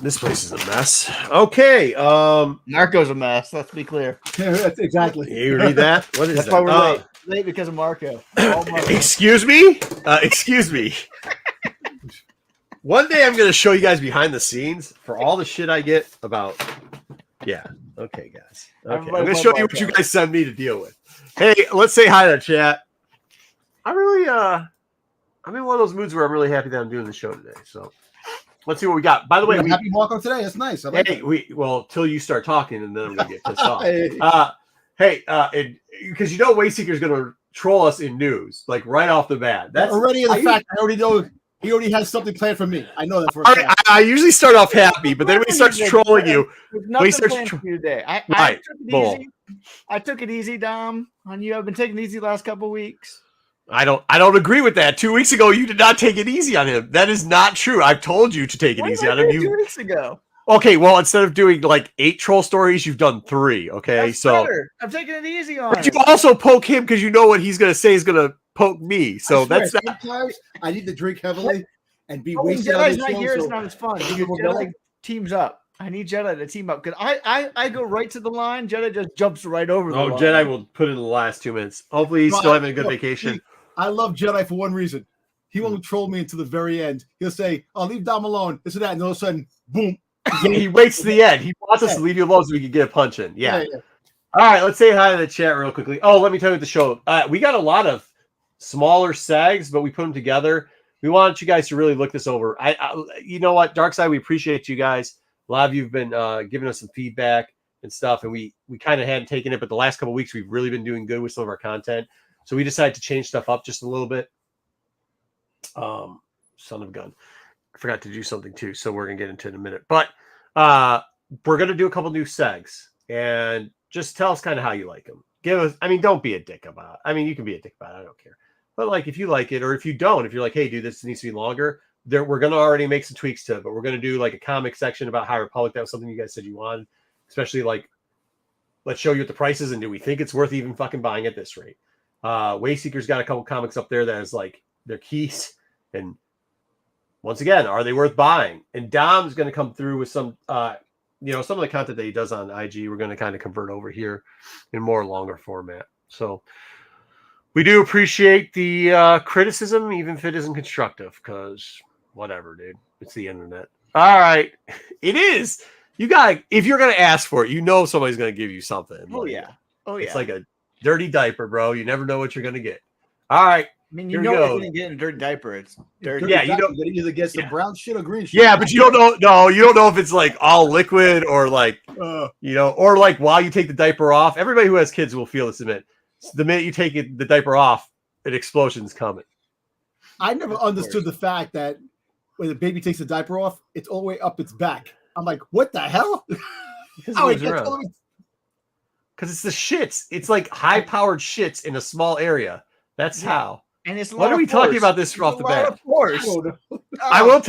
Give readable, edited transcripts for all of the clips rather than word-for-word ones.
This place is a mess. Okay. Marco's a mess. Let's be clear. Yeah, that's exactly. You read that? What is That's that? why we're late. Late because of Marco. All Marco. Excuse me? Excuse me. One day I'm going to show you guys behind the scenes for all the shit I get about. Yeah. Okay, guys. Okay. I'm going to show you what you guys send me to deal with. Hey, let's say hi to chat. I'm really, I'm in one of those moods where I'm really happy that I'm doing the show today. So let's see what we got. By the way, happy Marco today. That's nice. I like well, till you start talking and then I'm going to get pissed off. Because Wayseeker's going to troll us in news, like right off the bat. That's already the fact. I already know he already has something planned for me. I know that for a fact. I usually start off happy, but then when he starts trolling you, when he starts trolling today. I took it easy. I took it easy, Dom, on you. I've been taking it easy the last couple of weeks. I don't agree with that. 2 weeks ago, you did not take it easy on him. That is not true. I've told you to take it easy on him. 2 weeks ago. Okay, well, instead of doing like 8 troll stories, you've done 3. Okay, that's better. I'm taking it easy on. But you also poke him because you know what he's going to say is going to poke me. So that's not. Sometimes I need to drink heavily and be wasted. Jedi's not here. It's not as fun. Jedi teams up. I need Jedi to team up because I go right to the line. Jedi just jumps right over the line. Oh, Jedi will put in the last 2 minutes. Hopefully, he's still having a good vacation. I love Jedi for one reason. He won't troll me until the very end. He'll say, "I'll leave Dom alone." This and that, and all of a sudden, boom. He waits to the end. He wants us to leave you alone so we can get a punch in. Yeah. All right, let's say hi to the chat real quickly. Oh, let me tell you the show. We got a lot of smaller sags, but we put them together. We wanted you guys to really look this over. You know what, Darkside, we appreciate you guys. A lot of you have been giving us some feedback and stuff, and we kind of hadn't taken it, but the last couple of weeks we've really been doing good with some of our content. So we decided to change stuff up just a little bit. Son of a gun. I forgot to do something too, so we're gonna get into it in a minute. But we're gonna do a couple new segs, and just tell us kind of how you like them. Give us, don't be a dick about it. You can be a dick about it. I don't care. But like, if you like it, or if you don't, if you're like, hey, dude, this needs to be longer. We're gonna already make some tweaks to it, but we're gonna do like a comic section about High Republic. That was something you guys said you wanted, especially like, let's show you what the price is, and do we think it's worth even fucking buying at this rate? Wayseeker's got a couple comics up there that is like their keys, and once again, are they worth buying? And Dom's going to come through with some, some of the content that he does on IG. We're going to kind of convert over here in more longer format. So we do appreciate the criticism, even if it isn't constructive, because whatever, dude, it's the internet. All right, it is. You got, if you're going to ask for it, somebody's going to give you something. Oh yeah, It's like a dirty diaper, bro. You never know what you're going to get. All right. You know you're going to get in a dirty diper. It's dirty. Yeah, you don't. It either gets the brown shit or green shit. Yeah, but you don't know. No, you don't know if it's like all liquid or like, or like while you take the diaper off. Everybody who has kids will feel this a minute. The minute you take the diaper off, an explosion's coming. I never understood the fact that when the baby takes the diaper off, it's all the way up its back. I'm like, what the hell? Because it's the shits. It's like high-powered shits in a small area. That's how. And it's what are we talking about this off the bat? I will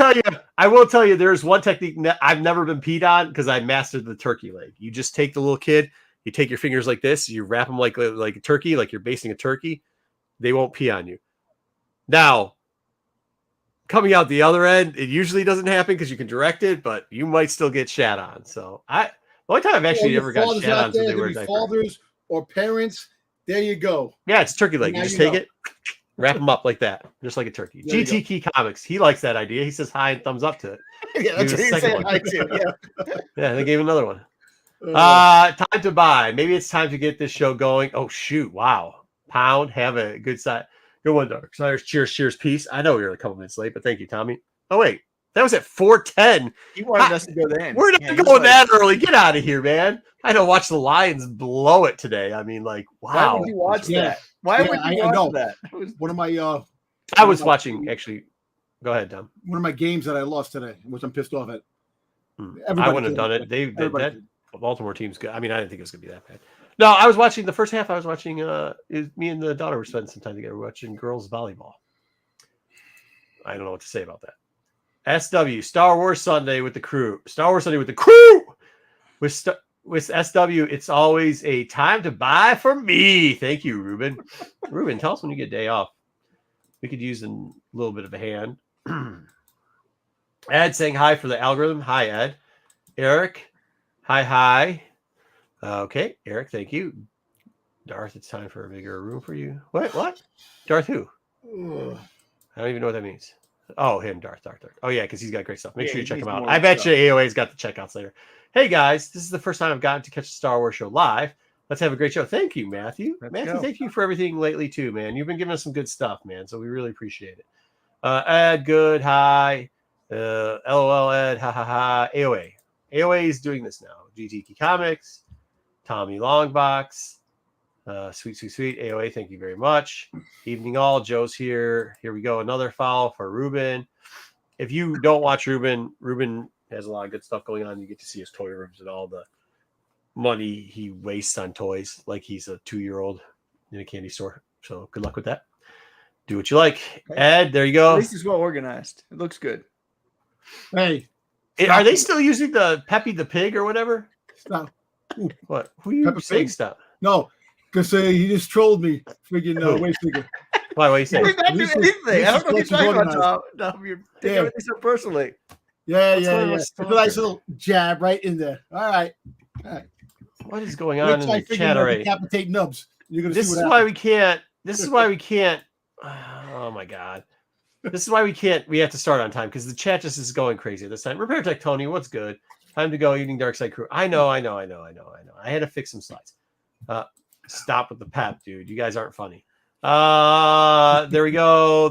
tell you, there's one technique I've never been peed on because I mastered the turkey leg. You just take the little kid, you take your fingers like this, you wrap them like a turkey, like you're basting a turkey. They won't pee on you. Now, coming out the other end, it usually doesn't happen because you can direct it, but you might still get shat on. So the only time I've actually ever got shat on since they were fathers or parents. There you go. Yeah, it's turkey leg. You just take it, wrap them up like that, just like a turkey. GT Key Comics, he likes that idea. He says hi and thumbs up to it. Yeah, that's what he's saying. I too. Yeah. Yeah, they gave another one. Time to buy. Maybe it's time to get this show going. Oh shoot! Wow, Pound, have a good side. Good one, Darkside. Cheers, peace. I know we were a couple minutes late, but thank you, Tommy. Oh wait, that was at 4:10. He wanted us to go then. We're not going that early. Get out of here, man. I don't watch the Lions blow it today. Wow. Why would you watch that? Why would you watch that? One of my I was watching actually. Go ahead, Tom. One of my games that I lost today, which I'm pissed off at. I wouldn't have done it. That Baltimore team's good. I didn't think it was gonna be that bad. No, I was watching the first half. I was watching. Me and the daughter were spending some time together watching girls volleyball. I don't know what to say about that. SW Star Wars Sunday with the crew. With SW, it's always a time to buy for me. Thank you, Ruben. Ruben, tell us when you get a day off. We could use a little bit of a hand. Ed saying hi for the algorithm. Hi, Ed. Eric, hi. Okay, Eric, thank you. Darth, it's time for a bigger room for you. What? Darth who? I don't even know what that means. Oh, him, Darth. Oh, yeah, because he's got great stuff. Make sure you check him out. I bet you AOA's got the checkouts later. Hey, guys, this is the first time I've gotten to catch the Star Wars show live. Let's have a great show. Thank you, Matthew. Matthew, thank you for everything lately, too, man. You've been giving us some good stuff, man, so we really appreciate it. Ed, good, hi. LOL, Ed, ha. AOA. AOA is doing this now. GTK Comics, Tommy Longbox, sweet. AOA, thank you very much. Evening all. Joe's here. Here we go. Another follow for Ruben. If you don't watch Ruben has a lot of good stuff going on. You get to see his toy rooms and all the money he wastes on toys like he's a 2-year-old in a candy store. So good luck with that. Do what you like. Ed, there you go. At least it's well organized. It looks good. Hey. Are they still using the Peppy the Pig or whatever? Stop. What? Who are you saying stop? No, because he just trolled me. Freaking waste figure. Why are you saying? We're not doing anything. I don't know what you're talking about, Tom. You're taking everything so personally. Yeah. It's a nice little jab right in there. All right. What is going on in the chat already? Decapitate nubs. This is why we can't. Oh my god. This is why we can't. We have to start on time because the chat just is going crazy at this time. Repair Tech Tony, what's good? Time to go. Evening Darkside crew. I know. I had to fix some slides. Stop with the pep, dude. You guys aren't funny. There we go.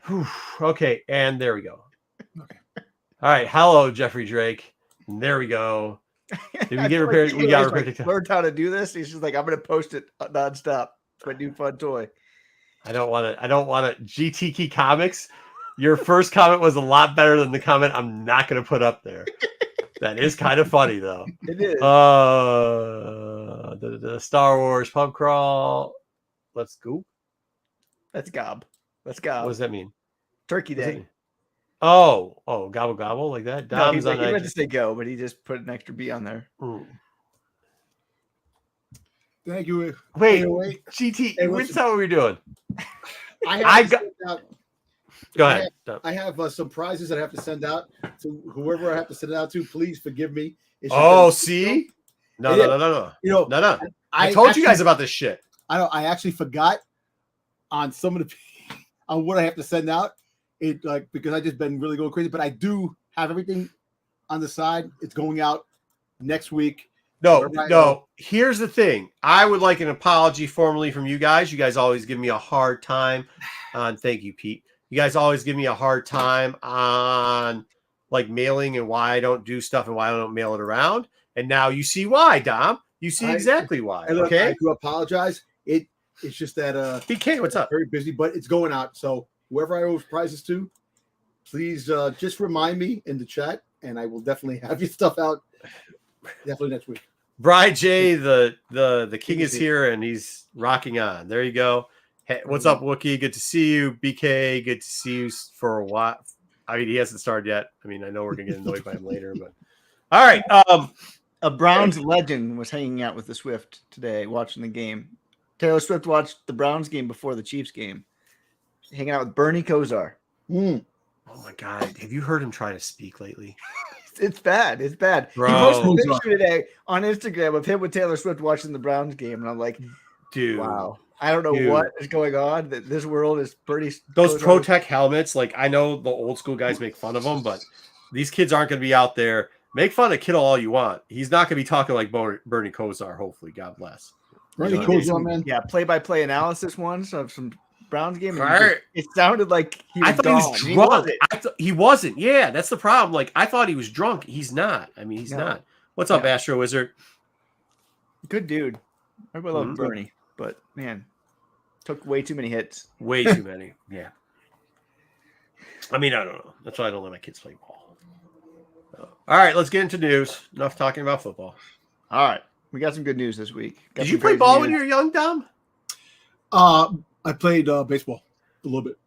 Whew. Okay, and there we go. Okay. All right. Hello, Jeffrey Drake. And there we go. Did we get repaired? We got repaired. Learned how to do this. He's just like, I'm going to post it nonstop. It's my new fun toy. I don't want to. GTK Comics. Your first comment was a lot better than the comment I'm not going to put up there. That is kind of funny, though. It is. The Star Wars pub crawl. Let's go. Let's gob. What does that mean? Turkey Day. Oh, gobble gobble like that. No, he meant to say go, but he just put an extra B on there. Ooh. Thank you. Wait. GT. What's how we're doing? Go ahead. I have some prizes that I have to send out to whoever I have to send it out to. Please forgive me. See? No. No. I told you guys about this shit. I know. I actually forgot on some of the on what I have to send out. Because I just been really going crazy. But I do have everything on the side. It's going out next week. No. Here's the thing. I would like an apology formally from you guys. You guys always give me a hard time on. Thank you, Pete. You guys always give me a hard time on like mailing and why I don't do stuff and why I don't mail it around. And now you see why, Dom. You see exactly why. Okay. I do apologize. It's just that BK, what's up? Very busy, but it's going out. So whoever I owe prizes to, please just remind me in the chat, and I will definitely have your stuff out definitely next week. Bri J, the king is here and he's rocking on. There you go. Hey, what's up, Wookie? Good to see you. BK, good to see you for a while. I mean, he hasn't started yet. I mean, I know we're gonna get annoyed by him later, but all right. A Browns legend was hanging out with the Swift today, watching the game. Taylor Swift watched the Browns game before the Chiefs game. Hanging out with Bernie Kosar. Oh my God. Have you heard him try to speak lately? It's bad. It's bad. Bro. He posted a picture today on Instagram of him with Taylor Swift watching the Browns game. And I'm like, dude, wow. I don't know what is going on. This world is pretty. Those ProTech helmets, like I know the old school guys make fun of them, but these kids aren't going to be out there. Make fun of Kittle all you want. He's not going to be talking like Bernie Kosar, hopefully. God bless. Bernie Kosar, man. Yeah, play-by-play analysis once of some Browns game. It sounded like he was he was drunk. He wasn't. Yeah, that's the problem. Like I thought he was drunk. He's not. I mean, he's not. What's up, Astro Wizard? Good dude. Everybody loved Bernie, but man, took way too many hits. Way too many. Yeah. I mean, I don't know. That's why I don't let my kids play ball. All right, let's get into news. Enough talking about football. All right, we got some good news this week. Did you play ball when you were young, Dom? I played baseball a little bit.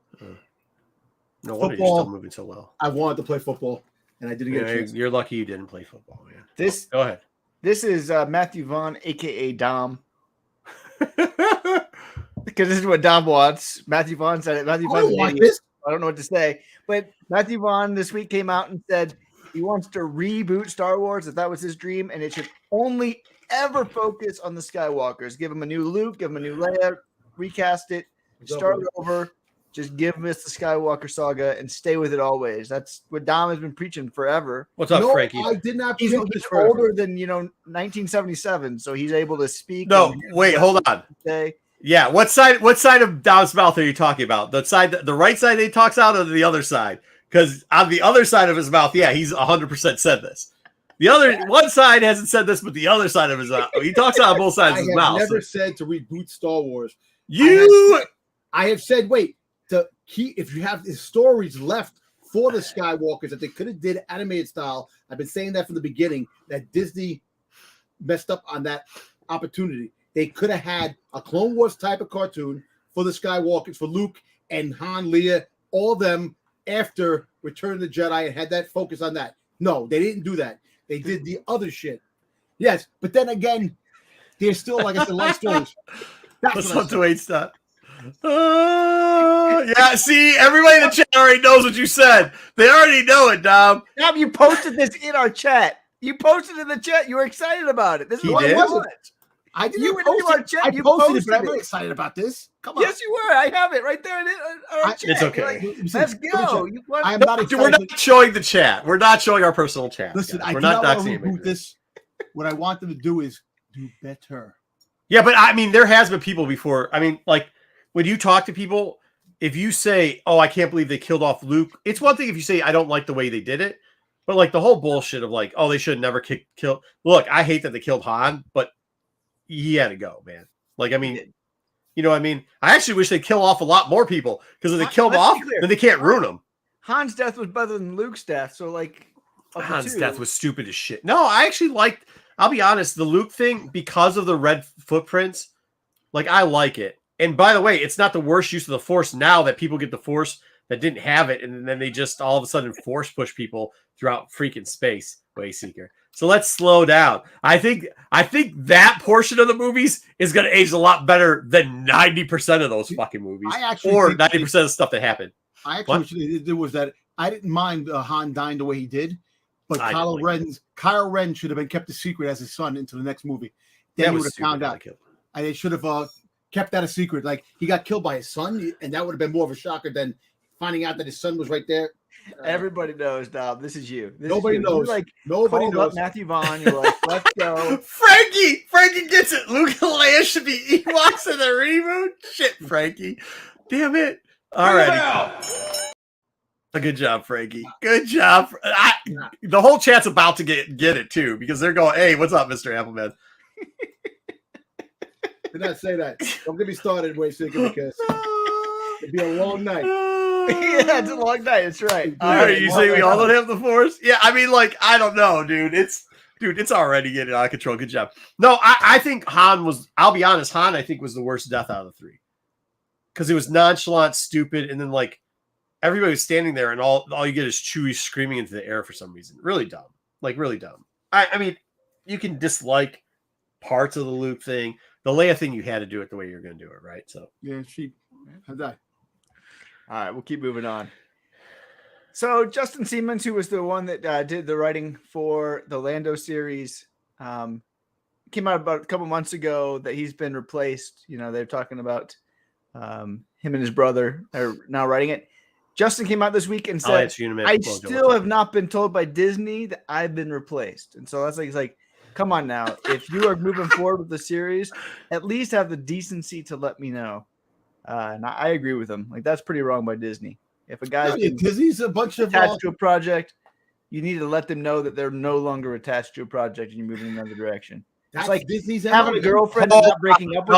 No wonder you're still moving so well. I wanted to play football, and I didn't get a chance. You're lucky you didn't play football, man. Go ahead. This is Matthew Vaughn, a.k.a. Dom. Because this is what Dom wants. Matthew Vaughn said it. Matthew Vaughn's an idiot. I don't know what to say. But Matthew Vaughn this week came out and said he wants to reboot Star Wars, if that was his dream, and it should only ever focus on the Skywalkers. Give him a new Luke, give him a new Leia, recast it, start over, just give us the Skywalker saga and stay with it always. That's what Dom has been preaching forever. What's up, Frankie? I did not. He's older than 1977, so he's able to speak. No, wait, hold on. Say. Yeah, what side of Dom's mouth are you talking about? The right side that he talks out, or the other side? Because on the other side of his mouth, yeah, he's 100% said this. The other one side hasn't said this, but the other side of his mouth, he talks out of both sides of his mouth. I have never said to reboot Star Wars. I have said, wait, if you have the stories left for the Skywalkers that they could have did animated style. I've been saying that from the beginning, that Disney messed up on that opportunity. They could have had a Clone Wars type of cartoon for the Skywalkers, for Luke and Han, Leia, all of them after Return of the Jedi, and had that focus on that. No, they didn't do that. They did the other shit. Yes, but then again, there's still, like I said, life stories. Let's hope to wait stop. Yeah, see, everybody in the chat already knows what you said. They already know it, Dom. Dom, you posted this in our chat. You posted in the chat. You were excited about it. This is what it was. I didn't you post our it. chat. I You posted it, posted but I'm it. not excited about this. Come on. Yes, you were. I have it right there in our chat. It's okay. Let's go. I am not excited. We're not showing the chat. We're not showing our personal chat. Listen, guys. we're not want to doxing reboot this. What I want them to do is do better. Yeah, but I mean, there has been people before. I mean, like when you talk to people, if you say, "Oh, I can't believe they killed off Luke," it's one thing if you say, "I don't like the way they did it," but like the whole bullshit of like, "Oh, they should never kill." Look, I hate that they killed Han, but he had to go, man. Like, I mean, you know what I mean? I actually wish they'd kill off a lot more people because if they kill them off, then they can't ruin them. Han's death was better than Luke's death, so like Han's death was stupid as shit. No, I actually liked. I'll be honest, the Luke thing because of the red footprints. Like, I like it. And by the way, it's not the worst use of the Force now that people get the Force that didn't have it, and then they just all of a sudden Force push people throughout freaking space, Wayseeker. So let's slow down. I think that portion of the movies is going to age a lot better than 90% of those fucking movies, or 90% of the stuff that happened. I actually there was that I didn't mind Han dying the way he did, but Kylo Ren should have been kept a secret as his son into the next movie. Then he would have found out, and they should have kept that a secret. Like he got killed by his son, and that would have been more of a shocker than finding out that his son was right there. Everybody knows, Dom. This is you. Nobody knows. Nobody knows. Matthew Vaughn. You're like, let's go. Frankie gets it. Luke and Leia should be Ewoks in the reboot. Shit, Frankie. Damn it. All right. Good job, Frankie. Good job. The whole chat's about to get it too because they're going, "Hey, what's up, Mr. Appleman?" Did not say that. Don't get me started, Wayseeker, because it'd be a long night. Yeah, it's a long night. That's right. You say we all don't have the Force? Yeah, I mean, like, I don't know, dude. It's already getting out of control. Good job. No, I think Han was. I'll be honest. Han, I think, was the worst death out of the three because it was nonchalant, stupid, and then like everybody was standing there, and all you get is Chewie screaming into the air for some reason. Really dumb. Like really dumb. I mean, you can dislike parts of the Luke thing. The Leia thing, you had to do it the way you're going to do it, right? So yeah, she had that. All right, we'll keep moving on. So Justin Siemens, who was the one that did the writing for the Lando series, came out about a couple months ago that he's been replaced. You know, they're talking about him and his brother are now writing it. Justin came out this week and said, I still have not been told by Disney that I've been replaced. And so that's like, he's like, come on now. If you are moving forward with the series, at least have the decency to let me know. And I agree with him. Like, that's pretty wrong by Disney. If a guy's Disney's a bunch of attached to a project, you need to let them know that they're no longer attached to a project and you're moving in another direction. It's like Disney's having a girlfriend and not breaking up with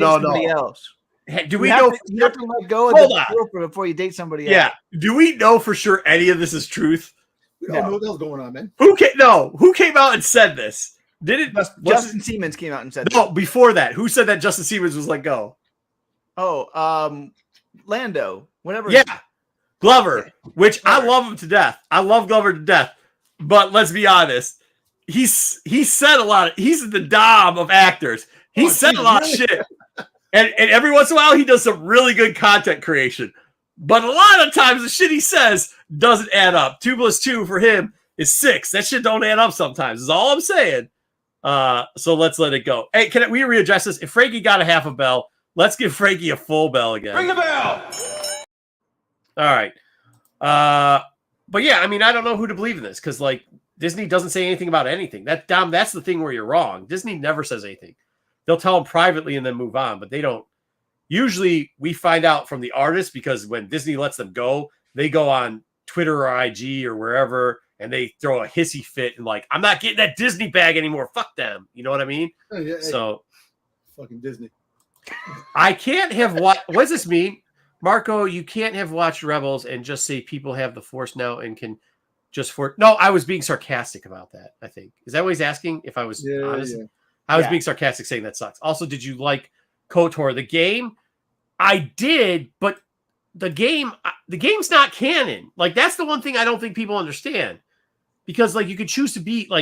somebody else. Hey, do we know? You have to let go of the girlfriend before you date somebody else. Yeah. Do we know for sure any of this is truth? We don't know what else going on, man. Who came out and said this? Did it? Justin Siemens came out and said no. Before that, who said that Justin Siemens was let go? Oh, Lando. Whatever. Yeah, Glover. Which I love him to death. I love Glover to death. But let's be honest. He said a lot. He's the Dom of actors. He said a lot of shit. And every once in a while, he does some really good content creation. But a lot of times the shit he says doesn't add up. 2 + 2 for him is 6. That shit don't add up sometimes, is all I'm saying. So let's let it go. Hey, can we readjust this? If Frankie got a half a bell, let's give Frankie a full bell again. Ring the bell! All right. But yeah, I mean, I don't know who to believe in this because, like, Disney doesn't say anything about anything. That's the thing where you're wrong. Disney never says anything. They'll tell them privately and then move on, but they don't. Usually we find out from the artist because when Disney lets them go, they go on Twitter or IG or wherever and they throw a hissy fit and like, I'm not getting that Disney bag anymore. Fuck them. You know what I mean? Yeah, so fucking Disney. I can't have what does this mean? Marco, you can't have watched Rebels and just say people have the Force now and can just No, I was being sarcastic about that, I think. Is that what he's asking? If I was honest? Yeah. I was being sarcastic saying that sucks. Also, did you like KOTOR? The game? I did, but the game's not canon. Like, that's the one thing I don't think people understand. Because, like, you could choose to be, a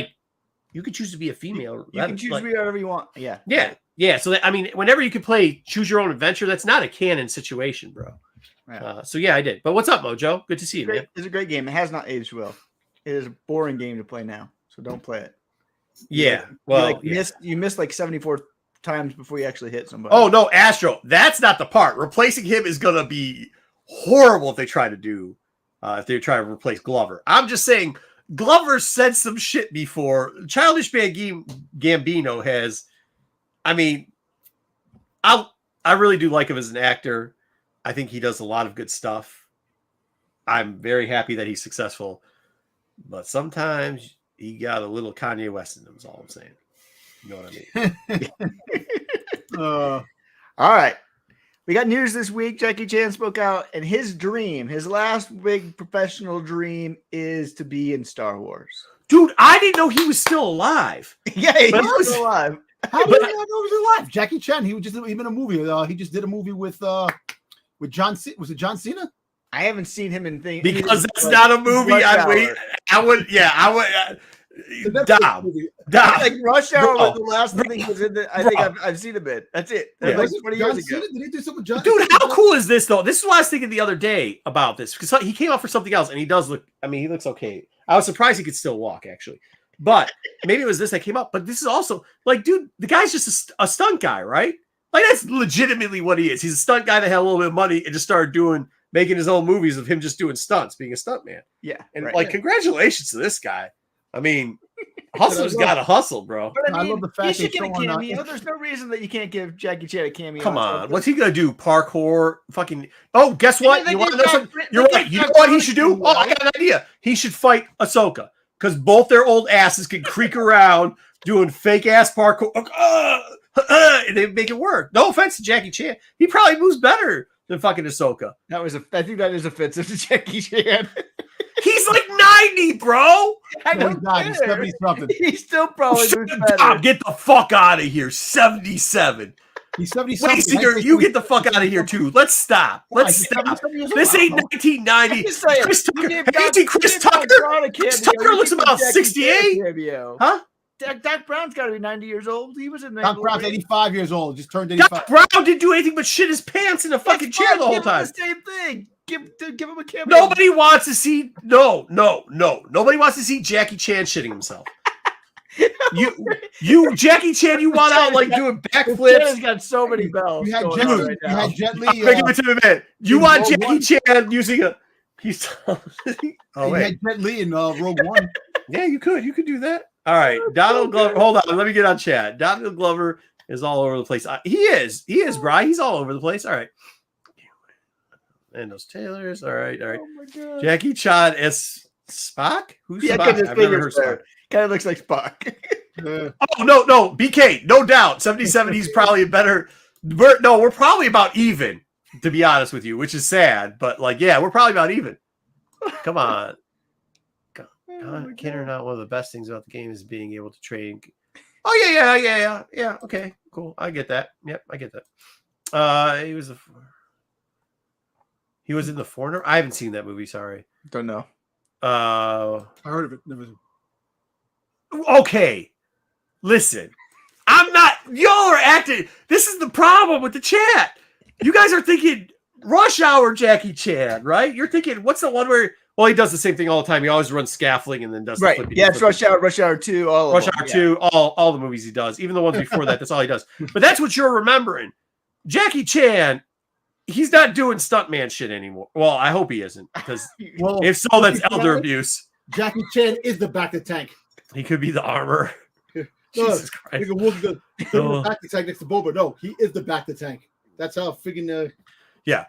female. You can choose to be whatever you want. Yeah. Yeah. Yeah, so I mean, whenever you could play choose your own adventure, that's not a canon situation, bro. Yeah. So yeah, I did. But what's up, Mojo? Good to see you, man. It's a great game. It has not aged well. It is a boring game to play now, so don't play it. Yeah, you missed like 74 times before you actually hit somebody. Oh no, Astro, that's not the part. Replacing him is gonna be horrible if they try to replace Glover. I'm just saying, Glover said some shit before. Childish Gambino has. I mean, I really do like him as an actor. I think he does a lot of good stuff. I'm very happy that he's successful. But sometimes he got a little Kanye West in him, is all I'm saying. You know what I mean? All right. We got news this week. Jackie Chan spoke out, and his last big professional dream is to be in Star Wars. Dude, I didn't know he was still alive. Yeah, he was still alive. How did I know he was alive? Jackie Chan. He was in a movie. He just did a movie with John. Was it John Cena? I haven't seen him in things because that's not a movie. I would. Dom. Like Rush Hour was the last thing he was in. I think I've seen him in. That's it. That's like 20 years ago. Did he do something with John? Dude, how cool is this though? This is what I was thinking the other day about this because he came out for something else and he does look. I mean, he looks okay. I was surprised he could still walk actually. But maybe it was this that came up. But this is also like, dude, the guy's just a stunt guy, right? Like, that's legitimately what he is. He's a stunt guy that had a little bit of money and just started making his own movies of him just doing stunts, being a stunt man. Yeah. And congratulations to this guy. I mean, hustler's got to hustle, bro. But I love the fact that get a cameo. There's no reason that you can't give Jackie Chan a cameo. Come on. What's he going to do? Parkour? Fucking. Oh, guess what? You want to know something? You're right. You know what he should do? Oh, I got an idea. He should fight Ahsoka. Because both their old asses can creak around doing fake ass parkour, and they make it work. No offense to Jackie Chan, he probably moves better than fucking Ahsoka. I think that is offensive to Jackie Chan. He's like 90, bro. He's 70 something. He still probably moves better. Get the fuck out of here. 77. He's 77. Wait, Singer, you get the fuck out of here too. Let's stop. Let's stop. This ain't 1990. Chris Tucker. Have you seen Chris Tucker? Chris Tucker looks about 68. Huh? Doc Brown's got to be 90 years old. He was in Doc Brown's 85 years old. Just turned 85. Doc Brown didn't do anything but shit his pants in a fucking chair the whole time. The same thing. Give him a cameo. Nobody wants to see. No. Nobody wants to see Jackie Chan shitting himself. You Jackie Chan, you want out like doing backflips. Chan's got so many bells. You had Jet Li. You want Jackie Chan using a. He's. Oh wait. You had Jet Li in Rogue One. Yeah, you could do that. All right, Donald Glover. Hold on, let me get on chat. Donald Glover is all over the place. He is, bro. He's all over the place. All right. And those tailors. All right. Oh my God. Jackie Chan as Spock. Who's Spock? I've never heard Spock. Kind of looks like Spock. Oh no, BK, no doubt. 77. He's probably a better. We're probably about even. To be honest with you, which is sad, but like, yeah, we're probably about even. Come on. Kid or not, one of the best things about the game is being able to train. Oh yeah. Okay, cool. I get that. Yep, I get that. He was in The Foreigner. I haven't seen that movie. Sorry, don't know. I heard of it. Never. Okay, listen. I'm not. Y'all are acting. This is the problem with the chat. You guys are thinking Rush Hour Jackie Chan, right? You're thinking, what's the one where? Well, he does the same thing all the time. He always runs scaffolding and then does the flippy. Yeah, it's Rush Hour 2, Rush Hour 2, all the movies he does, even the ones before that. That's all he does. But that's what you're remembering. Jackie Chan, he's not doing stuntman shit anymore. Well, I hope he isn't, because if so, that's elder abuse. Jackie Chan is the back of the tank. He could be the armor. Jesus Christ. The back of the tank next to Boba. No, he is the back of the tank. That's how freaking. Yeah.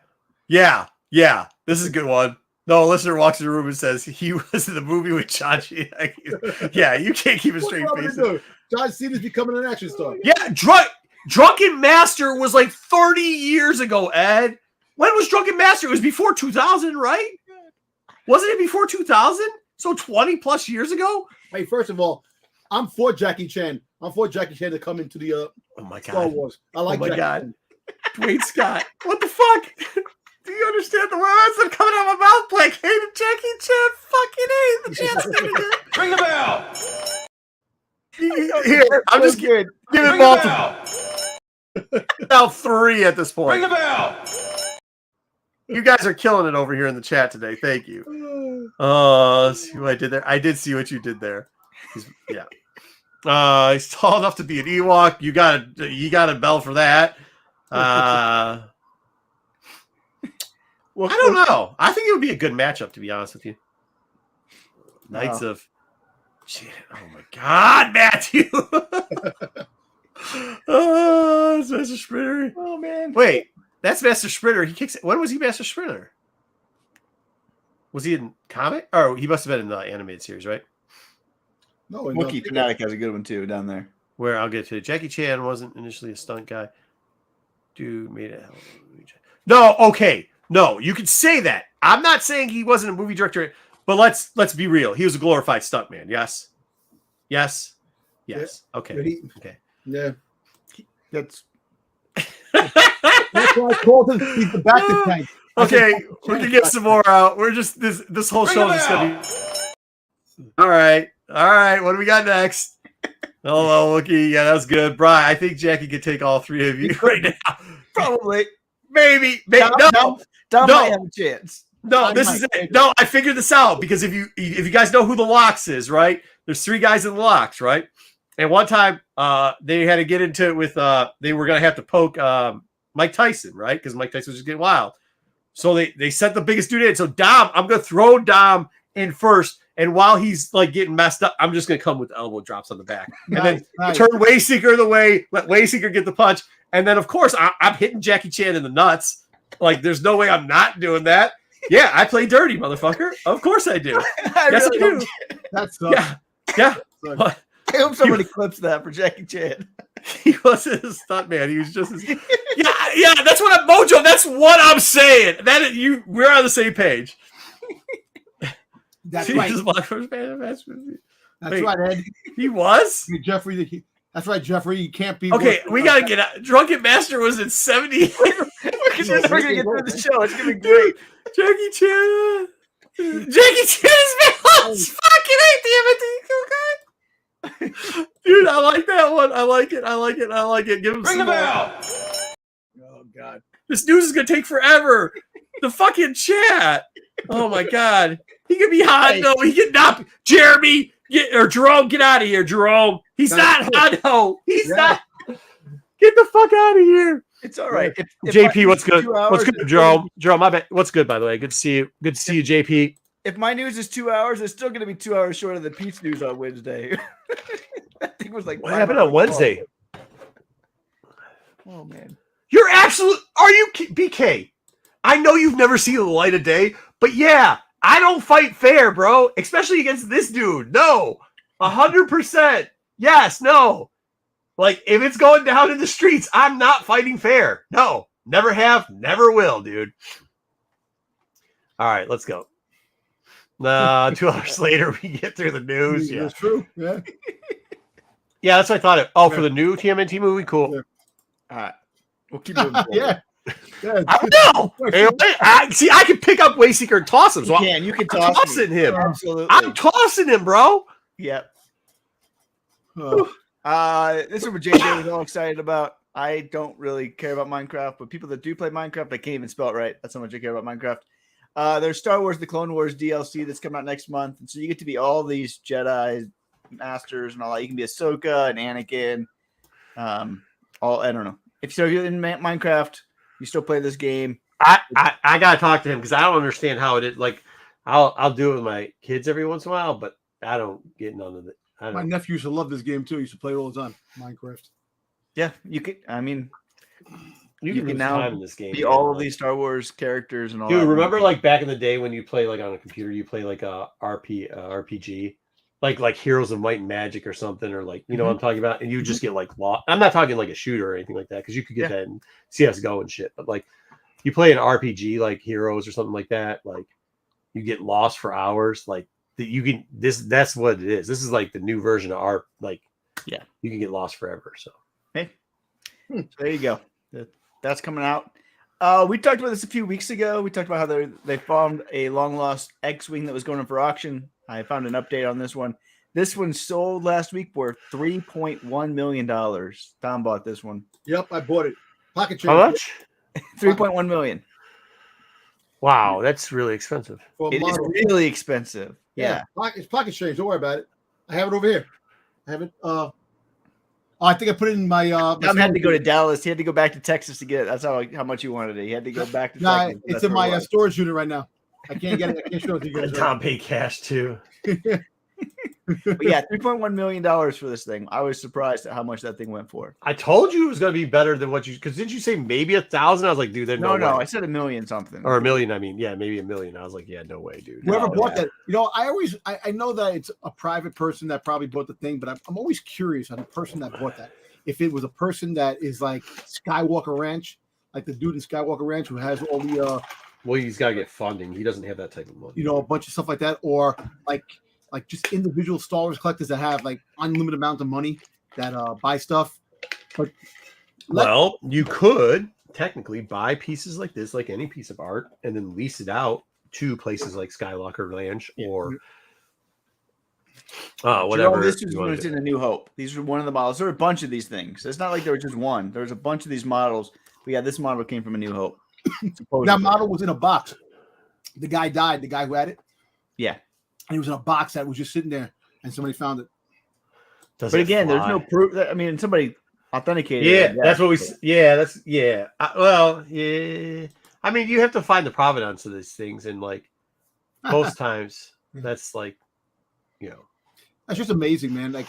This is a good one. No, a listener walks in the room and says he was in the movie with John Cena. Yeah, you can't keep a straight face. John Cena's becoming an action star. Yeah, Drunken Master was like 30 years ago, Ed. When was Drunken Master? It was before 2000, right? Wasn't it before 2000? So 20 plus years ago? Hey, first of all, I'm for Jackie Chan. I'm for Jackie Chan to come into the Star Wars. I like Jackie Chan. Dwayne Scott. What the fuck? Do you understand the words that are coming out of my mouth? Like, hated Jackie Chan. Fucking hate the chance. Ring the bell. Here, I'm just kidding. Give it multiple. Now 3 at this point. Ring the bell. You guys are killing it over here in the chat today. Thank you. See what I did there? I did see what you did there. He's tall enough to be an Ewok. You got a bell for that. Well, I don't know. I think it would be a good matchup, to be honest with you. Knights of... Shit. Oh, my God, Matthew. It's Master Sprinter. Oh, man. Wait, that's Master Sprinter. He kicks... When was he Master Sprinter? Was he in comic? Or he must have been in the animated series, right? No, Wookiee Fanatic has a good one, too, down there. Where I'll get to. Jackie Chan wasn't initially a stunt guy. Dude made it. No, okay. No, you could say that. I'm not saying he wasn't a movie director, but let's be real. He was a glorified stuntman. Yes. Yeah. Okay. Okay. Yeah. That's why I called him. He's the back of the tank. Okay, we can get some more out. We're just this whole show is gonna be. All right. What do we got next? Hello, Wookie. Yeah, that's good. Brian, I think Jackie could take all 3 of you right now. probably. Maybe. Dom might have a chance. No, this is it. No, I figured this out because if you guys know who the Locks is, right? There's 3 guys in the Locks, right? And one time they had to get into it with they were gonna have to poke Mike Tyson, right? Because Mike Tyson was just getting wild. So they sent the biggest dude in. So Dom, I'm gonna throw Dom in first. And while he's like getting messed up, I'm just gonna come with elbow drops on the back, and then turn Wayseeker the way, let Wayseeker get the punch, and then of course I'm hitting Jackie Chan in the nuts. Like there's no way I'm not doing that. Yeah, I play dirty, motherfucker. Of course I do. Yes, I do. That's yeah. I hope somebody clips that for Jackie Chan. He wasn't a stunt man. He was just yeah. That's what I'm Mojo. That's what I'm saying. We're on the same page. That's right. That's right, Ed. He was? Jeffrey. That's right, Jeffrey. You can't be. Okay, we got to get out. Drunken Master was in 70. We're going to get through the show. It's going to be great. Jackie Chan. Jackie Chan's balance. Fucking hate the okay? Dude, I like that one. I like it. Give him Ring the bell. Oh, God. This news is going to take forever. The fucking chat. Oh, my God. He could be Hondo. He could not. Jeremy or Jerome, get out of here, Jerome. He's not Hondo. He's not. Get the fuck out of here. It's all right. If JP, what's good? What's good, Jerome? Jerome, my bad. What's good, by the way? Good to see you. Good to see you, JP. If my news is 2 hours, it's still going to be 2 hours short of the Pete's news on Wednesday. That thing was like. What happened on Wednesday? Oh, man. You're absolute. Are you BK? I know you've never seen the light of day, but yeah, I don't fight fair, bro. Especially against this dude. No, 100%. Yes, no. Like if it's going down in the streets, I'm not fighting fair. No, never have, never will, dude. All right, let's go. 2 hours later, we get through the news. Yeah, that's true. Yeah, yeah, that's what I thought. Oh, for the new TMNT movie, cool. Yeah. All right, we'll keep moving forward. Yeah. I don't know. I can pick up Wayseeker and toss him. So you can I'm tossing him. Absolutely. I'm tossing him, bro. Yep. This is what JJ was all excited about. I don't really care about Minecraft, but people that do play Minecraft, I can't even spell it right. That's how much I care about Minecraft. There's Star Wars: The Clone Wars DLC that's coming out next month, and so you get to be all these Jedi masters and all that. You can be Ahsoka and Anakin. I don't know. If you're in Minecraft, you still play this game. I gotta talk to him because I don't understand how it is. Like, I'll do it with my kids every once in a while, but I don't get none of it. My nephew used to love this game too. He used to play it all the time. Minecraft. Yeah, you could. I mean, you can now in this game, be all of these Star Wars characters and all. Dude, that. remember like back in the day when you play like on a computer, you play like a RPG, like Heroes of Might and Magic or something, or like what I'm talking about, and you just get like lost. I'm not talking like a shooter or anything like that because you could get that in CS:GO and shit, but like you play an RPG like Heroes or something like that, like you get lost for hours, like that you can. That's what it is. This is like the new version of you can get lost forever. So. Hey, so there you go. That's coming out. We talked about this a few weeks ago. We talked about how they found a long lost X-wing that was going up for auction. I found an update on this one. This one sold last week for $3.1 million. Tom bought this one. Yep, I bought it. Pocket change. How much? $3.1 million. Wow, that's really expensive. It is really expensive. Yeah. It's pocket change. Don't worry about it. I have it over here. I have it. I think I put it in my. Tom had to go to Dallas. He had to go back to Texas to get it. That's how much he wanted it. He had to go back to Texas. It's in my storage unit right now. I can't get it. I can't show it to you guys. Tom paid cash too. But yeah, $3.1 million for this thing. I was surprised at how much that thing went for. I told you it was going to be better than what you, because didn't you say maybe 1,000? I was like, dude, no, I said $1 million something. Or $1 million. I mean, yeah, maybe $1 million. I was like, yeah, no way, dude. Whoever bought that, I know that it's a private person that probably bought the thing, but I'm always curious on the person that bought that. If it was a person that is like Skywalker Ranch, like the dude in Skywalker Ranch who has all the well, he's got to get funding. He doesn't have that type of money. A bunch of stuff like that, or like just individual Star Wars collectors that have like unlimited amount of money that buy stuff. But you could technically buy pieces like this, like any piece of art, and then lease it out to places like Skywalker Ranch or whatever. This was in A New Hope. These were one of the models. There were a bunch of these things. It's not like there was just one. There was a bunch of these models. But yeah, this model came from A New Hope. That model was in a box. The guy died. The guy who had it. Yeah. And he was in a box that was just sitting there, and somebody found it. But again, there's no proof. I mean, somebody authenticated. Yeah, that's what we. Yeah, that's yeah. Yeah. I mean, you have to find the provenance of these things, and like most times, that's like, that's just amazing, man. Like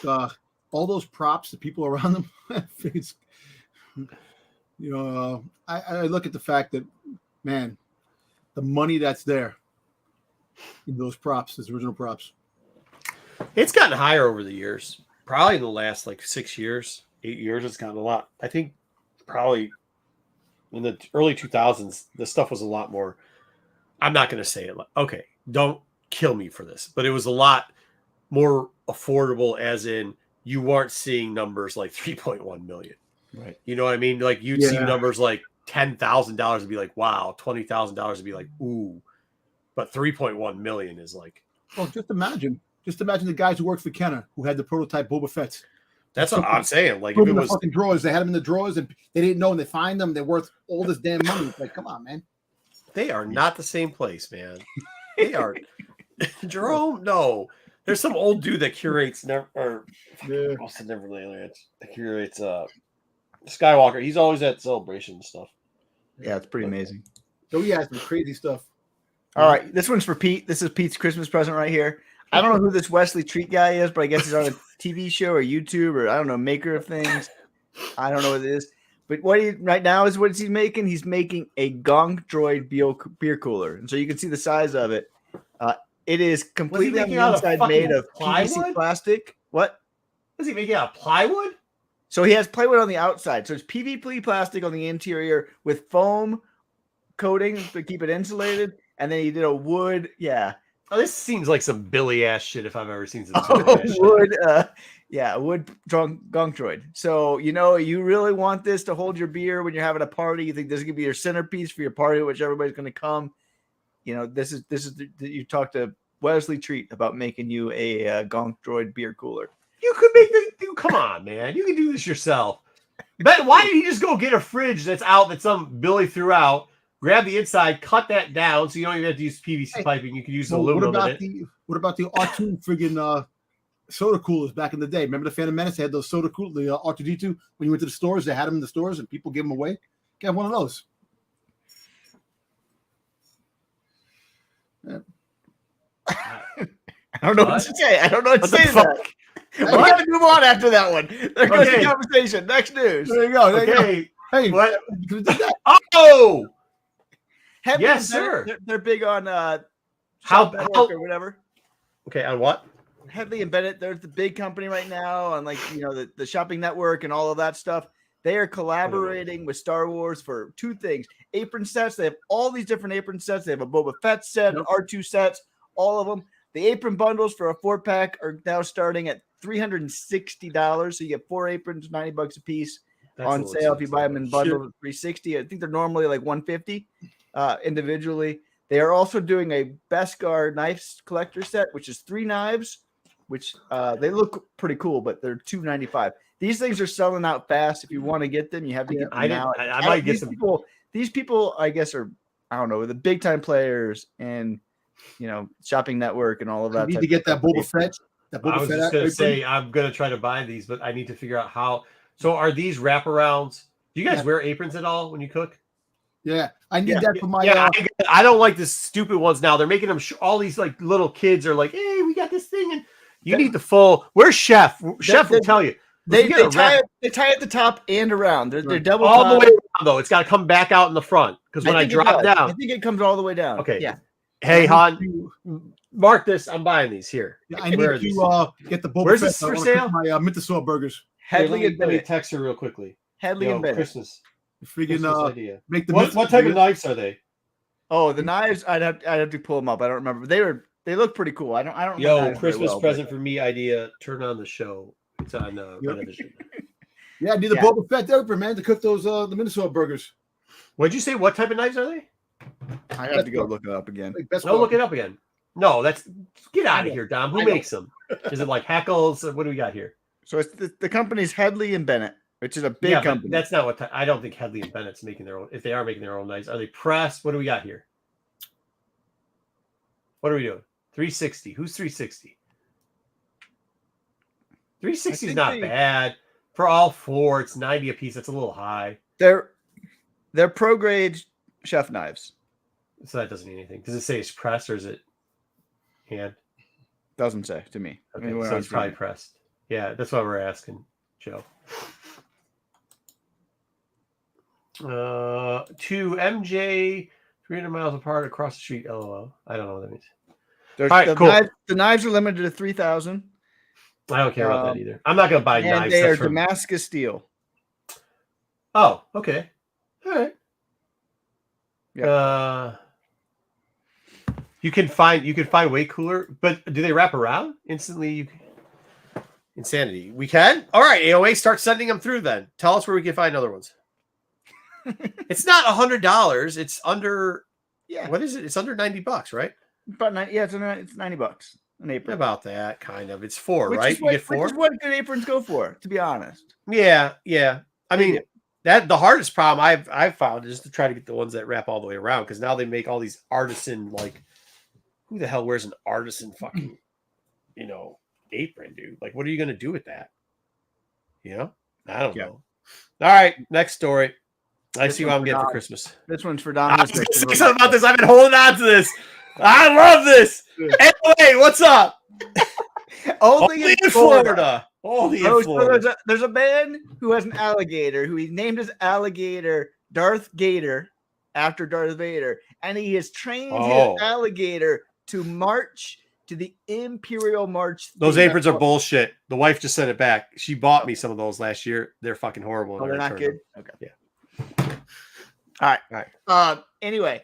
all those props, the people around them. It's, I look at the fact that, man, the money that's there in those props, those original props. It's gotten higher over the years. Probably in the last like 6 years, 8 years, it's gotten a lot. I think probably in the early 2000s, this stuff was a lot more. I'm not going to say it. Okay, don't kill me for this, but it was a lot more affordable, as in you weren't seeing numbers like 3.1 million. Right. You know what I mean? Like you'd see numbers like $10,000 and be like, wow, $20,000 and be like, ooh. But 3.1 million is like, well, just imagine the guys who worked for Kenner who had the prototype Boba Fett. That's what I'm saying. Like if it was fucking drawers, they had them in the drawers and they didn't know, and they find them, they're worth all this damn money. It's like, come on, man. They are not the same place, man. They are. Jerome, no. There's some old dude that curates Neverland Ranch. That curates Skywalker. He's always at Celebration and stuff. Yeah, it's pretty amazing. So he has some crazy stuff. All right, this one's for Pete. This is Pete's Christmas present right here. I don't know who this Wesley Treat guy is, but I guess he's on a TV show or YouTube or I don't know, maker of things. I don't know what it is. But right now is what he's making. He's making a Gonk Droid beer cooler. And so you can see the size of it. It is completely on the inside made of PVC plastic. What? Is he making out of plywood? So he has plywood on the outside. So it's PVC plastic on the interior with foam coating to keep it insulated. And then he did a wood. Yeah. Oh, this seems like some Billy ass shit if I've ever seen some wood. Wood Gonk Droid. So, you really want this to hold your beer when you're having a party. You think this is going to be your centerpiece for your party, which everybody's going to come. This is you talk to Wesley Treat about making you a Gonk Droid beer cooler. You could make come on, man. You can do this yourself. But why did he just go get a fridge that's out that some Billy threw out? Grab the inside, cut that down, so you don't even have to use PVC piping. You can use aluminum in it. What about the R2 friggin' soda coolers back in the day? Remember the Phantom Menace? They had those soda coolers, the R2D2. When you went to the stores, they had them in the stores, and people gave them away. Get one of those. Yeah. I don't know what to say. I don't know what to say to that. We're going to move on after that one. There goes the conversation. Next news. There you go. Okay. Hey, what? Oh! Headley Yes, sir. They're big on how or whatever. Okay, on what? Headley and Bennett, they're the big company right now on the shopping network and all of that stuff. They are collaborating with Star Wars for two things. Apron sets. They have all these different apron sets. They have a Boba Fett set, R2 sets, all of them. The apron bundles for a 4-pack are now starting at $360. So you get 4 aprons, $90 a piece. That's on sale if you buy them in bundles at $360. I think they're normally like $150 individually. They are also doing a Beskar knives collector set, which is 3 knives, which they look pretty cool, but they're $295. These things are selling out fast. If you want to get them, you have to get them now. I might get some. These people, I guess, are, I don't know, the big time players and shopping network and all of that. You need to get that Boba Fett. I was just going to say I'm going to try to buy these, but I need to figure out how. So are these wraparounds? Do you guys wear aprons at all when you cook? Yeah, I need that for my. Yeah, I don't like the stupid ones now. They're making them all these like little kids are like, hey, we got this thing, and you need the full. Where's Chef? Chef will tell you. They tie at the top and around. They're double all the way around though. It's got to come back out in the front because when I drop down, I think it comes all the way down. Okay. Yeah. Hey, Han, mark this. I'm buying these here. Yeah, I need to get the Boba Where's Fett. This for sale? My Mintasaur burgers. Headley and Bennett. Let me text her real quickly. Headley and Bennett. Christmas. Freaking idea. Make the what type of knives are they? Oh, the knives. I'd have to pull them up. I don't remember. They look pretty cool. I don't. Yo, Christmas present for me idea. Turn on the show. It's on television. Yeah, I need the Boba Fett apron, man, to cook those the Minnesota burgers. What'd you say? What type of knives are they? I have to go look it up again. Look it up again. No, get out of here, Dom. Who makes them? Is it like Hackles? What do we got here? So it's the company's Headley and Bennett, which is a big company. That's not what I don't think Headley and Bennett's making their own. If they are making their own knives, are they pressed? What do we got here? What are we doing? 360. Who's 360? 360 is not bad. For all 4, it's 90 a piece. That's a little high. They're pro grade chef knives. So that doesn't mean anything. Does it say it's pressed or is it hand? Doesn't say to me. Okay, so it's probably pressed. Yeah, that's why we're asking, Joe. To MJ, 300 miles apart across the street. LOL. I don't know what that means. All right, cool. The knives are limited to 3,000. I don't care about that either. I'm not going to buy knives. And they are Damascus steel. Oh, okay. All right. Yeah. You can find way cooler, but do they wrap around instantly? Insanity. We can. All right, AOA, start sending them through. Then tell us where we can find other ones. It's not $100. It's under. Yeah. What is it? It's under $90, right? About 90. Yeah, it's $90 an apron. About that kind of. It's 4, right? You get 4. Which is what good aprons go for, to be honest. Yeah. I mean. That the hardest problem I've found is to try to get the ones that wrap all the way around because now they make all these artisan who the hell wears an artisan fucking apron, dude? Like, what are you gonna do with that? I don't know. All right, next story. I see what I'm getting for Christmas. This one's for Don. I was gonna say something about this. I've been holding on to this. I love this. Anyway, what's up? Only in Florida. There's a man who has an alligator who he named his alligator Darth Gator after Darth Vader, and he has trained his alligator to march to the Imperial March. Those aprons are bullshit. The wife just sent it back. She bought me some of those last year. They're fucking horrible. Oh, they're not good. Okay. Yeah. All right. Anyway,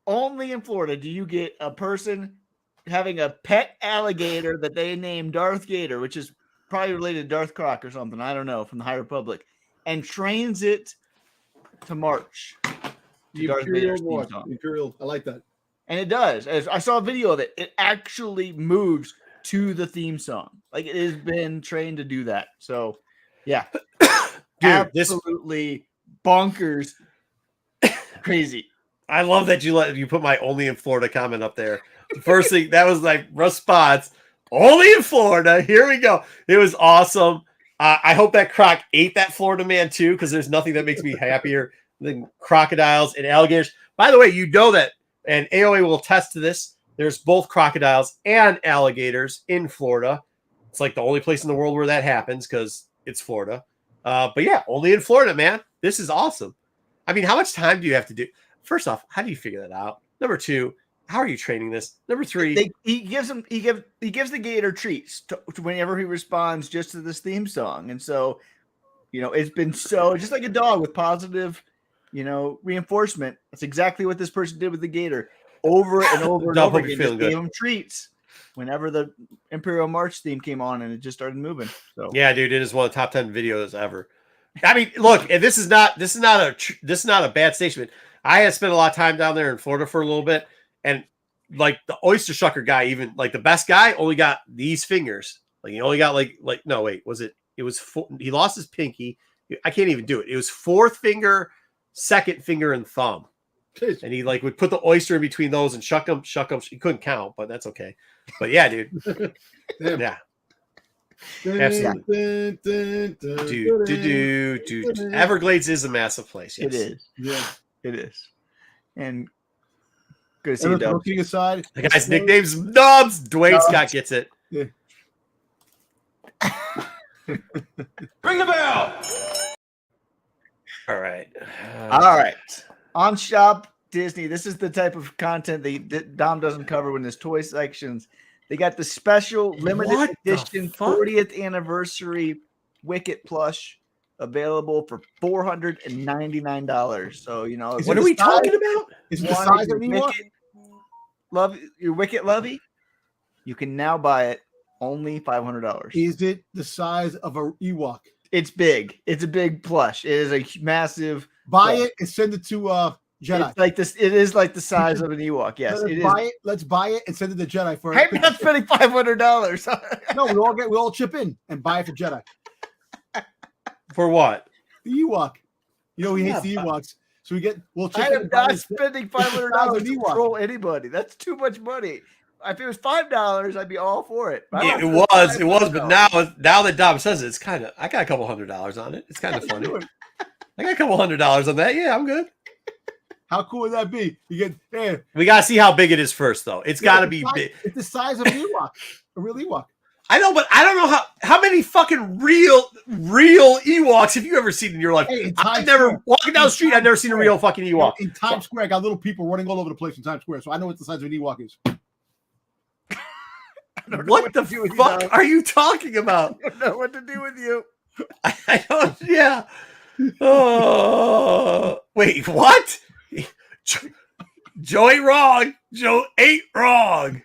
only in Florida do you get a person having a pet alligator that they named Darth Gator, which is probably related to Darth Croc or something. I don't know, from the High Republic, and trains it to march. The Imperial. I like that. And it does. As I saw a video of it. It actually moves to the theme song. Like, it has been trained to do that. So, yeah. Dude, absolutely bonkers, crazy. I love that you put my only in Florida comment up there. The first thing that was like response, only in Florida. Here we go. It was awesome. I hope that croc ate that Florida man too, because there's nothing that makes me happier than crocodiles and alligators. By the way, you know that, and AOA will attest to this. There's both crocodiles and alligators in Florida. It's like the only place in the world where that happens because it's Florida. But yeah, only in Florida, man. This is awesome. I mean, how much time do you have to do? First off, how do you figure that out? Number two, how are you training this? Number three, he gives the gator treats to whenever he responds just to this theme song, and so it's been so just like a dog with positive reinforcement. That's exactly what this person did with the gator over and over and over again. Just gave him treats whenever the Imperial March theme came on, and it just started moving. So yeah, dude, it is one of the top 10 videos ever. I mean, look, and this is not a bad statement. I had spent a lot of time down there in Florida for a little bit, and like the oyster shucker guy, even like the best guy, only got these fingers. Like he only got like no wait, was it? It was he lost his pinky. I can't even do it. It was fourth finger, second finger, and thumb. And he like would put the oyster in between those and shuck them. He couldn't count, but that's okay. But yeah, dude. Yeah. Absolutely. Dude. Everglades is a massive place. Yes. It is. Yeah. It is. And good to see you, Dubs. Looking aside, the guy's nickname's Dubs. Dwayne Scott gets it. Yeah. Ring the bell. All right. All right. On Shop Disney, this is the type of content that Dom doesn't cover when there's toy sections. They got the special limited edition 40th anniversary Wicket plush available for $499. So what are we talking about? Is the size of your Wicket Lovey? You can now buy it only $500. Is it the size of a Ewok? It's big. It's a big plush. It is a massive. Buy it and send it to Jedi. It's like this. It is like the size of an Ewok. Yes, Let's buy it and send it to Jedi for. I'm not spending $500. No, we all chip in and buy it for Jedi. For what? The Ewok. He hates the Ewoks, so we'll chip in. I am not spending $500 to control anybody. That's too much money. If it was $5, I'd be all for it. It was, but now that Dom says it, it's kind of. I got a couple $100s on it. It's kind of funny. I got a couple $100s on that. Yeah, I'm good. How cool would that be? We gotta see how big it is first, though. It's gotta be big. It's the size of an Ewok, a real Ewok. I know, but I don't know how many fucking real Ewoks have you ever seen in your life? Hey, I've never walking down the street. I've never seen a real fucking Ewok. In Times Square, I got little people running all over the place in Times Square, so I know what the size of an Ewok is. What the fuck are you talking about? I don't know what to do with you. I don't. Yeah. Oh, wait. What? Joe ain't wrong. Joe ain't wrong.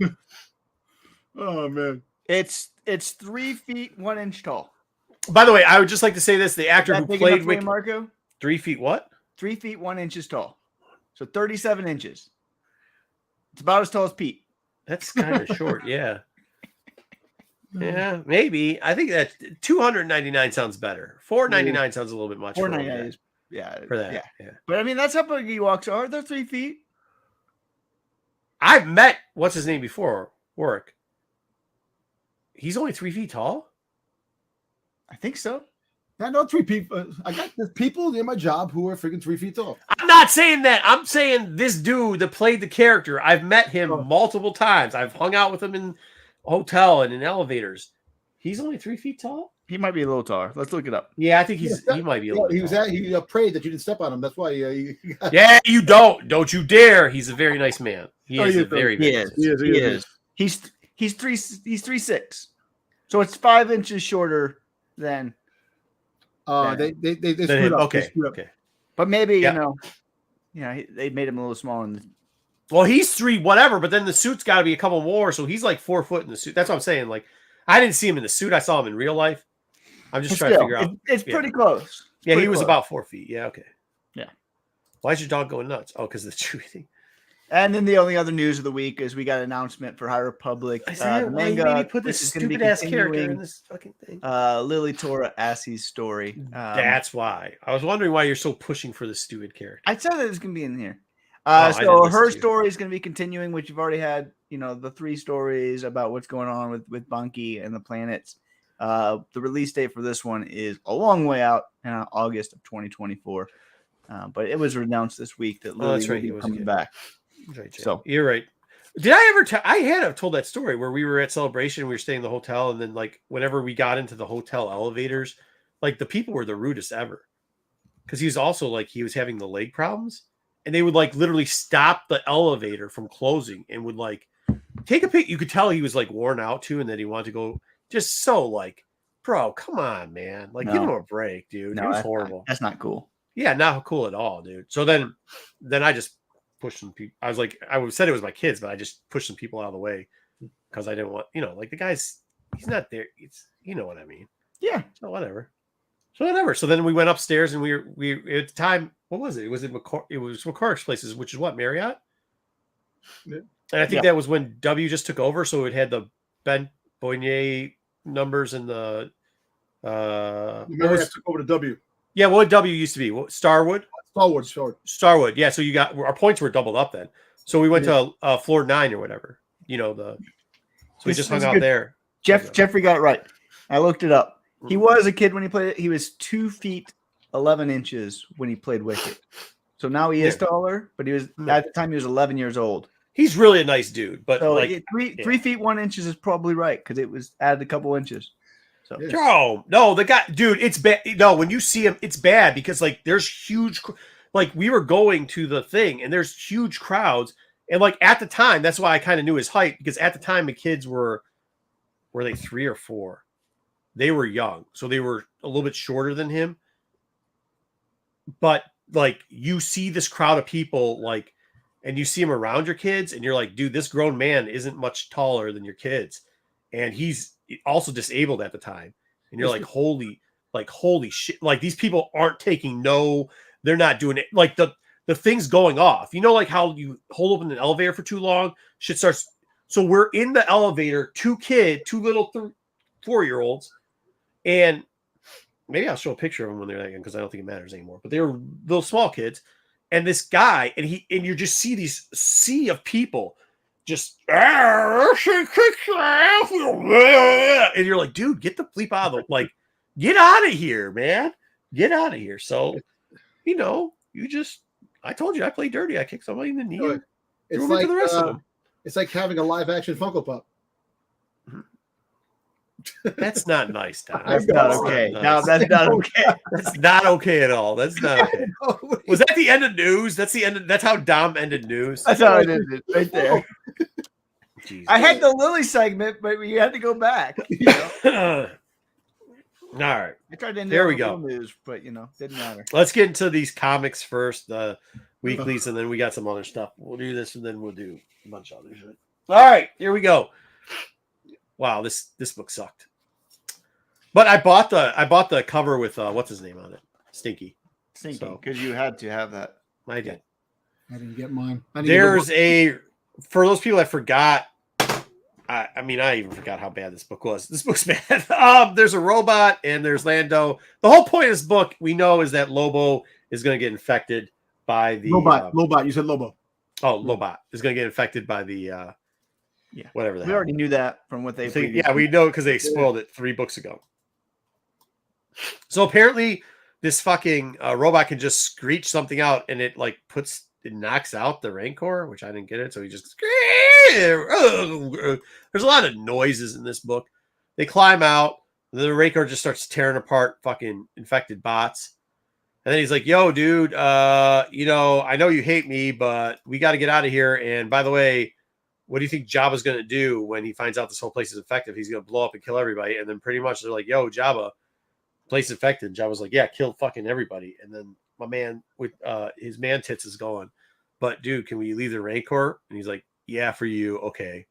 Oh man. It's 3 feet 1 inch tall. By the way, I would just like to say this: the actor who played Wicket, Marco, 3 feet what? 3 feet 1 inches tall, so 37 inches. It's about as tall as Pete. That's kind of short, yeah. Yeah, maybe. I think that $299 sounds better. $499 sounds a little bit much. $499 is for that. Yeah. But I mean, that's how big Ewoks are. They're 3 feet. I've met what's his name before work. He's only 3 feet tall. I think so. I know 3 people. I got people in my job who are freaking 3 feet tall. I'm not saying that. I'm saying this dude that played the character. I've met him multiple times. I've hung out with him in hotel and in elevators. He's only 3 feet tall. He might be a little taller. Let's look it up. Yeah, I think he might be a little. He was he prayed that you didn't step on him. That's why. Yeah, you don't you dare. He's a very nice man. He is. He is. He's 3'6". So it's 5 inches shorter than. They screwed up. Okay. But maybe they made him a little smaller. Well, he's 3 whatever, but then the suit's got to be a couple more, so he's like 4 foot in the suit. That's what I'm saying. Like, I didn't see him in the suit. I saw him in real life. I'm just trying to figure out. It's pretty close. He was about 4 feet. Yeah. Okay. Yeah. Why is your dog going nuts? Oh, because of the chewy thing. And then the only other news of the week is we got an announcement for High Republic. The manga, why you put this stupid ass character in this fucking thing? Lily Tora Assie's story. That's why. I was wondering why you're so pushing for this stupid character. I said that it's going to be in here. So her story is going to be continuing, which you've already had, the 3 stories about what's going on with Bunky and the planets. The release date for this one is a long way out in August of 2024. But it was announced this week that Lily will be coming back. Right, so you're right. Did I ever I had told that story where we were at Celebration, we were staying in the hotel, and then like whenever we got into the hotel elevators, like the people were the rudest ever. Because he was also like he was having the leg problems, and they would like literally stop the elevator from closing and would like take a pic. You could tell he was like worn out too, and that he wanted to go. Just so like, bro, come on, man. Like, give him a break, dude. No, it was horrible. That's not cool. Yeah, not cool at all, dude. So then I just pushed some people. I was like, I said it was my kids, but I just pushed some people out of the way because I didn't want, like the guy's, he's not there. It's, you know what I mean? Yeah. So whatever. So then we went upstairs and we at the time, what was it? It was McCormick's Places, which is what, Marriott? Yeah. And I think that was when W just took over. So it had the Ben Boignet numbers and the Marriott took over to W. Yeah, what W used to be? Starwood? Starwood. Yeah, so you got our points were doubled up then. So we went to floor 9 or whatever. So we just hung out there. Jeffrey got it right. I looked it up. He was a kid when he played it. He was 2 feet 11 inches when he played Wicket. So now he is taller, but he was at the time he was 11 years old. He's really a nice dude, but so like 3 feet 1 inches is probably right because it was added a couple inches. So no, the guy, dude, it's bad. No, when you see him, it's bad because like there's huge, like we were going to the thing and there's huge crowds, and like at the time, that's why I kind of knew his height because at the time the kids were they 3 or 4? They were young, so they were a little bit shorter than him. But like you see this crowd of people, like, and you see him around your kids, and you're like, dude, this grown man isn't much taller than your kids, and he's also disabled at the time, and you're like, holy shit, like these people aren't taking they're not doing it, like the thing's going off, like how you hold open an elevator for too long, shit starts. So we're in the elevator, 2 little 4-year-olds, and maybe I'll show a picture of them when they're that young because I don't think it matters anymore, but they were little small kids, and this guy, and you just see these sea of people just and you're like, dude, get the bleep out of get out of here, man. Get out of here. So, I told you I played dirty. I kicked somebody in the knee. It's like the rest of them. It's like having a live action Funko Pop. That's not nice, Tom. That's not okay. No, that's not okay. That's not okay at all. That's not okay. Was that the end of news? That's the end of, that's how Dom ended news. That's how it ended right there. Jesus. I had the Lily segment, but we had to go back. All right. I tried to end there we go. News, but didn't matter. Let's get into these comics first, the weeklies, and then we got some other stuff. We'll do this, and then we'll do a bunch of other shit. All right, here we go. Wow, this book sucked. But I bought the cover with what's his name on it? Stinky. Because you had to have that. I did. I didn't get mine. For those people that forgot, I even forgot how bad this book was. This book's bad. There's a robot and there's Lando. The whole point of this book, we know, is that Lobo is going to get infected by the Lobot. You said Lobo. Oh, Lobot is going to get infected by the whatever the hell. We already knew that from what they we know because they spoiled it 3 books ago. So apparently this fucking robot can just screech something out and it knocks out the Rancor, which I didn't get it. So he just there's a lot of noises in this book. They climb out, the Rancor just starts tearing apart fucking infected bots. And then he's like, yo, dude, I know you hate me, but we got to get out of here. And by the way, what do you think Jabba's going to do when he finds out this whole place is infected? He's going to blow up and kill everybody. And then pretty much they're like, yo, Jabba, place infected. Jabba's like, yeah, kill fucking everybody. And then my man with his man tits is going, but dude, can we leave the Rancor? And he's like, yeah, for you. Okay.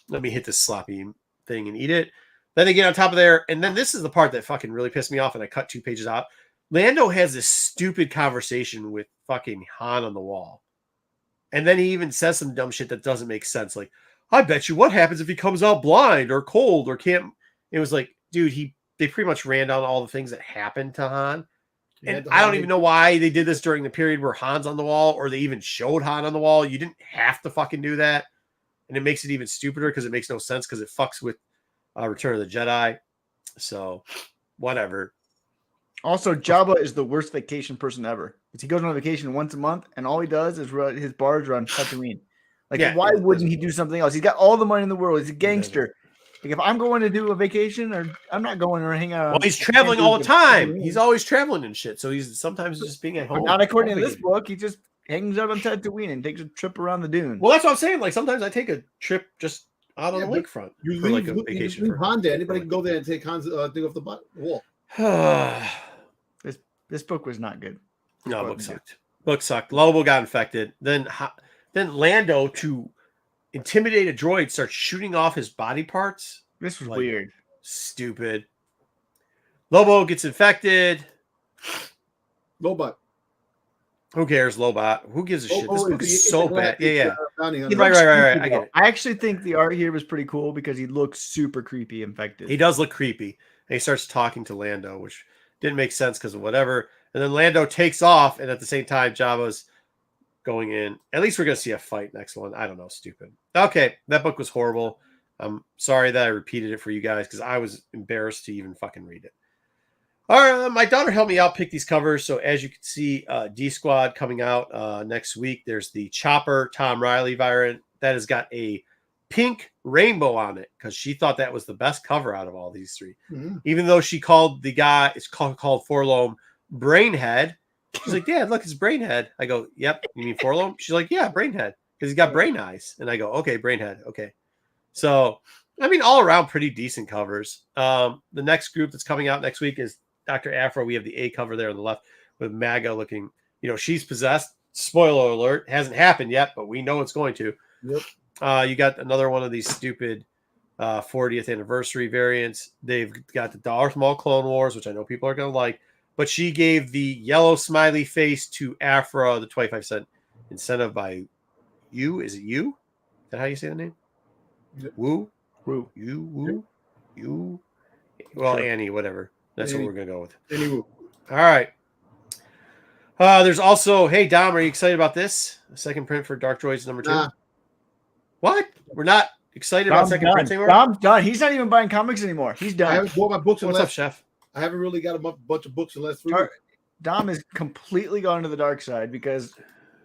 Let me hit this sloppy thing and eat it. Then they get on top of there. And then this is the part that fucking really pissed me off. And I cut 2 pages out. Lando has this stupid conversation with fucking Han on the wall. And then he even says some dumb shit that doesn't make sense. Like, I bet you what happens if he comes out blind or cold or can't. It was like, dude, they pretty much ran down all the things that happened to Han. And I don't even know why they did this during the period where Han's on the wall, or they even showed Han on the wall. You didn't have to fucking do that. And it makes it even stupider because it makes no sense because it fucks with Return of the Jedi. So, whatever. Also, Jabba is the worst vacation person ever. Because he goes on vacation once a month, and all he does is run his barge around Tatooine. Like, why wouldn't he do something else? He's got all the money in the world. He's a gangster. Like, if I'm going to do a vacation, or I'm not going to hang out. Well, he's traveling all the time. He's always traveling and shit. So he's sometimes just being at home. Not according to this book. He just hangs out on Tatooine and takes a trip around the dune. Well, that's what I'm saying. Like, sometimes I take a trip just out on the lakefront. You for leave, like a vacation. You leave Han there. Anybody can go there and take Han's thing off the wall. This book was not good. No, book sucked. Book sucked. Lobo got infected. Then Lando, to intimidate a droid, starts shooting off his body parts. This was weird. Stupid. Lobo gets infected. Lobot. Who cares, Lobot? Who gives a shit? This book is so bad. Yeah. Right. I get it. I actually think the art here was pretty cool because he looks super creepy infected. He does look creepy. And he starts talking to Lando, which didn't make sense because of whatever. And then Lando takes off, and at the same time, Jabba's going in. At least we're going to see a fight next one. I don't know. Stupid. Okay. That book was horrible. I'm sorry that I repeated it for you guys because I was embarrassed to even fucking read it. All right. My daughter helped me out pick these covers. So as you can see, D Squad coming out next week. There's the Chopper Tom Riley variant that has got a pink rainbow on it because she thought that was the best cover out of all these three. Mm-hmm. Even though she called the guy, it's called Forlome Brainhead. She's like, Dad, look, it's Brainhead. I go, yep. You mean Forlome? She's like, yeah, Brainhead. Because he's got brain eyes. And I go, okay, Brainhead. Okay. So, I mean, all around pretty decent covers. The next group that's coming out next week is Dr. Afro. We have the A cover there on the left with Maga looking, she's possessed. Spoiler alert, hasn't happened yet, but we know it's going to. Yep. You got another one of these stupid 40th anniversary variants. They've got the Darth Maul Clone Wars, which I know people are going to like, but she gave the yellow smiley face to Afro, the 25-cent incentive by you. Is it you? Is that how you say the name? Yep. Woo? Woo. You? Woo? Yep. You? Well, sure. Annie, whatever. That's Annie. What we're going to go with. Annie Woo. All right. There's also, hey, Dom, are you excited about this? The second print for Dark Droids number 2? What? We're not excited about second prints anymore? Dom's done. He's not even buying comics anymore. He's done. I haven't bought my books. What's up, Chef? I haven't really got a bunch of books in the last 3 weeks. Dom has completely gone to the dark side because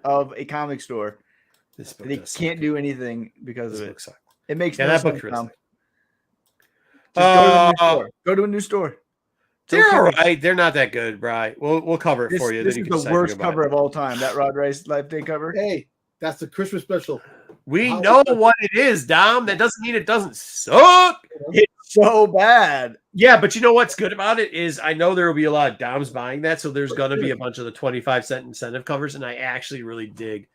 of a comic store. He can't do anything because of it. It makes no sense. Dom. Go to a new store. They're all right. They're not that good, Bri. We'll cover it for you. This is the worst cover of all time. That Rod Rice Life Day cover. Hey, that's the Christmas special. We know what it is, Dom. That doesn't mean it doesn't suck. It's so bad. Yeah, but you know what's good about it is I know there will be a lot of Doms buying that, so there's going to be a bunch of the 25-cent incentive covers, and I actually really dig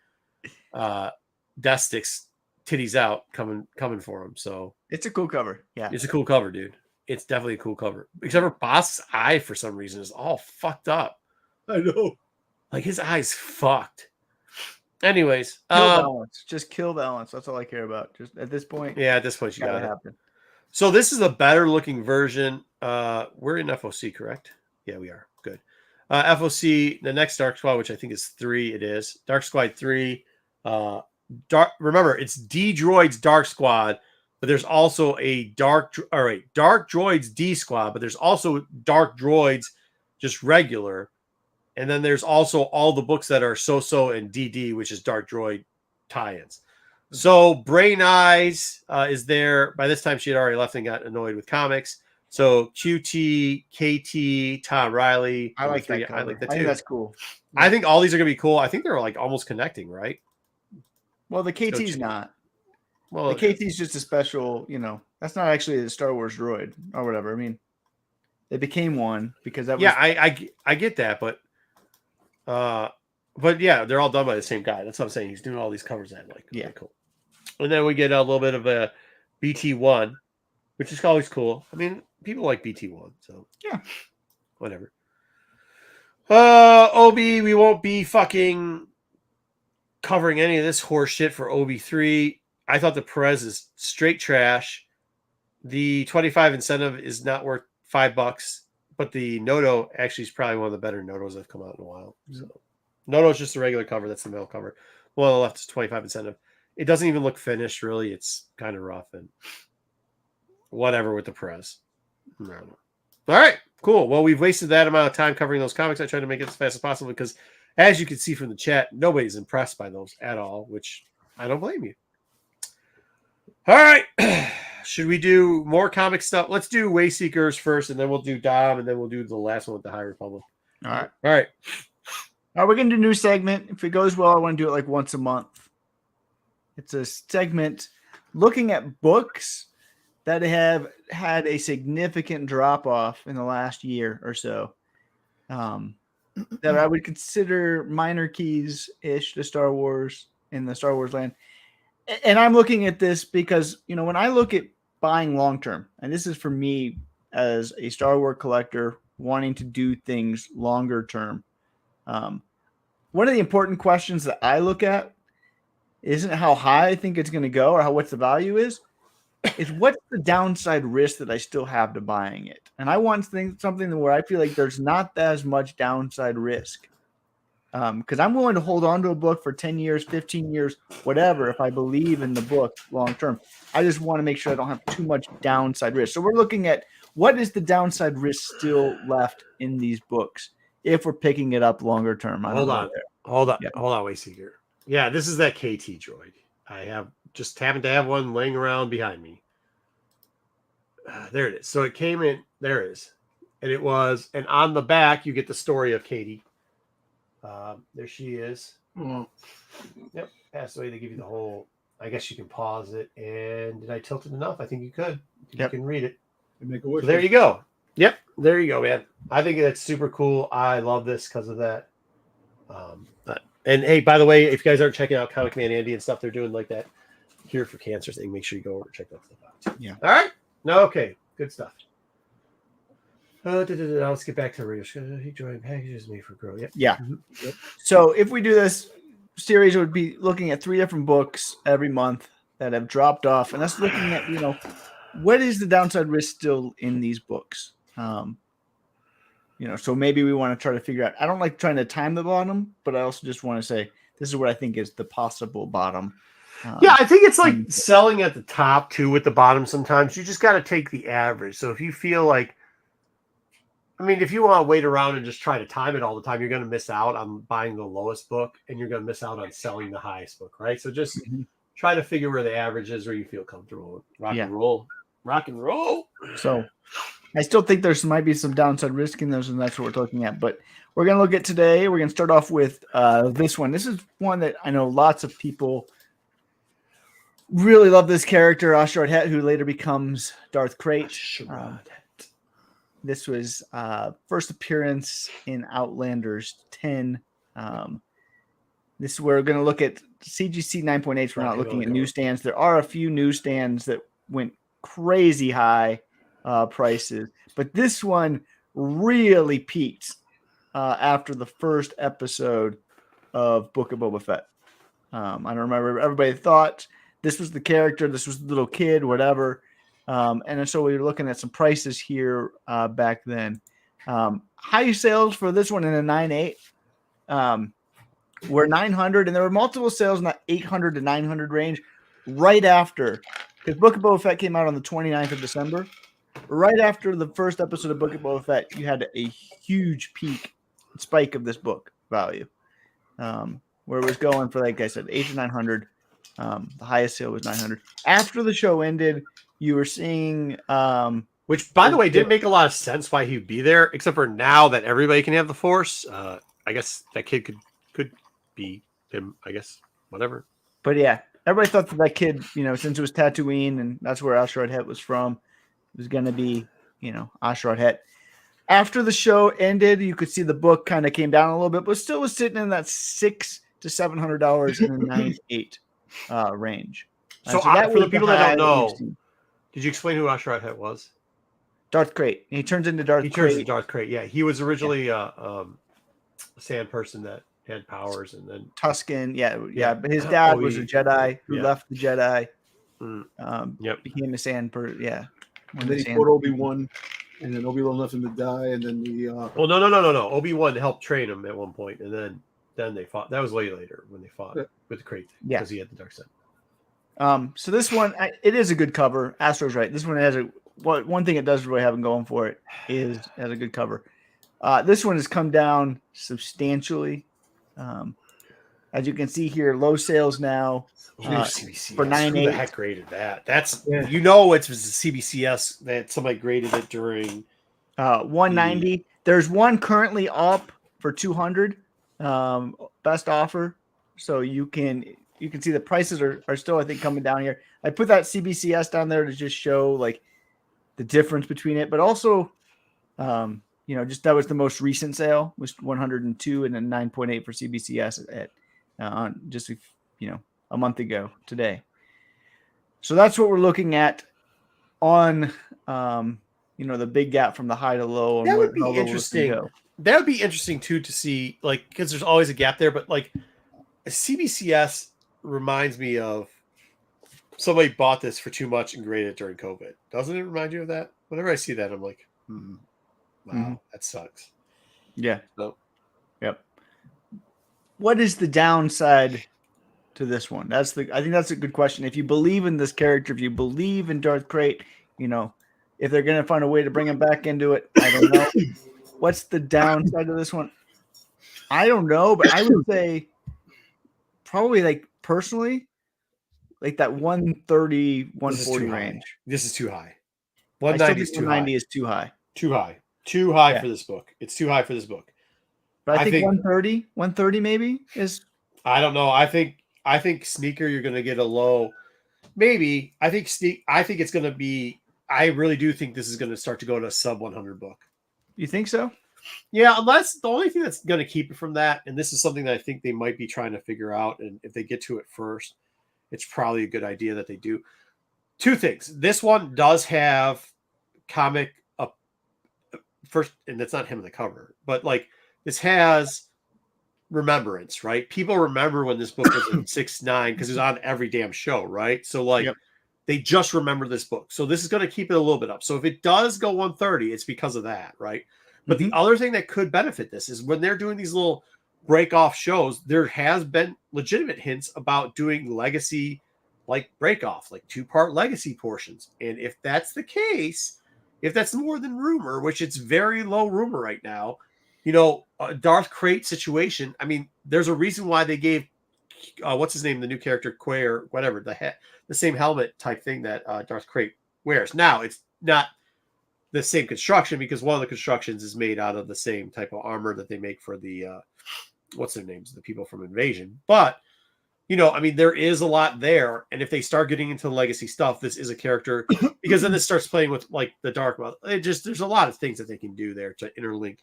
Destic's titties out coming for him. So it's a cool cover. Yeah, it's a cool cover, dude. It's definitely a cool cover. Except for Boss's eye, for some reason, is all fucked up. I know. Like, his eye's fucked. Anyways. Kill balance. Just kill balance. That's all I care about. Just at this point. Yeah, at this point, you got it. Happen. So this is a better looking version. We're in FOC, correct? Yeah, we are. Good. FOC, the next Dark Squad, which I think is 3, it is. Dark Squad 3. Remember, it's D-Droid's Dark Squad. But there's also a Dark Droids D Squad, but there's also Dark Droids just regular. And then there's also all the books that are So-So and DD, which is Dark Droid tie-ins. So Brain Eyes is there. By this time, she had already left and got annoyed with comics. So QT, KT, Tom Riley. I like that. I like that too. I think that's cool. I think all these are going to be cool. I think they're like almost connecting, right? Well, the KT's not. Well, the KT is just a special, that's not actually a Star Wars droid or whatever. I mean, they became one because that was. Yeah, I get that, but yeah, they're all done by the same guy. That's what I'm saying. He's doing all these covers that I like. Yeah, really cool. And then we get a little bit of a BT1, which is always cool. I mean, people like BT1, so yeah, whatever. Obi, we won't be fucking covering any of this horse shit for OB3. I thought the Perez is straight trash. The 25 incentive is not worth $5, but the Noto actually is probably one of the better Notos that have come out in a while. So Noto is just a regular cover. That's the middle cover. One on the left is 25 incentive. It doesn't even look finished, really. It's kind of rough and whatever with the Perez. I don't know. All right, cool. Well, we've wasted that amount of time covering those comics. I tried to make it as fast as possible because, as you can see from the chat, nobody's impressed by those at all, which I don't blame you. All right. Should we do more comic stuff? Let's do Wayseekers first, and then we'll do Dom, and then we'll do the last one with the High Republic. All right. All right. All right, we're going to do a new segment. If it goes well, I want to do it like once a month. It's a segment looking at books that have had a significant drop-off in the last year or so. That I would consider minor keys-ish to Star Wars in the Star Wars land. And I'm looking at this because, when I look at buying long-term, and this is for me as a Star Wars collector wanting to do things longer term, one of the important questions that I look at isn't how high I think it's going to go or what the value is what's the downside risk that I still have to buying it? And I want something where I feel like there's not as much downside risk. Because I'm willing to hold on to a book for 10 years, 15 years, whatever, if I believe in the book long term. I just want to make sure I don't have too much downside risk. So we're looking at what is the downside risk still left in these books if we're picking it up longer term. Hold on, Wayseeker. Yeah, this is that KT droid. I happened to have one laying around behind me. There it is. So it came in. There it is. And on the back, you get the story of Katie. There she is. Yep. Passed away. They give you the whole. I guess you can pause it. And did I tilt it enough? I think you could. You can read it. Make a wish. So there you go. Yep. There you go, man. I think that's super cool. I love this because of that. And hey, by the way, if you guys aren't checking out Comic Man Andy and stuff, they're doing like that Cure for Cancer thing. Make sure you go over and check that stuff out. Yeah. All right. No. Okay. Good stuff. Let's get back to the radio. He joined packages me for Grow. Yep. Yeah. Yep. So if we do this series, it would be looking at 3 different books every month that have dropped off, and that's looking at what is the downside risk still in these books. So maybe we want to try to figure out. I don't like trying to time the bottom, but I also just want to say this is what I think is the possible bottom. I think it's like selling at the top too with the bottom. Sometimes you just got to take the average. So if you feel like. If you want to wait around and just try to time it all the time, you're going to miss out on buying the lowest book and you're going to miss out on selling the highest book, right? So just try to figure where the average is where you feel comfortable. Rock and roll. So I still think might be some downside risk in those, and that's what we're looking at. But we're going to look at today. We're going to start off with this one. This is one that I know lots of people really love this character, Ashrad Het, who later becomes Darth Krayt. This was first appearance in Outlanders 10. We're going to look at CGC 9.8. We're not looking at newsstands. There are a few newsstands that went crazy high prices, but this one really peaked after the first episode of Book of Boba Fett. I don't remember. Everybody thought this was the character. This was the little kid, whatever. And so we were looking at some prices here back then. High sales for this one in a 9.8 were 900, and there were multiple sales in that 800 to 900 range right after, because Book of Boba Fett came out on the 29th of December. Right after the first episode of Book of Boba Fett, you had a huge spike of this book value, where it was going for, like I said, 800 to 900. The highest sale was 900. After the show ended, you were seeing, which, by the way, didn't make a lot of sense why he'd be there, except for now that everybody can have the Force. I guess that kid could be him. I guess whatever. But yeah, everybody thought that kid, since it was Tatooine and that's where Ashrad Het was from, it was going to be, Ashrad Het. After the show ended, you could see the book kind of came down a little bit, but still was sitting in that $600 to $700 in the 9.8 range. So for the people that don't know. Did you explain who Ashrad Het was? Darth Krayt. He turns into Darth Krayt. He turns into Darth Krayt. Yeah, he was originally a sand person that had powers, and then Tusken. Yeah. But his dad was a Jedi who left the Jedi. Became a sand person. Yeah. And then he fought Obi-Wan, and then Obi-Wan left him to die, and then the well, no. Obi-Wan helped train him at one point, and then they fought. That was way later when they fought with the crate because he had the dark side. So this one, it is a good cover. Astro's right. This one has one thing it does really have going for it is has a good cover. This one has come down substantially. As you can see here, low sales now for 9.8. Who the heck graded that? That's it's a CBCS that somebody graded it during 190. There's one currently up for 200. Best offer, so you can see the prices are still, I think, coming down here. I put that CBCS down there to just show like the difference between it, but also just that was the most recent sale was 102 and then 9.8 for CBCS at on just a month ago today. So that's what we're looking at on the big gap from the high to low. That would be interesting. That would be interesting too to see, like, because there's always a gap there, but like a CBCS reminds me of somebody bought this for too much and graded it during COVID. Doesn't it remind you of that? Whenever I see that, I'm like, wow, that sucks. Yeah. So, yep. What is the downside to this one? I think that's a good question. If you believe in this character, if you believe in Darth Krayt, if they're going to find a way to bring him back into it, I don't know. What's the downside of this one? I don't know, but I would say probably like personally, like that 130, 140 range. This is too high. 190 is too high. 190 is too high. Too high for this book. It's too high for this book. But I think 130 maybe is. I don't know. I think sneaker, you're going to get a low. Maybe. I think it's going to be. I really do think this is going to start to go to a sub 100 book. You think so? Yeah, unless the only thing that's going to keep it from that, and this is something that I think they might be trying to figure out, and if they get to it first, it's probably a good idea that they do. Two things. This one does have comic up first, and that's not him on the cover, but like this has remembrance, right? People remember when this book was in 6.9 because it was on every damn show, right? So like they just remember this book. So this is going to keep it a little bit up. So if it does go 130, it's because of that, right? But the other thing that could benefit this is when they're doing these little break off shows, there has been legitimate hints about doing legacy, like break off, like 2-part legacy portions. And if that's the case, if that's more than rumor, which it's very low rumor right now, Darth Krayt situation. I mean, there's a reason why they gave what's his name, the new character Quay or whatever, the same helmet type thing that Darth Krayt wears. Now it's not the same construction because one of the constructions is made out of the same type of armor that they make for the what's their names, the people from Invasion. But I mean, there is a lot there, and if they start getting into legacy stuff, this is a character because then this starts playing with like the dark. There's a lot of things that they can do there to interlink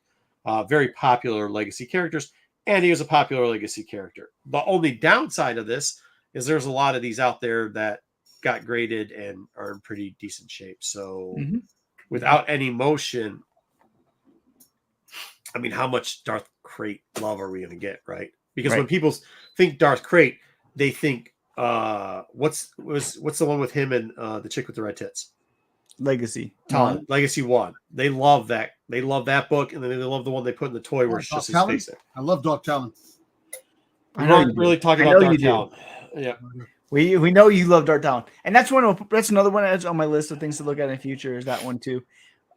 very popular legacy characters, and he was a popular legacy character. The only downside of this is there's a lot of these out there that got graded and are in pretty decent shape. So without any motion, I mean, how much Darth Krayt love are we going to get, right? Because when people think Darth Krayt, they think what's the one with him and the chick with the red tits? Legacy. Legacy 1. They love that. They love that book, and then they love the one they put in the toy where it's just his face there. I love Dark Talon. We weren't really talking about Dark Talon. Yeah. We know you love Dark Talon. And that's another one that's on my list of things to look at in the future is that one too.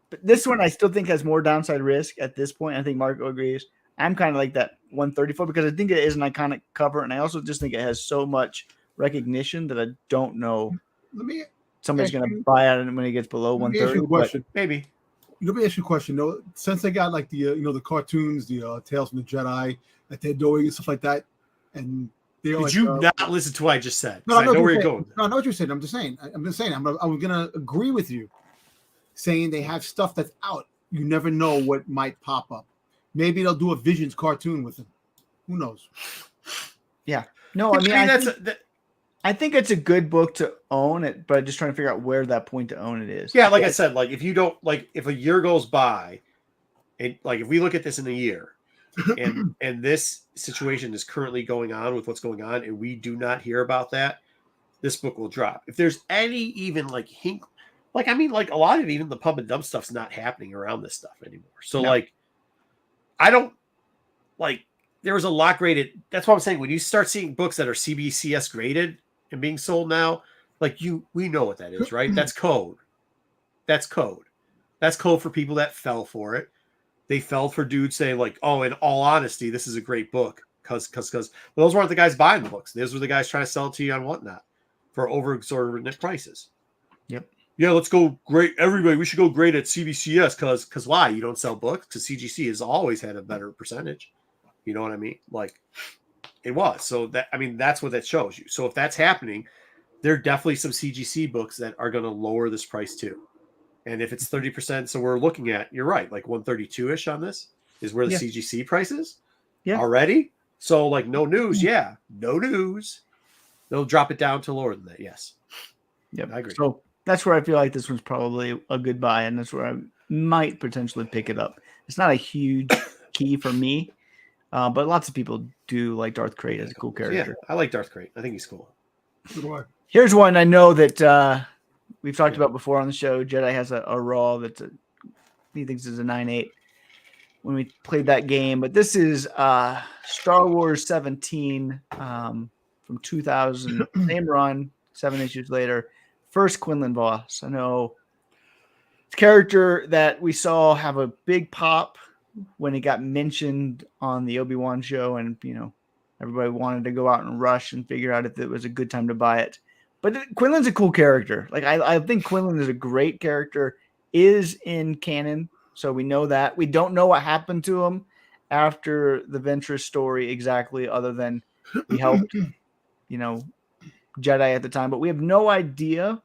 But this one I still think has more downside risk at this point. I think Marco agrees. I'm kind of like that 134 because I think it is an iconic cover, and I also just think it has so much recognition that I don't know somebody's going to buy it when it gets below 130. Maybe. Let me ask you a question. Though, since they got like the the cartoons, the Tales from the Jedi that they're doing and stuff like that, and did you not listen to what I just said? No, I know where you're going. No, I know what you're saying. I'm just saying. I'm going to agree with you, saying they have stuff that's out. You never know what might pop up. Maybe they'll do a Visions cartoon with him. Who knows? Yeah. No, I mean, I think it's a good book to own it, but I'm just trying to figure out where that point to own it is. Yeah, like I said, like if you don't if a year goes by, and like if we look at this in a year, and this situation is currently going on with what's going on, and we do not hear about that, this book will drop. If there's any even like hint, like I mean, like a lot of even the pump and dump stuff's not happening around this stuff anymore. So like, I don't like. There was a lot graded. That's what I'm saying. When you start seeing books that are CBCS graded and being sold now, like we know what that is, right? That's code. That's code. That's code for people that fell for it. They fell for dudes saying like, "Oh, in all honesty, this is a great book," because those weren't the guys buying the books. Those were the guys trying to sell it to you on whatnot for over exorbitant prices. Yep. Yeah, let's go grade everybody. We should go grade at CBCS because why? You don't sell books because CGC has always had a better percentage. You know what I mean? Like it was. So that I mean that's what that shows you. So if that's happening, there are definitely some CGC books that are going to lower this price too. And if it's 30%, so we're looking at, you're right, like 132-ish on this is where the CGC price is already. So like no news. Yeah. No news. They'll drop it down to lower than that. Yes. Yep. I agree. So that's where I feel like this one's probably a good buy. And that's where I might potentially pick it up. It's not a huge key for me. But lots of people do like Darth Crate as a cool character. Yeah, I like Darth Crate. I think he's cool. Here's one I know that we've talked about before on the show. Jedi has a raw that he thinks is a 9.8 when we played that game. But this is Star Wars 17 from 2000. Same run, 7 issues later. First Quinlan boss. I know it's a character that we saw have a big pop when it got mentioned on the Obi-Wan show, and everybody wanted to go out and rush and figure out if it was a good time to buy it. But Quinlan's a cool character. Like I think Quinlan is a great character, is in canon, so we know that. We don't know what happened to him after the Ventress story exactly, other than he helped, Jedi at the time. But we have no idea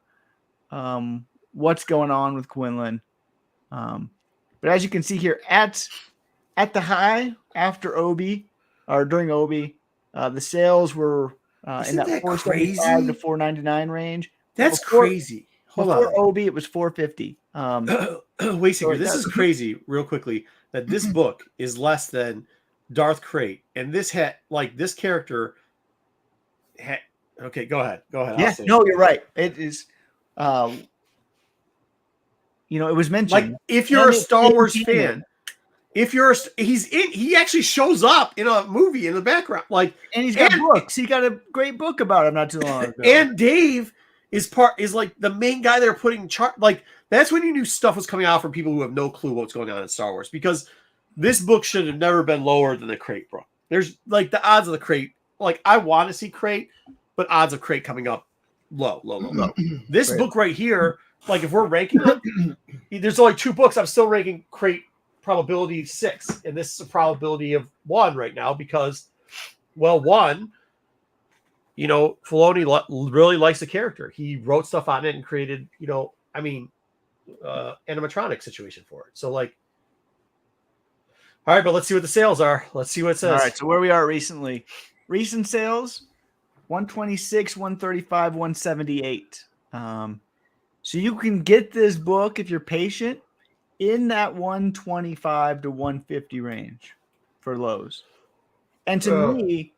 what's going on with Quinlan. But as you can see here, at the high after Obi, or during Obi, the sales were in that $475 to $499 range. That's crazy. Hold on. Before Obi, it was $450. Wait a second. This is crazy. Real quickly, that this book is less than Darth Crate, and this this character. Okay, go ahead. Yeah, no, you're right. It is. It was mentioned. Like, if you're a Star Wars fan, he actually shows up in a movie in the background. Like, and he's got books. He got a great book about him not too long ago. And Dave is like the main guy they're putting chart. Like, that's when you knew stuff was coming out from people who have no clue what's going on in Star Wars, because this book should have never been lower than the Crate book. There's like the odds of the Crate. Like, I want to see Crate, but odds of Crate coming up low. This book right here, like if we're ranking it, there's only 2 books. I'm still ranking Crate probability 6, and this is a probability of 1 right now because, well, 1, Filoni really likes the character. He wrote stuff on it and created, animatronic situation for it. So like, all right, but let's see what the sales are. Let's see what it says. All right, so where we are recently. Recent sales, 126, 135, 178. So you can get this book if you're patient in that 125 to 150 range for lows. And to me,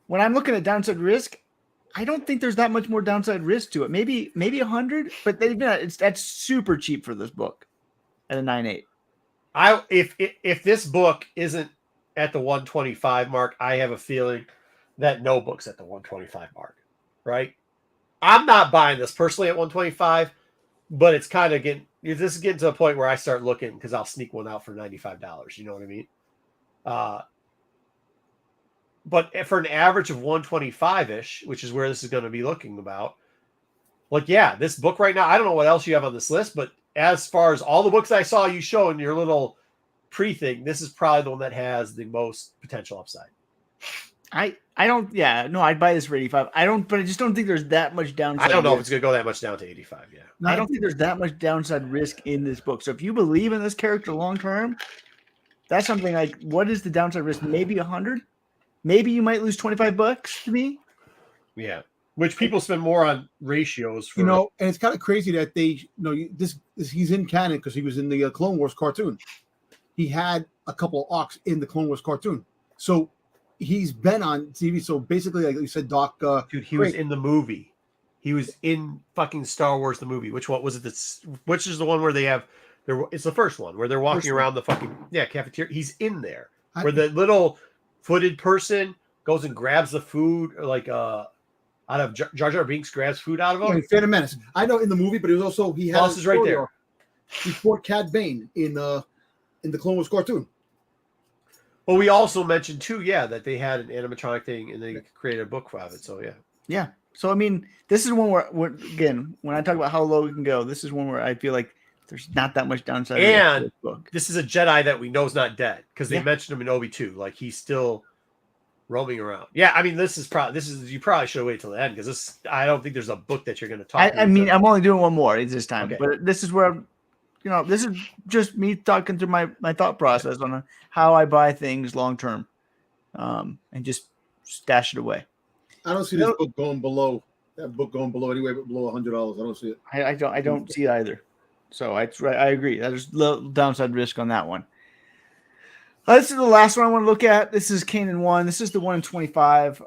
when I'm looking at downside risk, I don't think there's that much more downside risk to it. Maybe 100, but that's super cheap for this book at a 9.8. If this book isn't at the 125 mark, I have a feeling that no book's at the 125 mark, right? I'm not buying this personally at 125, but it's kind of this is getting to a point where I start looking because I'll sneak one out for $95. You know what I mean? But for an average of 125-ish, which is where this is going to be looking about, like, yeah, this book right now, I don't know what else you have on this list, but as far as all the books I saw you show in your little pre-thing, this is probably the one that has the most potential upside. I'd buy this for 85. But I just don't think there's that much downside. I don't know if it's going to go that much down to 85. Yeah. No, I don't think there's that much downside risk in this book. So if you believe in this character long-term, that's something like, what is the downside risk? Maybe 100? Maybe you might lose $25 to me. Yeah. Which people spend more on ratios for. And it's kind of crazy that they, this he's in canon because he was in the Clone Wars cartoon. He had a couple of arcs in the Clone Wars cartoon. So he's been on TV. So basically, like you said, Doc. Dude, he was in the movie. He was in fucking Star Wars the movie. Which one was it? Which is the one where they have? It's the first one where they're walking around the fucking cafeteria. He's in there where the little footed person goes and grabs the food, like out of Jar Jar Binks grabs food out of him. Yeah, Phantom Menace. I know in the movie, but it was also he had Boss is right there. He fought Cad Bane in the Clone Wars cartoon. Well, we also mentioned too, that they had an animatronic thing and they created a book out of it. So yeah. So I mean, this is one where again, when I talk about how low we can go, this is one where I feel like there's not that much downside. And this is a Jedi that we know is not dead because they mentioned him in Obi too. Like he's still roaming around. Yeah, I mean, you probably should wait till the end because I don't think there's a book that you're going to talk. I mean, I'm only doing one more this time, okay. But this is where, this is just me talking through my thought process on how I buy things long term, and just stash it away. I don't see this book going below anyway, but below $100. I don't see it. I don't see it either. So I agree. There's little downside risk on that one. This is the last one I want to look at. This is Kanan 1. This is the 1 in 25.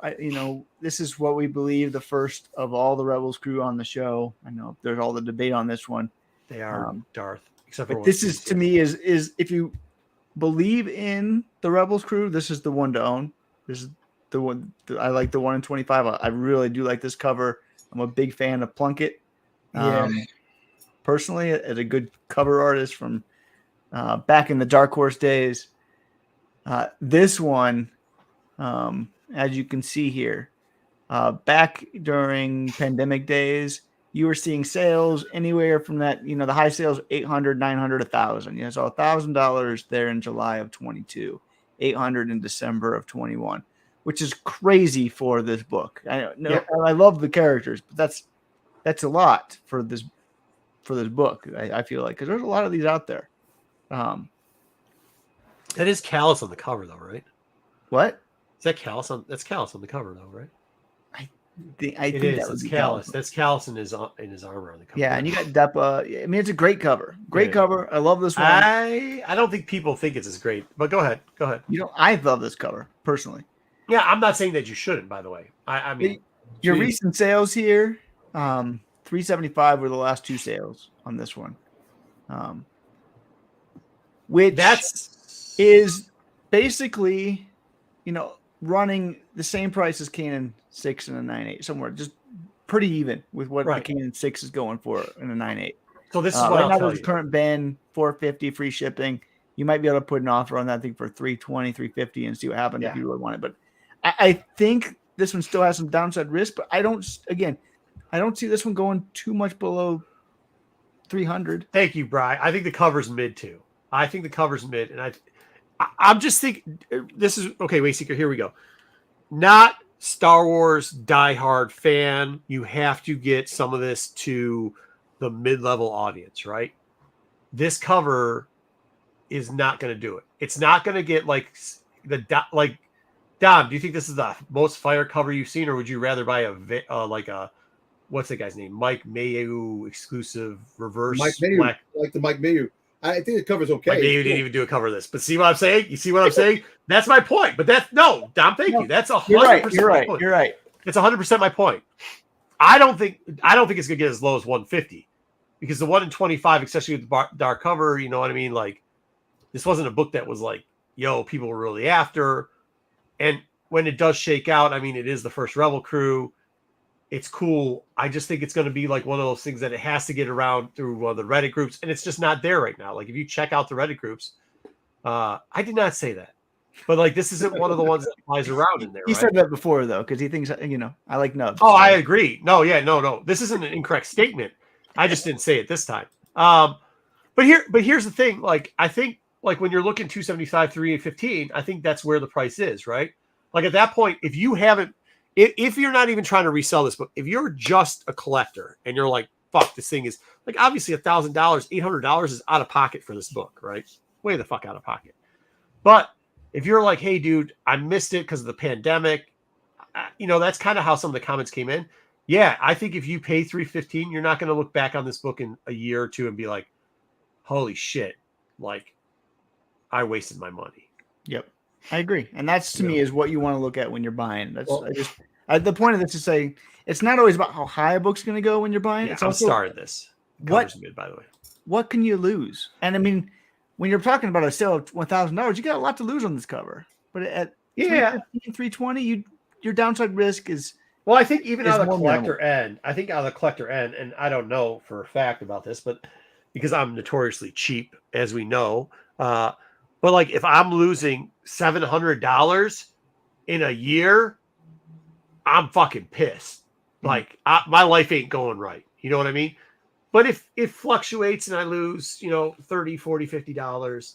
This is what we believe the first of all the Rebels crew on the show. I know there's all the debate on this one. They are Darth, except for this is to me is if you believe in the Rebels crew, this is the one to own. This is the one I like. The 1 in 25. I really do like this cover. I'm a big fan of Plunkett. Personally, as a good cover artist from back in the Dark Horse days. This one, as you can see here, back during pandemic days, you were seeing sales anywhere from that, the high sales, $800, $900, $1,000. So $1,000 there in July of 22, $800 in December of 21, which is crazy for this book. I love the characters, but that's a lot for this book. I feel like, because there's a lot of these out there. That is Callus on the cover, though, right? What? Is that Callus on? That's Callus on the cover, though, right? I think that was Callus. That's Callus in his armor on the cover. Yeah, and you got Depa. I mean, it's a great cover. Great cover. I love this one. I don't think people think it's as great, but go ahead. I love this cover personally. Yeah, I'm not saying that you shouldn't. By the way, I mean your recent sales here, $375 were the last two sales on this one, which is basically, running the same price as Kanan 6 and a 9.8, somewhere just pretty even with what the Kanan 6 is going for in a 9.8. So this is what I'll tell you. Current ban, $450 free shipping. You might be able to put an offer on that thing for $320, $350 and see what happens if you really want it. But I think this one still has some downside risk, but I don't see this one going too much below $300. Thank you, Bri. I think the cover's mid too. I think the cover's mid, and I'm just thinking this is okay. Wait, Seeker, here we go. Not Star Wars diehard fan. You have to get some of this to the mid-level audience, right? This cover is not going to do it. It's not going to get Dom. Do you think this is the most fire cover you've seen, or would you rather buy a what's the guy's name? Mike Mayu exclusive reverse Mike Mayu, like the Mike Mayu. I think the cover's okay. Mike Mayu didn't even do a cover of this, but see what I'm saying? You see what I'm saying? That's my point. But Dom, thank you. That's 100%. You're right. It's 100% my point. I don't think it's gonna get as low as 150 because the 1 in 25, especially with the dark cover, you know what I mean? Like this wasn't a book that was like, people were really after. And when it does shake out, I mean, it is the first Rebel crew. It's cool. I just think it's going to be like one of those things that it has to get around through one of the Reddit groups, and it's just not there right now. Like if you check out the Reddit groups, I did not say that, but like this isn't one of the ones that flies around in there. He said that before though, because he thinks I like nubs. Oh, I agree. No. This isn't an incorrect statement. I just didn't say it this time. But here's the thing. Like I think like when you're looking 275, 315, I think that's where the price is, right? Like at that point, if you're not even trying to resell this book, if you're just a collector and you're like, fuck, this thing is like obviously $1,000, $800 is out of pocket for this book, right? Way the fuck out of pocket. But if you're like, hey, dude, I missed it because of the pandemic, that's kind of how some of the comments came in. Yeah, I think if you pay $315, you're not going to look back on this book in a year or two and be like, holy shit, like I wasted my money. Yep, I agree, and that's to me is what you want to look at when you're buying. That's the point of this is say it's not always about how high a book's going to go when you're buying. Yeah, it's I'm also starting this. Cover's good, by the way. What can you lose? And I mean, when you're talking about a sale of $1,000, you got a lot to lose on this cover. But at $320, your downside risk is. Well, I think even on the collector end, and I don't know for a fact about this, but because I'm notoriously cheap, as we know, but like if I'm losing $700 in a year, I'm fucking pissed. Like my life ain't going right. You know what I mean? But if it fluctuates and I lose, $30, $40, $50,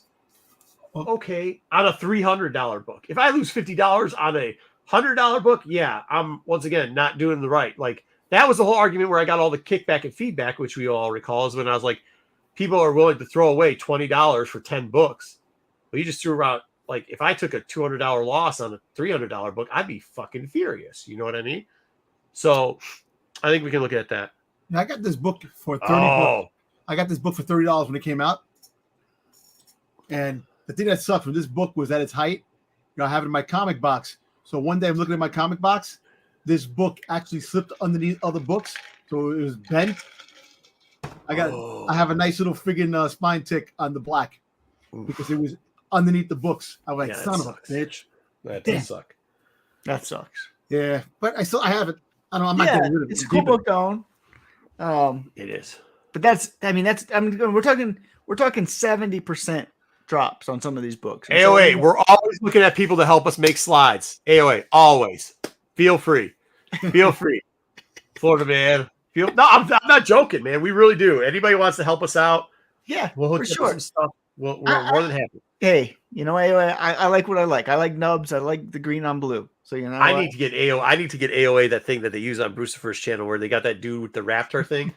okay, on a $300 book. If I lose $50 on a $100 book, yeah, I'm once again not doing the right. Like that was the whole argument where I got all the kickback and feedback, which we all recall, is when I was like, people are willing to throw away $20 for 10 books. But you just threw around, like, if I took a $200 loss on a $300 book, I'd be fucking furious. You know what I mean? So I think we can look at that. I got this book for $30. I got this book for $30 when it came out. And the thing that sucked when this book was at its height, I have it in my comic box. So one day I'm looking at my comic box. This book actually slipped underneath other books. So it was bent. I have a nice little friggin' spine tick on the black because it was underneath the books. I was like, son of a bitch. That does suck. That sucks. Yeah, but I have it. I'm not getting rid of it. It's a cool book to own. It is. But we're talking 70% drops on some of these books. And AOA, we're always looking at people to help us make slides. AOA, always. Feel free. Florida man. I'm not joking, man. We really do. Anybody wants to help us out? Yeah, we'll hook you up with some stuff. We're more than happy. Hey, AOA, I like what I like. I like nubs. I like the green on blue. So I need to get AOA that thing that they use on Brucifer's channel where they got that dude with the raptor thing,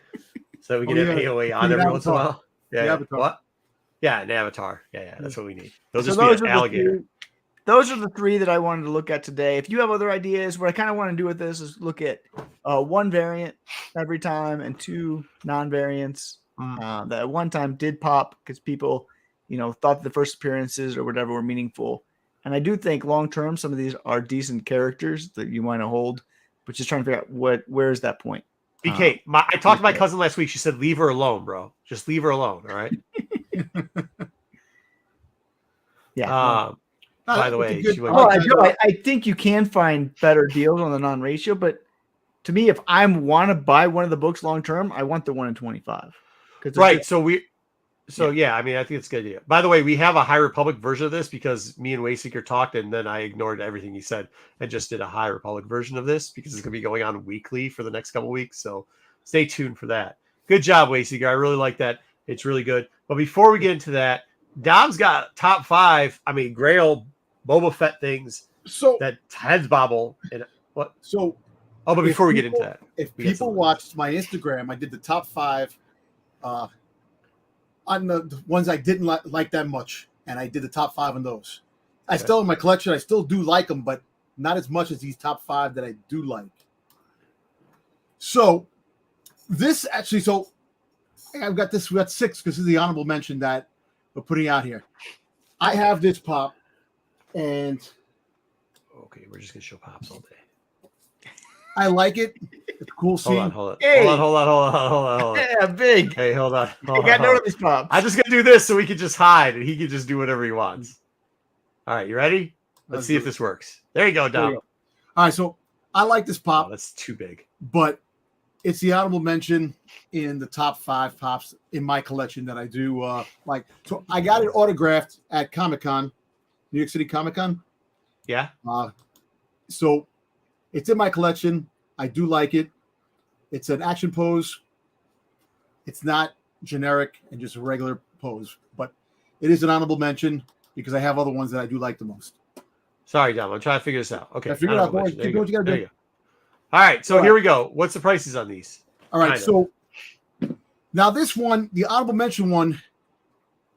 so we can have AOA on every once in a while. Yeah, what? Yeah, an avatar. Yeah, that's what we need. Those be an alligator. Those are the three that I wanted to look at today. If you have other ideas, what I kind of want to do with this is look at one variant every time and two non-variants that at one time did pop because people, thought the first appearances or whatever were meaningful. And I do think long-term, some of these are decent characters that you want to hold, but just trying to figure out where is that point. BK, I talked to my cousin last week. She said, leave her alone, bro. Just leave her alone. All right. Yeah. By the way, I think you can find better deals on the non-ratio, but to me, if I want to buy one of the books long-term, I want the 1 in 25. Right. Yeah, I mean, I think it's a good idea. By the way, we have a High Republic version of this because me and Wayseeker talked and then I ignored everything he said and just did a High Republic version of this because it's going to be going on weekly for the next couple of weeks. So stay tuned for that. Good job, Wayseeker. I really like that. It's really good. But before we get into that, Dom's got top 5. I mean, Grail Boba Fett things. So that heads bobble and what? So, but before we get into that, if people watched my Instagram, I did the top 5 on the ones I didn't like that much, and I did the top 5 on those. I still in my collection. I still do like them, but not as much as these top 5 that I do like. So this actually, I've got this. We got 6 because this is the honorable mention that we're putting out here. I have this pop, and okay, we're just gonna show pops all day. I like it. It's a cool scene. Hold on. Yeah, big. Hey, hold on. You got no of these pops. I'm just gonna do this so we can just hide and he can just do whatever he wants. All right, you ready? Let's see if this works. There you go, Dom. All right, so I like this pop. Oh, that's too big. But it's the honorable mention in the top 5 pops in my collection that I do like. So I got it autographed at Comic-Con, New York City Comic-Con. Yeah. So it's in my collection. I do like it. It's an action pose. It's not generic and just a regular pose, but it is an honorable mention because I have other ones that I do like the most. Sorry, Dom. I'm trying to figure this out. Okay. Figure it out. What you got to do. All right. So here we go. What's the prices on these? All right. So now this one, the honorable mention one,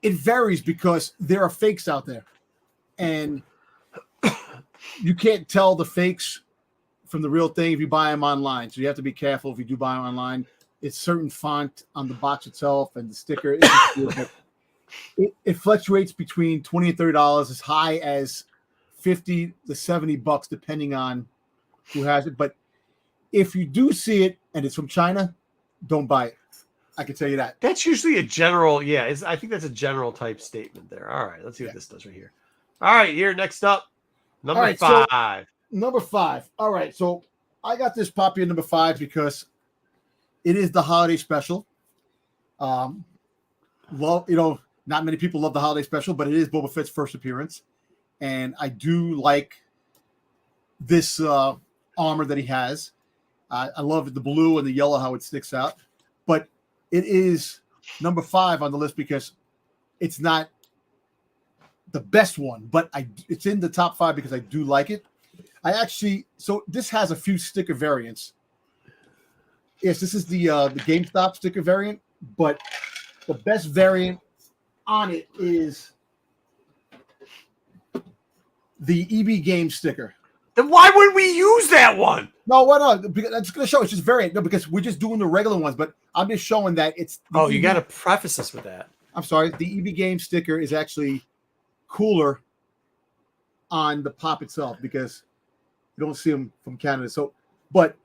it varies because there are fakes out there. And you can't tell the fakes from the real thing if you buy them online. So you have to be careful if you do buy them online. It's certain font on the box itself and the sticker. it fluctuates between $20 and $30, as high as $50 to $70, depending on who has it. But if you do see it and it's from China, don't buy it. I can tell you that. That's usually a general, I think that's a general type statement there. All right, let's see what this does right here. All right, here, next up, number 5. Number 5. All right, so I got this pop here, number 5, because it is the holiday special. Not many people love the holiday special, but it is Boba Fett's first appearance. And I do like this armor that he has. I love the blue and the yellow, how it sticks out. But it is number 5 on the list because it's not the best one, but it's in the top 5 because I do like it. So this has a few sticker variants. Yes, this is the GameStop sticker variant, but the best variant on it is the EB Game sticker. Then why would we use that one? No, why not? Because I'm just going to show it's just variant. No, because we're just doing the regular ones, but I'm just showing that it's. You got to preface this with that. I'm sorry. The EB Game sticker is actually cooler on the pop itself because you don't see them from Canada. So, but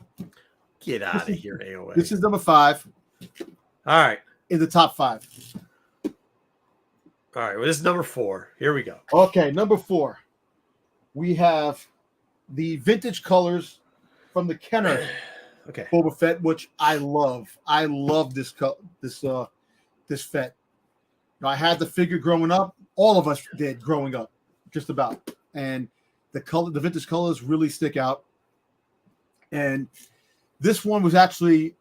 get out of here, AOA. This is number 5. All right, in the top 5. All right, well, this is number 4. Here we go. Okay, number 4. We have the vintage colors from the Kenner Boba Fett, which I love. I love this Fett. Now, I had the figure growing up. All of us did growing up, just about. And the vintage colors really stick out. And this one was actually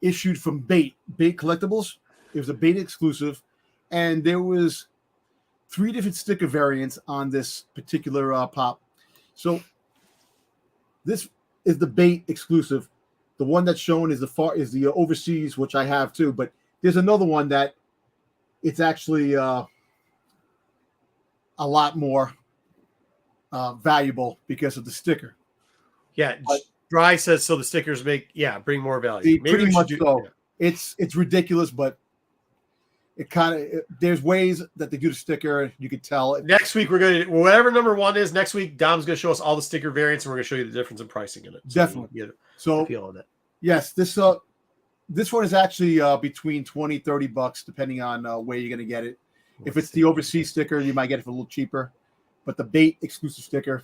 issued from Bait Collectibles. It was a Bait exclusive. And there was 3 different sticker variants on this particular pop. So this is the Bait exclusive. The one that's shown is the overseas, which I have too. But there's another one that it's actually a lot more valuable because of the sticker. Yeah, Dry says so. The stickers bring more value. Pretty much so. Yeah. It's ridiculous, but it kind of there's ways that they do the sticker. You could tell. Next week we're gonna whatever number 1 is. Next week Dom's gonna show us all the sticker variants, and we're gonna show you the difference in pricing in it. Definitely. So feel on that. Yes, this one is actually between $20-$30 depending on where you're gonna get it. If it's the overseas sticker, you might get it for a little cheaper. But the Bait exclusive sticker,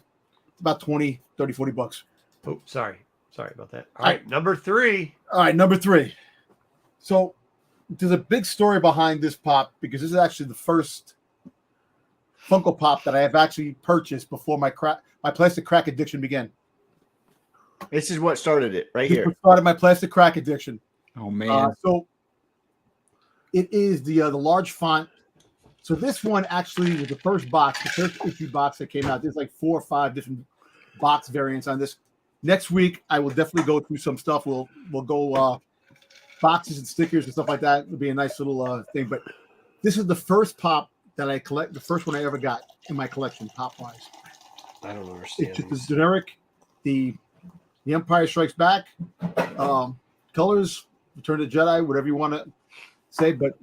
it's about $20, $30, $40. Oh, sorry about that. All right, number 3. All right, number 3. So there's a big story behind this pop because this is actually the first Funko Pop that I have actually purchased before my plastic crack addiction began. This is what started it right This here. Started my plastic crack addiction. Oh man! So it is the large font. So this one actually was the first issue box that came out. There's like 4 or 5 different box variants on this. Next week I will definitely go through some stuff. We'll go boxes and stickers and stuff like that. It'll be a nice little thing. But this is the first pop that I collect. The first one I ever got in my collection, pop wise. I don't understand. It's just the generic, the Empire Strikes Back, colors, Return of the Jedi, whatever you want to say. But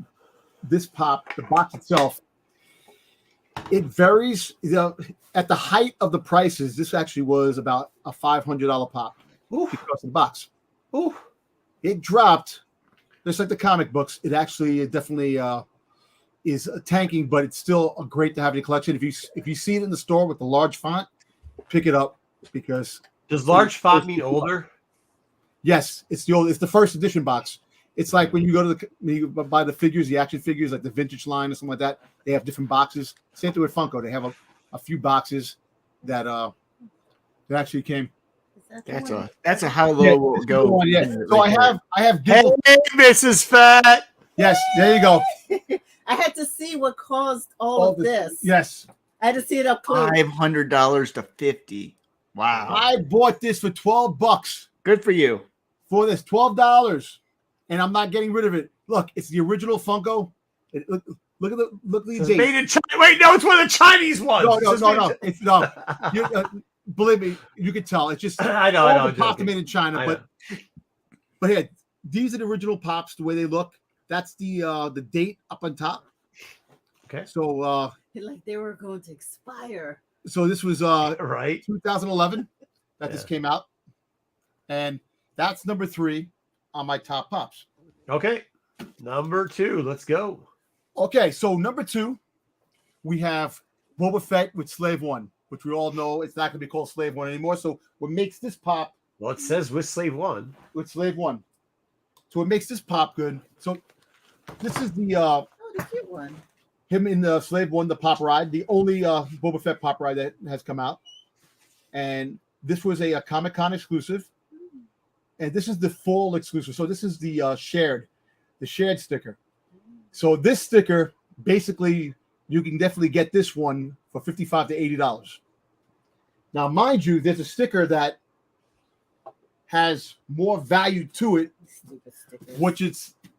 this pop, the box itself, it varies. At the height of the prices, this actually was about a $500 pop. Because of the box. Ooh. It dropped, just like the comic books. It definitely is tanking, but it's still great to have in your collection. If you see it in the store with the large font, pick it up because. Does large font mean older? Yes, it's the first edition box. It's like when you go to you buy the figures, the action figures, like the vintage line or something like that. They have different boxes. Same thing with Funko. They have a few boxes that actually came. That's a how low will it go. Yeah. So I have. Hey, Mrs. Fat. Yes, there you go. I had to see what caused all of this. Yes, I had to see it up close. $500 to $50. Wow! I bought this for $12. Good for you. For this $12, and I'm not getting rid of it. Look, it's the original Funko. Look at the It's date. made in China. Wait, no, it's one of the Chinese ones. No. It's no. Believe me, you can tell. It's just I know. the pops are made in China, but yeah, these are the original pops. The way they look. That's the date up on top. Okay. So Like they were going to expire. so this was Right. 2011 that this came out, and that's number 3 on my top pops. Okay. Number 2. Let's go. Okay, so number 2, we have Boba Fett with Slave One, which we all know it's not going to be called Slave One anymore. So what makes this pop? Well, it says with Slave One. With Slave One. So what makes this pop good? So this is the The cute one. him in the Slave One, the pop ride, the only Boba Fett pop ride that has come out, and this was a Comic-Con exclusive, and this is the full exclusive. So this is the shared sticker. So this sticker, basically, you can definitely get this one for $55 to $80. Now, mind you, there's a sticker that has more value to it, which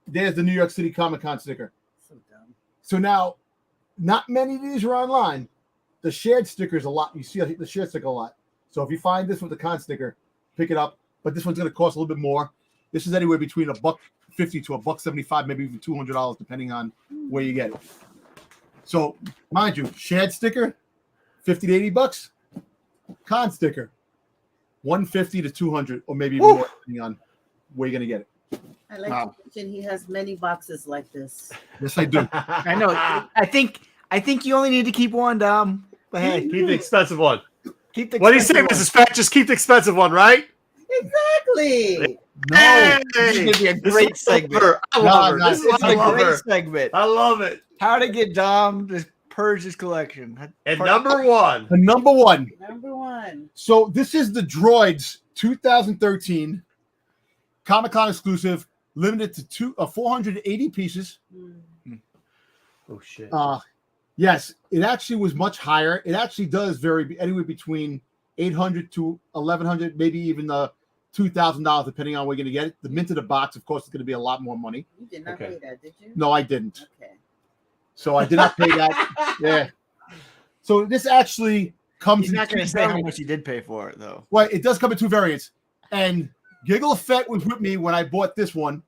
there's the New York City Comic-Con sticker. So dumb. So now, not many of these are online. The shared sticker is a lot. You see the shared sticker a lot. So if you find this with the con sticker, pick it up. But this one's going to cost a little bit more. This is anywhere between $1.50 to $1.75, maybe even $200, depending on where you get it. So, mind you, shared sticker, $50 to $80. Con sticker, $150 to $200, or maybe even more, depending on where you're going to get it. I like to mention he has many boxes like this. Yes, I do. I know. I think you only need to keep one, Dom. But hey, Keep the expensive one. keep the. What do you say, expensive Mrs. Fett? Just keep the expensive one, right? Exactly. No. This is gonna be a great segment. I love her. No, This is It's I a love great her. segment. I love it. How to get Dom to purge his collection. And number 1. The number 1. Number 1. So this is the Droids 2013 Comic-Con exclusive, limited to 480 pieces. Oh shit. Yes, it actually was much higher. It actually does vary anywhere between $800 to $1,100, maybe even $2,000, depending on where you're going to get it. The mint of the box, of course, is going to be a lot more money. You did not pay that, did you? No, I didn't. Okay. So I did not pay that. Yeah. So this actually comes. He's not going to say how much he did pay for it, though. Well, it does come in 2 variants. And Giggle Fett was with me when I bought this one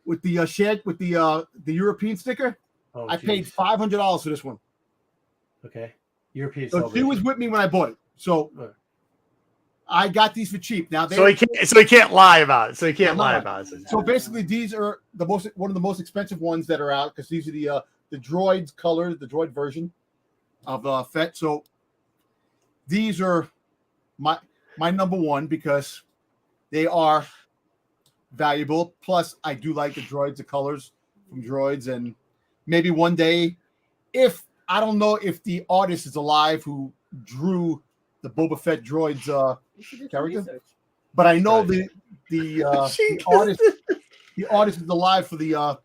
with the the European sticker. Oh, I paid $500 for this one. Okay. European. So she was with me when I bought it. So I got these for cheap. Now so he can't lie about it. So he can't lie about it. So basically, these are one of the most expensive ones that are out, because these are the droids colors, the droid version of Fett. So these are my number 1 because they are valuable. Plus, I do like the droids, the colors from droids, and maybe one day, if I don't know if the artist is alive who drew the Boba Fett droids character, but I know the artist is alive for the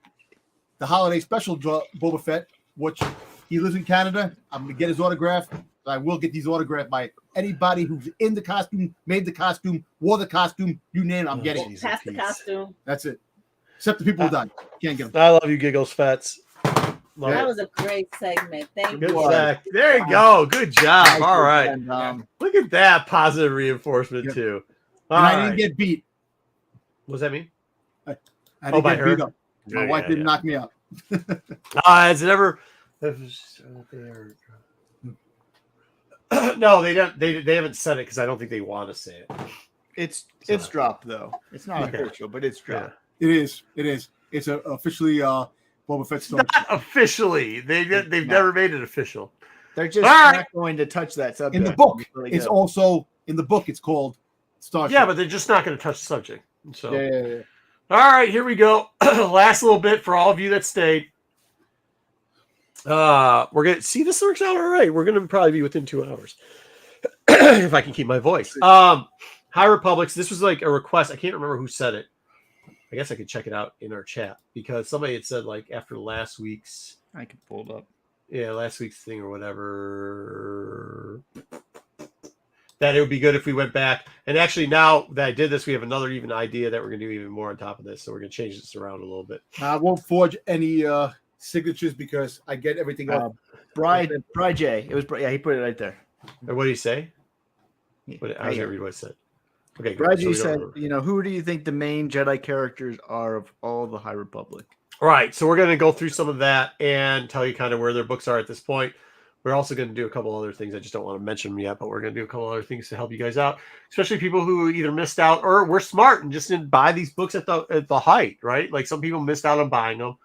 holiday special Boba Fett, which he lives in Canada. I'm gonna get his autograph. I will get these autographed by anybody who's in the costume, made the costume, wore the costume. You name it, I'm getting it. Pass the costume. That's it. Except the people who died. Can't get them. I love you, Giggles Fets. That was a great segment. Thank Good you. Zach. There you go. Good job. All right. And, Look at that positive reinforcement too. and I didn't get beat. What does that mean? I didn't by get her? beat up. My Yeah, wife yeah, didn't yeah. knock me out. Has it ever? No, they don't. They haven't said it because I don't think they want to say it. It's dropped though. It's not Okay. official, but it's dropped. It is. It's officially Boba Fett story. Not officially. They've never made it official. They're just All right. not going to touch that subject. In the book, Really it's good. also in the book. It's called Star. Yeah, Trek. but they're just not going to touch the subject. So, Yeah. all right, here we go. Last little bit for all of you that stayed. We're gonna see this works out all right. We're gonna probably be within 2 hours if I can keep my voice. High Republics. This was like a request. I can't remember who said it. I guess I could check it out in our chat because somebody had said like after last week's I can pull it up. last week's thing or whatever, that it would be good if we went back. And actually, now that I did this, we have another even idea that we're going to do even more on top of this. So we're going to change this around a little bit. I won't forge any signatures because I get everything up. Bride J. It was he put it right there. And what did he say? I was Right going to here. read what I said. Okay, Bride so J we don't said, remember. who do you think the main Jedi characters are of all the High Republic? All right, so we're going to go through some of that and tell you kind of where their books are at this point. We're also going to do a couple other things. I just don't want to mention them yet, but we're going to do a couple other things to help you guys out, especially people who either missed out or were smart and just didn't buy these books at the height, right? Like some people missed out on buying them,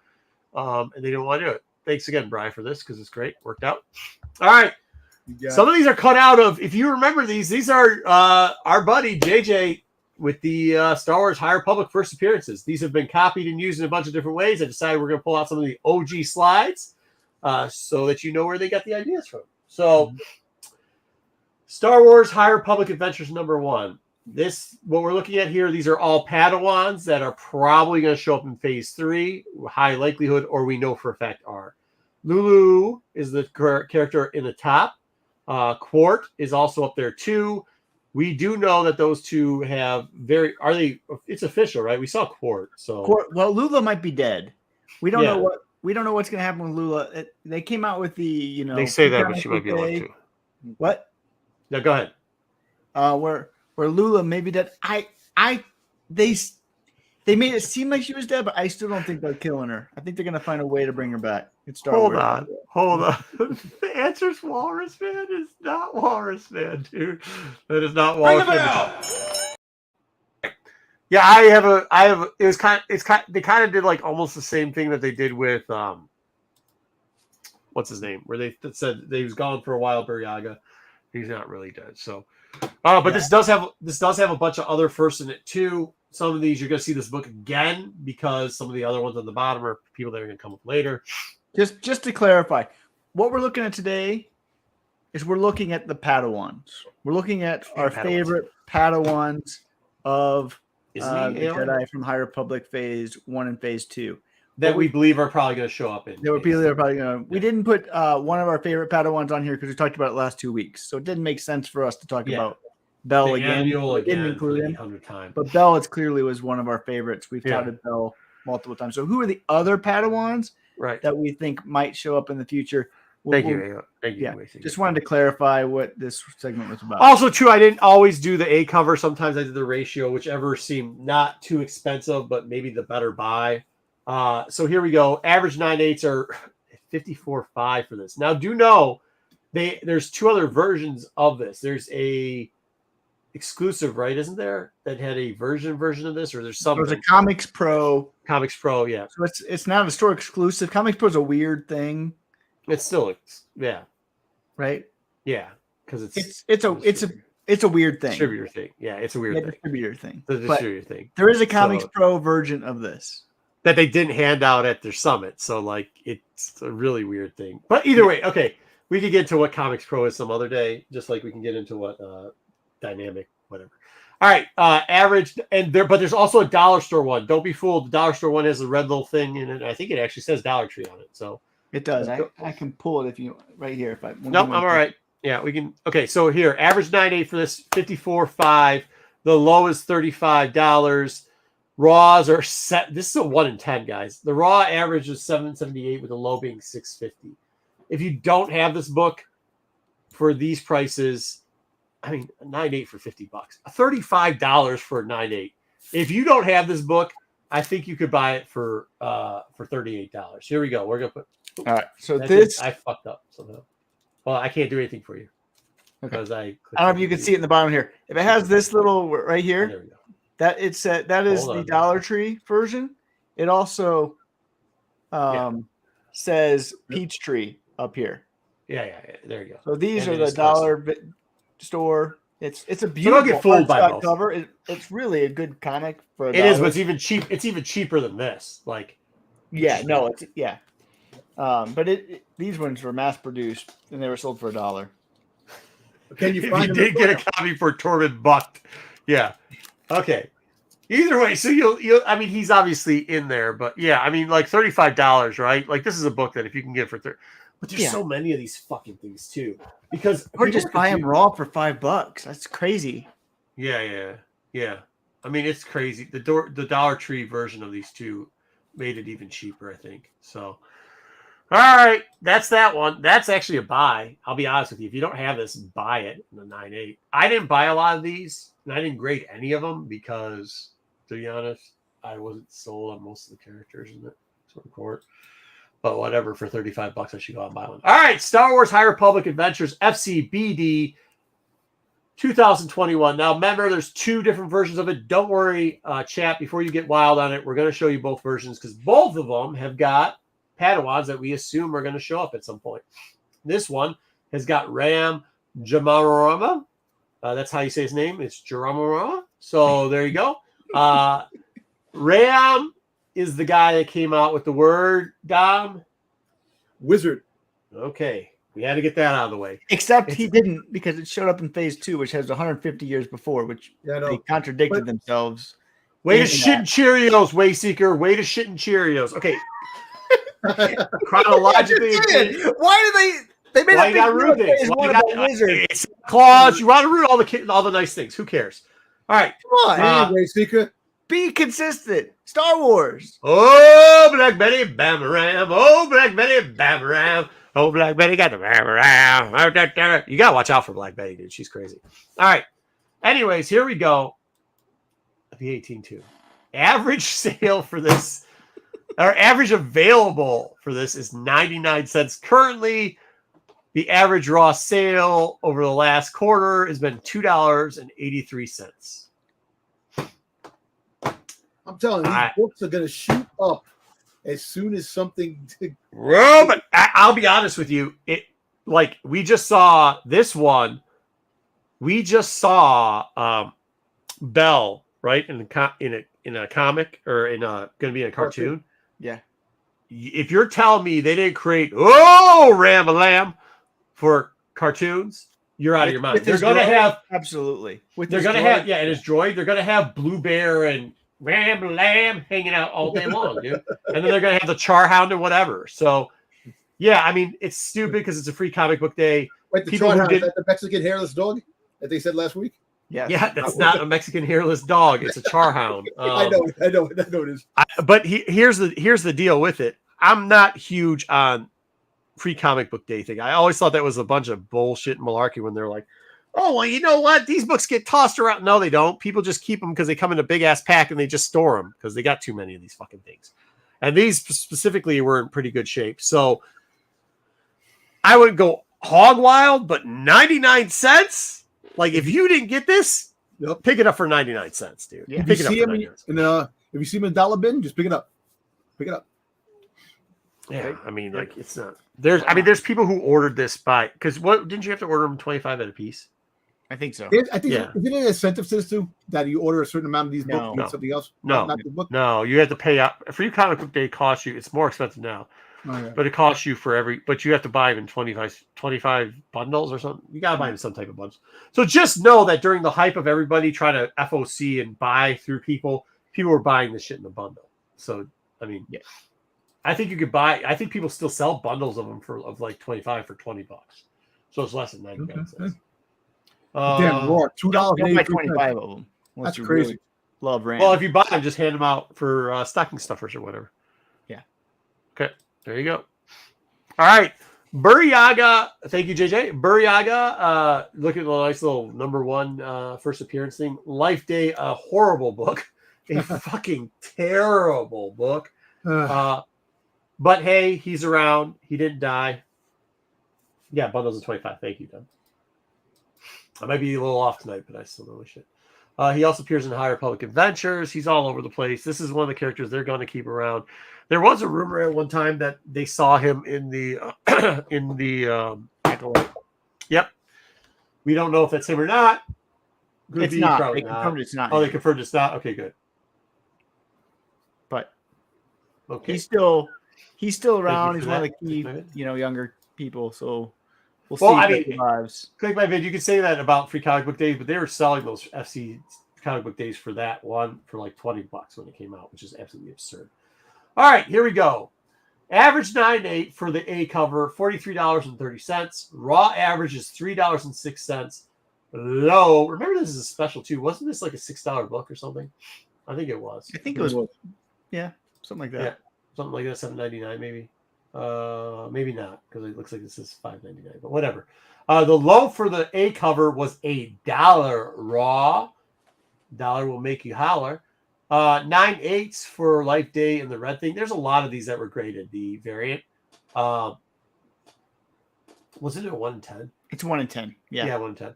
and they didn't want to do it. Thanks again, Brian, for this because it's great. Worked out. All right. Some of these are cut out of, if you remember these are our buddy JJ with the Star Wars High Republic first appearances. These have been copied and used in a bunch of different ways. I decided we're going to pull out some of the OG slides so that you know where they got the ideas from. So, Star Wars High Republic Adventures #1. What we're looking at here, these are all Padawans that are probably going to show up in Phase 3, high likelihood, or we know for a fact are. Lulu is the character in the top. Quart is also up there too. We do know that those two have it's official, right? We saw Quart. So well, Lula might be dead. We don't know what's going to happen with Lula. They came out with the, they say that, but she might be alive too. What? No, go ahead. Where Lula may be dead. They made it seem like she was dead, but I still don't think they're killing her. I think they're going to find a way to bring her back. Hold on. The answer's Walrus Man is not Walrus Man, dude. That is not Walrus Man. Yeah, they kind of did like almost the same thing that they did with what's his name? Where they said he was gone for a while, Buryaga. He's not really dead. So but this does have a bunch of other firsts in it too. Some of these you're going to see this book again because some of the other ones on the bottom are people that are going to come up later. Just to clarify, what we're looking at today is we're looking at the Padawans. We're looking at our favorite Padawans of the Jedi from High Republic Phase 1 and Phase 2. That we believe are probably going to show up in. We didn't put one of our favorite Padawans on here because we talked about it last 2 weeks. So it didn't make sense for us to talk about Bell again. We didn't include him. But Bell clearly was one of our favorites. We've touted Bell multiple times. So who are the other Padawans that we think might show up in the future? Thank you. Just wanted to clarify what this segment was about. Also, true, I didn't always do the A cover. Sometimes I did the ratio, whichever seemed not too expensive, but maybe the better buy. So here we go. Average 9/8 are 54.5 for this. Now, do know there's two other versions of this. There's a exclusive, right? Isn't there that had a version of this, or there's something? There's a Comics Pro. Yeah. So it's not a store exclusive. Comics Pro is a weird thing. It's still, right. Yeah, because it's a weird thing. Distributor thing. Yeah, it's a weird thing. Distributor thing. The distributor thing. There is a Comics Pro version of this that they didn't hand out at their summit. So like it's a really weird thing. But either way, okay, we could get into what Comics Pro is some other day, just like we can get into what Dynamic, whatever. All right, average, but there's also a dollar store one. Don't be fooled. The dollar store one has a red little thing in it. I think it actually says Dollar Tree on it. So it does. I can pull it if you right here. Nope, I'm all right. Yeah, we can. Okay, so here, average 9/8 for this, 54.5. The low is $35. Raws are set. This is a 1 in 10, guys. The raw average is $7.78 with the low being $6.50. If you don't have this book for these prices, I mean, 9/8 for $50, $35 for a 9/8. If you don't have this book, I think you could buy it for $38. Here we go. We're gonna put. All right. So I fucked up somehow. Well, I can't do anything for you because I don't know if you can see it in the bottom here. If it has this little right here, there we go. That is the Dollar Tree version. It also says Peachtree up here. Yeah. There you go. So these are the dollar store. It's a beautiful cover. It's really a good comic for. It is, but it's even cheap. It's even cheaper than this. Like, but these ones were mass produced and they were sold for $1. Can you find? You did get a copy for Tormund bucked. Yeah. Okay. Either way, so you'll. I mean, he's obviously in there, but yeah, I mean, like $35, right? Like this is a book that if you can get for $30, but there's so many of these fucking things too. Because or just buy them raw for $5. That's crazy. Yeah. I mean, it's crazy. The Dollar Tree version of these two made it even cheaper, I think. So, all right, that's that one. That's actually a buy. I'll be honest with you. If you don't have this, buy it in the 9/8. I didn't buy a lot of these, and I didn't grade any of them because, to be honest, I wasn't sold on most of the characters in it. Court. But whatever, for $35, I should go out and buy one. All right, Star Wars High Republic Adventures FCBD 2021. Now, remember, there's 2 different versions of it. Don't worry, chat, before you get wild on it, we're going to show you both versions because both of them have got Padawans that we assume are going to show up at some point. This one has got Ram Jamarama. That's how you say his name. It's Jamarama. So there you go. Ram is the guy that came out with the word, Dom? Wizard. Okay. We had to get that out of the way. Except he didn't, because it showed up in phase 2, which has 150 years before, which they contradicted themselves. Way to shit in Cheerios, Wayseeker. Way to shit in Cheerios. Okay. Chronologically. Why do they made a big rude thing? It's claws. You want to root all the nice things. Who cares? All right. Come on. Wayseeker. Be consistent. Star Wars. Oh, Black Betty, Bamaram. Oh, Black Betty, Bamaram. Oh, Black Betty got the Bamaram. You got to watch out for Black Betty, dude. She's crazy. All right. Anyways, here we go. The 18-2. Average sale for this, or average available for this is 99 cents. Currently, the average raw sale over the last quarter has been $2.83. I'm telling you, these books are going to shoot up as soon as something. Well, but I'll be honest with you. We just saw this one. We just saw Belle, right, in a comic or going to be in a cartoon. Yeah. If you're telling me they didn't create Ram-a-Lam for cartoons, you're out of your mind. They're going to have absolutely. They're going to have and his droid. They're going to have Blue Bear and Ram-a-Lam hanging out all day long, dude. And then they're going to have the Charhound and whatever. So, yeah, I mean, it's stupid because it's a free comic book day. Wait, the Charhound, is that the Mexican hairless dog that they said last week? Yeah, that's not a Mexican hairless dog. It's a Charhound. I know it is. But here's the deal with it. I'm not huge on free comic book day thing. I always thought that was a bunch of bullshit malarkey when they're like, oh, well, you know what? These books get tossed around. No, they don't. People just keep them because they come in a big-ass pack and they just store them because they got too many of these fucking things. And these specifically were in pretty good shape. So I would go hog wild, but 99 cents? Like, if you didn't get this, pick it up for 99 cents, dude. Yeah. Pick it up for 99 cents. If you see him in dollar bin, just pick it up. Pick it up. Yeah, I mean, like, it's not. There's people who ordered this because what didn't you have to order them 25 at a piece? I think so. I think isn't there an incentive to this too? That you order a certain amount of these books and something else? No, not the book? No, you have to pay out. Free comic book day costs you, it's more expensive now. But it costs you but you have to buy them in 25 bundles or something. You got to buy them some type of bundles. So just know that during the hype of everybody trying to FOC and buy through people were buying this shit in a bundle. So, I mean, I think you could I think people still sell bundles of them of like 25 for $20. So it's less than 99 cents. Damn, raw, $2.85 25 of them. That's crazy. Really love Ram. Well, if you buy them, just hand them out for stocking stuffers or whatever. Yeah. Okay. There you go. All right. Buryaga. Thank you, JJ. Buryaga. Look at the nice little #1 first appearance thing. Life Day, a horrible book. A fucking terrible book. But hey, he's around. He didn't die. Yeah, bundles of 25. Thank you, Don. I might be a little off tonight, but I still know his shit. He also appears in High Republic Adventures. He's all over the place. This is one of the characters they're going to keep around. There was a rumor at one time that they saw him in the Yep. We don't know if that's him or not. It's not. They confirmed it's not. Oh, they confirmed it's not. Okay, good. But okay, he's still around. He's one of the key, younger people. So we'll see. I mean, click my vid. You could say that about free comic book days, but they were selling those FC comic book days for that one for like $20 when it came out, which is absolutely absurd. All right, here we go. Average 9.8 for the A cover, $43.30. Raw average is $3.06. Low. Remember, this is a special too. Wasn't this like a $6 book or something? I think it was. I think it was. Yeah, something like that. Yeah, something like that. $7.99 maybe. Maybe not because it looks like this is $5.99. But whatever. The low for the A cover was $1 raw. Dollar will make you holler. 9/8 for Life Day and the red thing. There's a lot of these that were graded. The variant. Was it a 1 in 10? It's 1 in 10. Yeah, 1 in 10.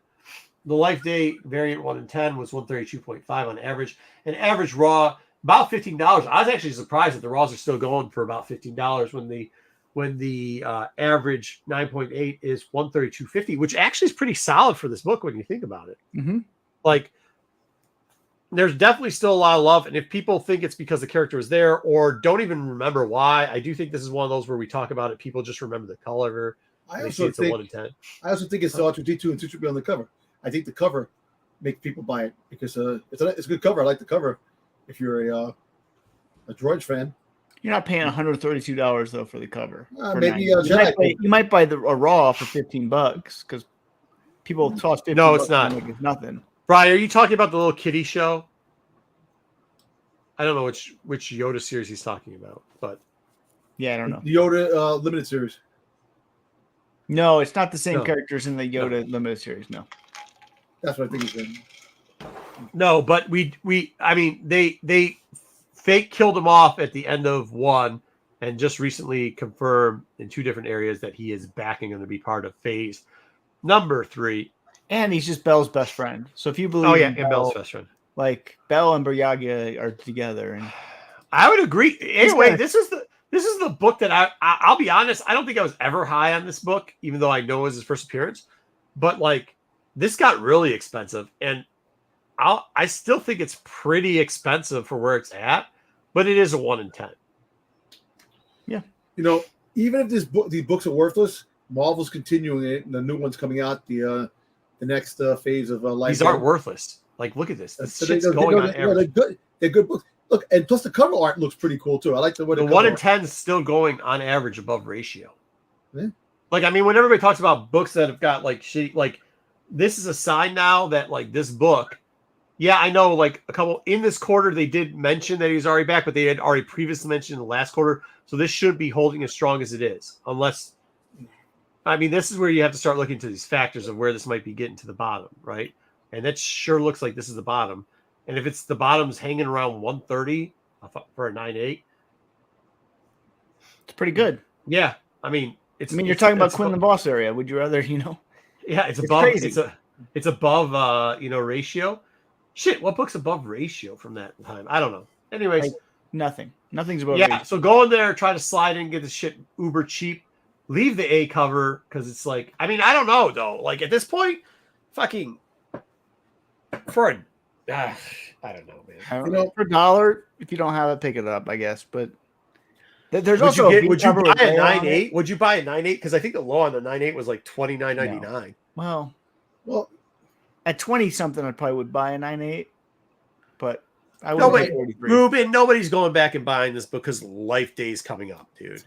The Life Day variant 1 in 10 was 132.5 on average. And average raw about $15. I was actually surprised that the raws are still going for about $15 when the average 9.8 is 132.50, which actually is pretty solid for this book when you think about it. Mm-hmm. Like, there's definitely still a lot of love, and if people think it's because the character is there or don't even remember why, I do think this is one of those where we talk about it. People just remember the color. I also think it's a 1 in 10. I also think it's the R2D2 and 2 should be on the cover. I think the cover makes people buy it because it's a good cover. I like the cover. If you're a droid fan, you're not paying $132 though for the cover. Maybe you might buy a raw for $15 because people toss $15. No, it's not. Like it's nothing. Brian, are you talking about the little kitty show? I don't know which Yoda series he's talking about, but yeah, I don't know. The Yoda limited series. No, it's not the same characters in the Yoda limited series. No, that's what I think he's in. No, but they fake killed him off at the end of 1, and just recently confirmed in 2 different areas that he is backing him to be part of phase number 3. And he's just Belle's best friend. So if you believe, and Belle's best friend, like Belle and Boryaga are together, and I would agree. Anyway, this is the book that I'll be honest. I don't think I was ever high on this book, even though I know it was his first appearance. But like, this got really expensive, and I still think it's pretty expensive for where it's at. But it is a 1 in 10. Yeah, even if these books are worthless, Marvel's continuing it, and the new one's coming out. The next phase of life. These aren't worthless. Like, look at this. This shit's going on average. They're good. They're good books. Look, and plus the cover art looks pretty cool too. I like the 1 in 10 is still going on average above ratio. Yeah. Like, I mean, when everybody talks about books that have got like shitty, like this is a sign now that like this book. Yeah, I know. Like a couple in this quarter, they did mention that he was already back, but they had already previously mentioned in the last quarter. So this should be holding as strong as it is, unless. I mean, this is where you have to start looking to these factors of where this might be getting to the bottom, right? And that sure looks like this is the bottom. And if it's the bottom's hanging around 130 for a 9.8, it's pretty good. Yeah, I mean, you're talking about Quinn the Boss area. Would you rather, Yeah, it's above. Crazy. It's above, ratio. Shit, what book's above ratio from that time? I don't know. Anyways, like, nothing's above. Yeah, ratio. so go in there, try to slide in, get this shit uber cheap. Leave the A cover because it's like, I mean, I don't know though. Like at this point, fucking for a, I don't know, man. For $1, if you don't have it, pick it up, I guess. But there's would also would you buy a 9.8? Would you buy a 9.8? Because I think the low on the 9.8 was like $29.99. No. Well, at 20 something, I probably would buy a 9.8. But I would. Ruben, nobody's going back and buying this because Life Day's coming up, dude.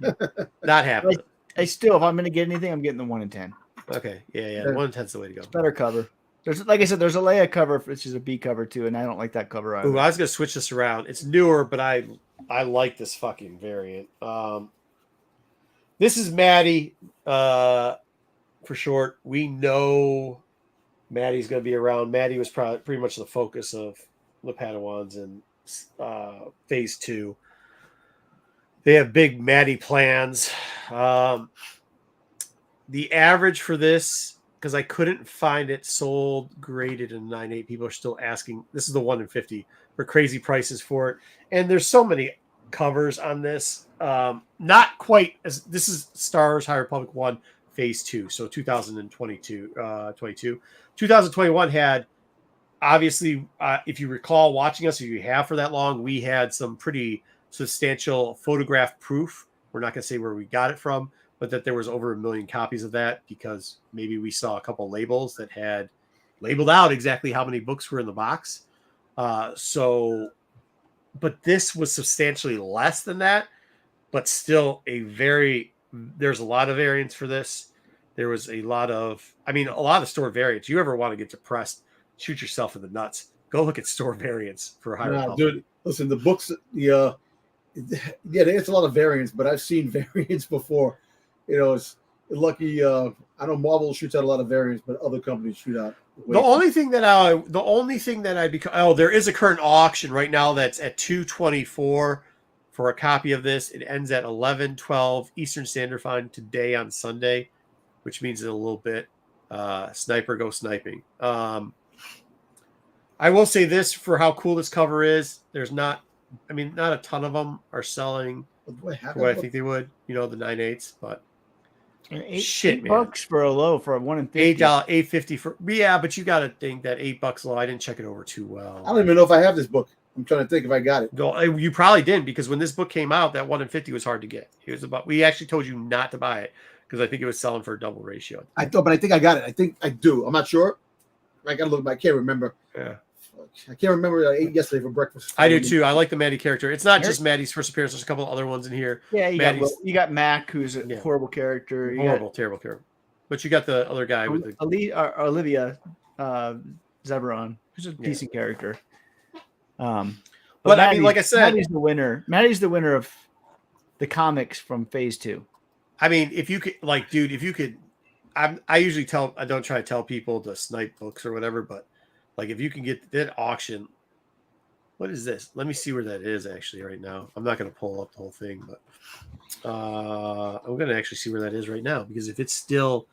Not happening. If I'm going to get anything, I'm getting the 1 in 10. Okay, yeah. 1 in 10's the way to go. It's better cover. There's, like I said, there's a Leia cover, which is a B cover too, and I don't like that cover either. Ooh, I was going to switch this around. It's newer, but I like this fucking variant. This is Maddie, for short. We know Maddie's going to be around. Maddie was pretty much the focus of the Padawans in phase 2. They have big Maddie plans. The average for this, because I couldn't find it sold graded in 9.8. People are still asking. This is the 1 in 50 for crazy prices for it. And there's so many covers on this. Not quite as this is Star Wars High Republic 1 phase 2. So 2022, 2021 had obviously, if you recall watching us, if you have for that long, we had some pretty substantial photograph proof. We're not going to say where we got it from, but that there was over 1 million copies of that because maybe we saw a couple labels that had labeled out exactly how many books were in the box. But this was substantially less than that, but still there's a lot of variants for this. There was a lot of store variants. You ever want to get depressed, shoot yourself in the nuts, go look at store variants for High Republic. Dude, listen, the books, it's a lot of variants, but I've seen variants before. It's lucky. I know Marvel shoots out a lot of variants, but other companies shoot out. The only thing that I become there is a current auction right now that's at $224 for a copy of this. It ends at 11:12 Eastern Standard Time today on Sunday, which means in a little bit. Sniper go sniping. I will say this for how cool this cover is. There's not a ton of them are selling for what I think they would. The 9/8, but. $8 bucks for a low for a 1 in 50. $8.50 for but you got to think that $8 low. I didn't check it over too well. I don't even know if I have this book. I'm trying to think if I got it. No, you probably didn't because when this book came out, that 1 in 50 was hard to get. We actually told you not to buy it because I think it was selling for a double ratio. I think I got it. I think I do. I'm not sure. I gotta look. I can't remember. Yeah. I can't remember what I ate yesterday for breakfast. I do too. I like the Maddie character. It's not just Maddie's first appearance. There's a couple of other ones in here. Yeah, you got Mac, who's a horrible character. Terrible character. But you got the other guy with the Olivia Zeberon, who's a decent character. But I mean, like I said, Maddie's the winner. Maddie's the winner of the comics from Phase 2. I mean, if you could, if you could, I usually I don't try to tell people to snipe books or whatever, but. Like if you can get that auction, what is this? Let me see where that is actually right now. I'm not going to pull up the whole thing, but I'm going to actually see where that is right now because if it's still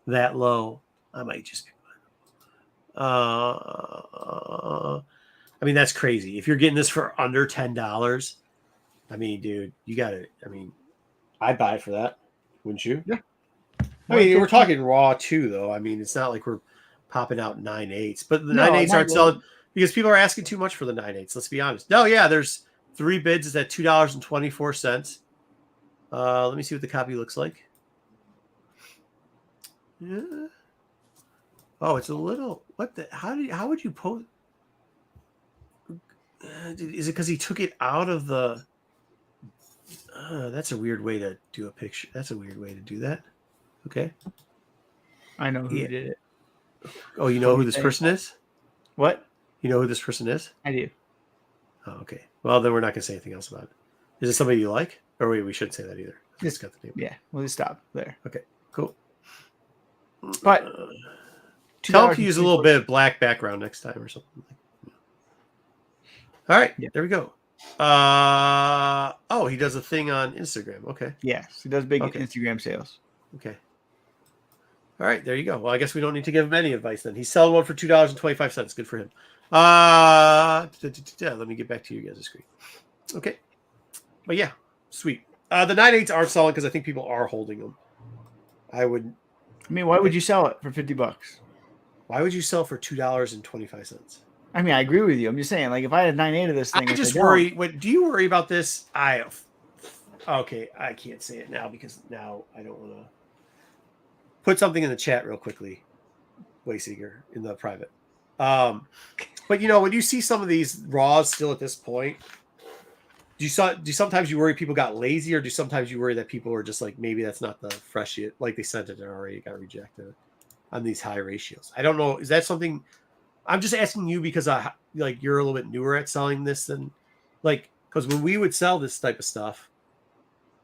that low, I might just be. I mean that's crazy. If you're getting this for under $10, I mean, dude, you got it. I mean, I'd buy it for that, wouldn't you? Yeah. I mean, we're talking raw too, though. I mean, it's not like we're popping out 9/8, but the 9/8 aren't selling because people are asking too much for the 9/8. Let's be honest. No, yeah, there's 3 bids. It's at $2.24. Let me see what the copy looks like. Yeah. Oh, it's a little. What the? How would you post? Is it because he took it out of the? That's a weird way to do a picture. That's a weird way to do that. Okay. I know who did it. Oh, you know who this person is? What? You know who this person is? I do. Oh, okay. Well, then we're not going to say anything else about it. Is it somebody you like? Or wait, we shouldn't say that either. Just got the name. Yeah, we'll just stop there. Okay, cool. But tell him to use a little bit of black background next time or something. All right, there we go. Oh, he does a thing on Instagram. Okay. Yes, he does big Instagram sales. Okay. All right, there you go. Well, I guess we don't need to give him any advice then. He's selling one for $2.25. Good for him. Let me get back to you guys' screen. Okay. But yeah, sweet. The 9/8s aren't selling because I think people are holding them. I mean, why would you sell it for $50? Why would you sell for $2.25? I mean, I agree with you. I'm just saying, like, if I had 9/8 of this thing, I just worry. Do you worry about this? Okay, I can't say it now because now I don't want to. Put something in the chat real quickly, Wayseeker, in the private. But when you see some of these raws still at this point, do sometimes you worry people got lazy, or do sometimes you worry that people are just like maybe that's not the fresh yet, like they sent it and already got rejected on these high ratios? I don't know. Is that something? I'm just asking you because you're a little bit newer at selling this than because when we would sell this type of stuff,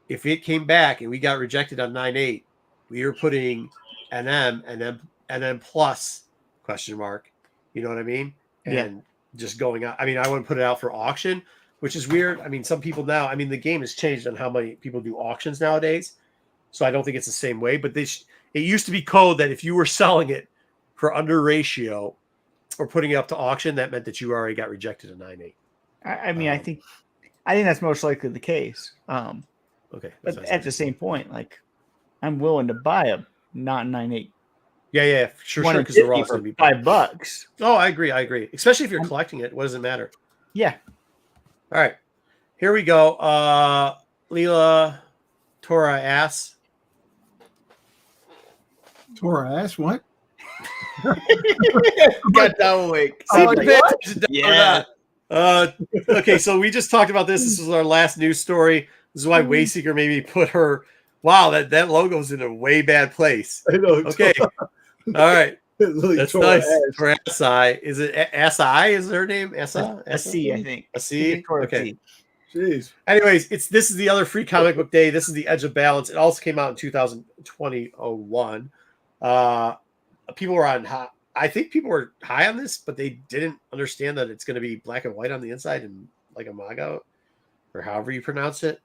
if it came back and we got rejected on 9/8. We were putting NM and then plus ? You know what I mean? And just going out. I mean, I wouldn't put it out for auction, which is weird. I mean, some people now, the game has changed on how many people do auctions nowadays. So I don't think it's the same way, but it used to be code that if you were selling it for under ratio or putting it up to auction, that meant that you already got rejected at 9/8. I think that's most likely the case. Okay. But at the same point, I'm willing to buy a not 9/8. Yeah, sure. Because the raw is going to be $5. Oh, I agree. Especially if you're collecting it, what does it matter? Yeah. All right, here we go. Leela, Tora ass. Tora ass. What? Got that awake. Yeah. Okay, so we just talked about this. This was our last news story. This is why Wayseeker made me put her. Wow, that logo's in a way bad place. I know. Okay. All right. Like that's nice. For SI. Is it SI? Is her name? SI? SC, I think. SC? Okay. Jeez. Anyways, this is the other free comic book day. This is the Edge of Balance. It also came out in 2021. People were on high. I think people were high on this, but they didn't understand that it's going to be black and white on the inside and like a manga, or however you pronounce it.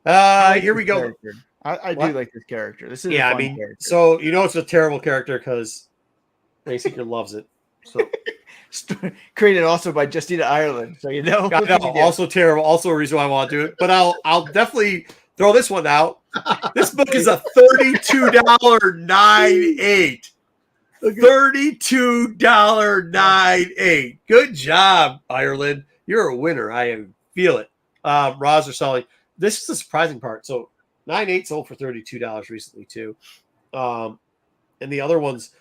Here we go. I do like this character. This is yeah. a I mean, character. so you know it's a terrible character because Seeker loves it. So created also by Justina Ireland. So you know, also terrible. Also a reason why I want to do it. But I'll definitely throw this one out. This book is a $32.98. $32.98. Good job, Ireland. You're a winner. I feel it. Roz or Sully. This is the surprising part. So 9.8 sold for $32 recently too. And the other ones,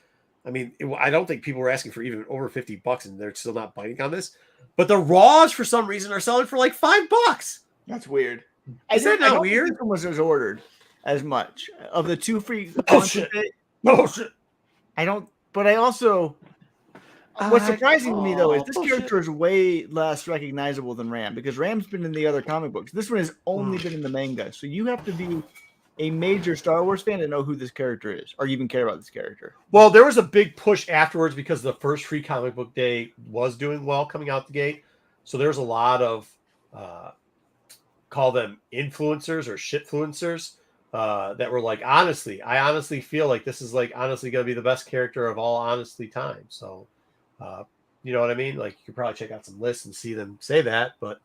I mean, I don't think people were asking for even over $50, and they're still not biting on this. But the raws, for some reason, are selling for like $5. That's weird. Is that not weird? This one was ordered as much of the two free. Oh shit! Oh shit! I don't. But I also. What's surprising to me though is this character is way less recognizable than Ram, because Ram's been in the other comic books. This one has only been in the manga, so you have to be a major Star Wars fan to know who this character is, or even care about this character. Well, there was a big push afterwards because the first free comic book day was doing well coming out the gate. So there's a lot of call them influencers or shitfluencers that were like, honestly, I honestly feel like this is like honestly going to be the best character of all honestly time. So, you know what I mean? Like you could probably check out some lists and see them say that, but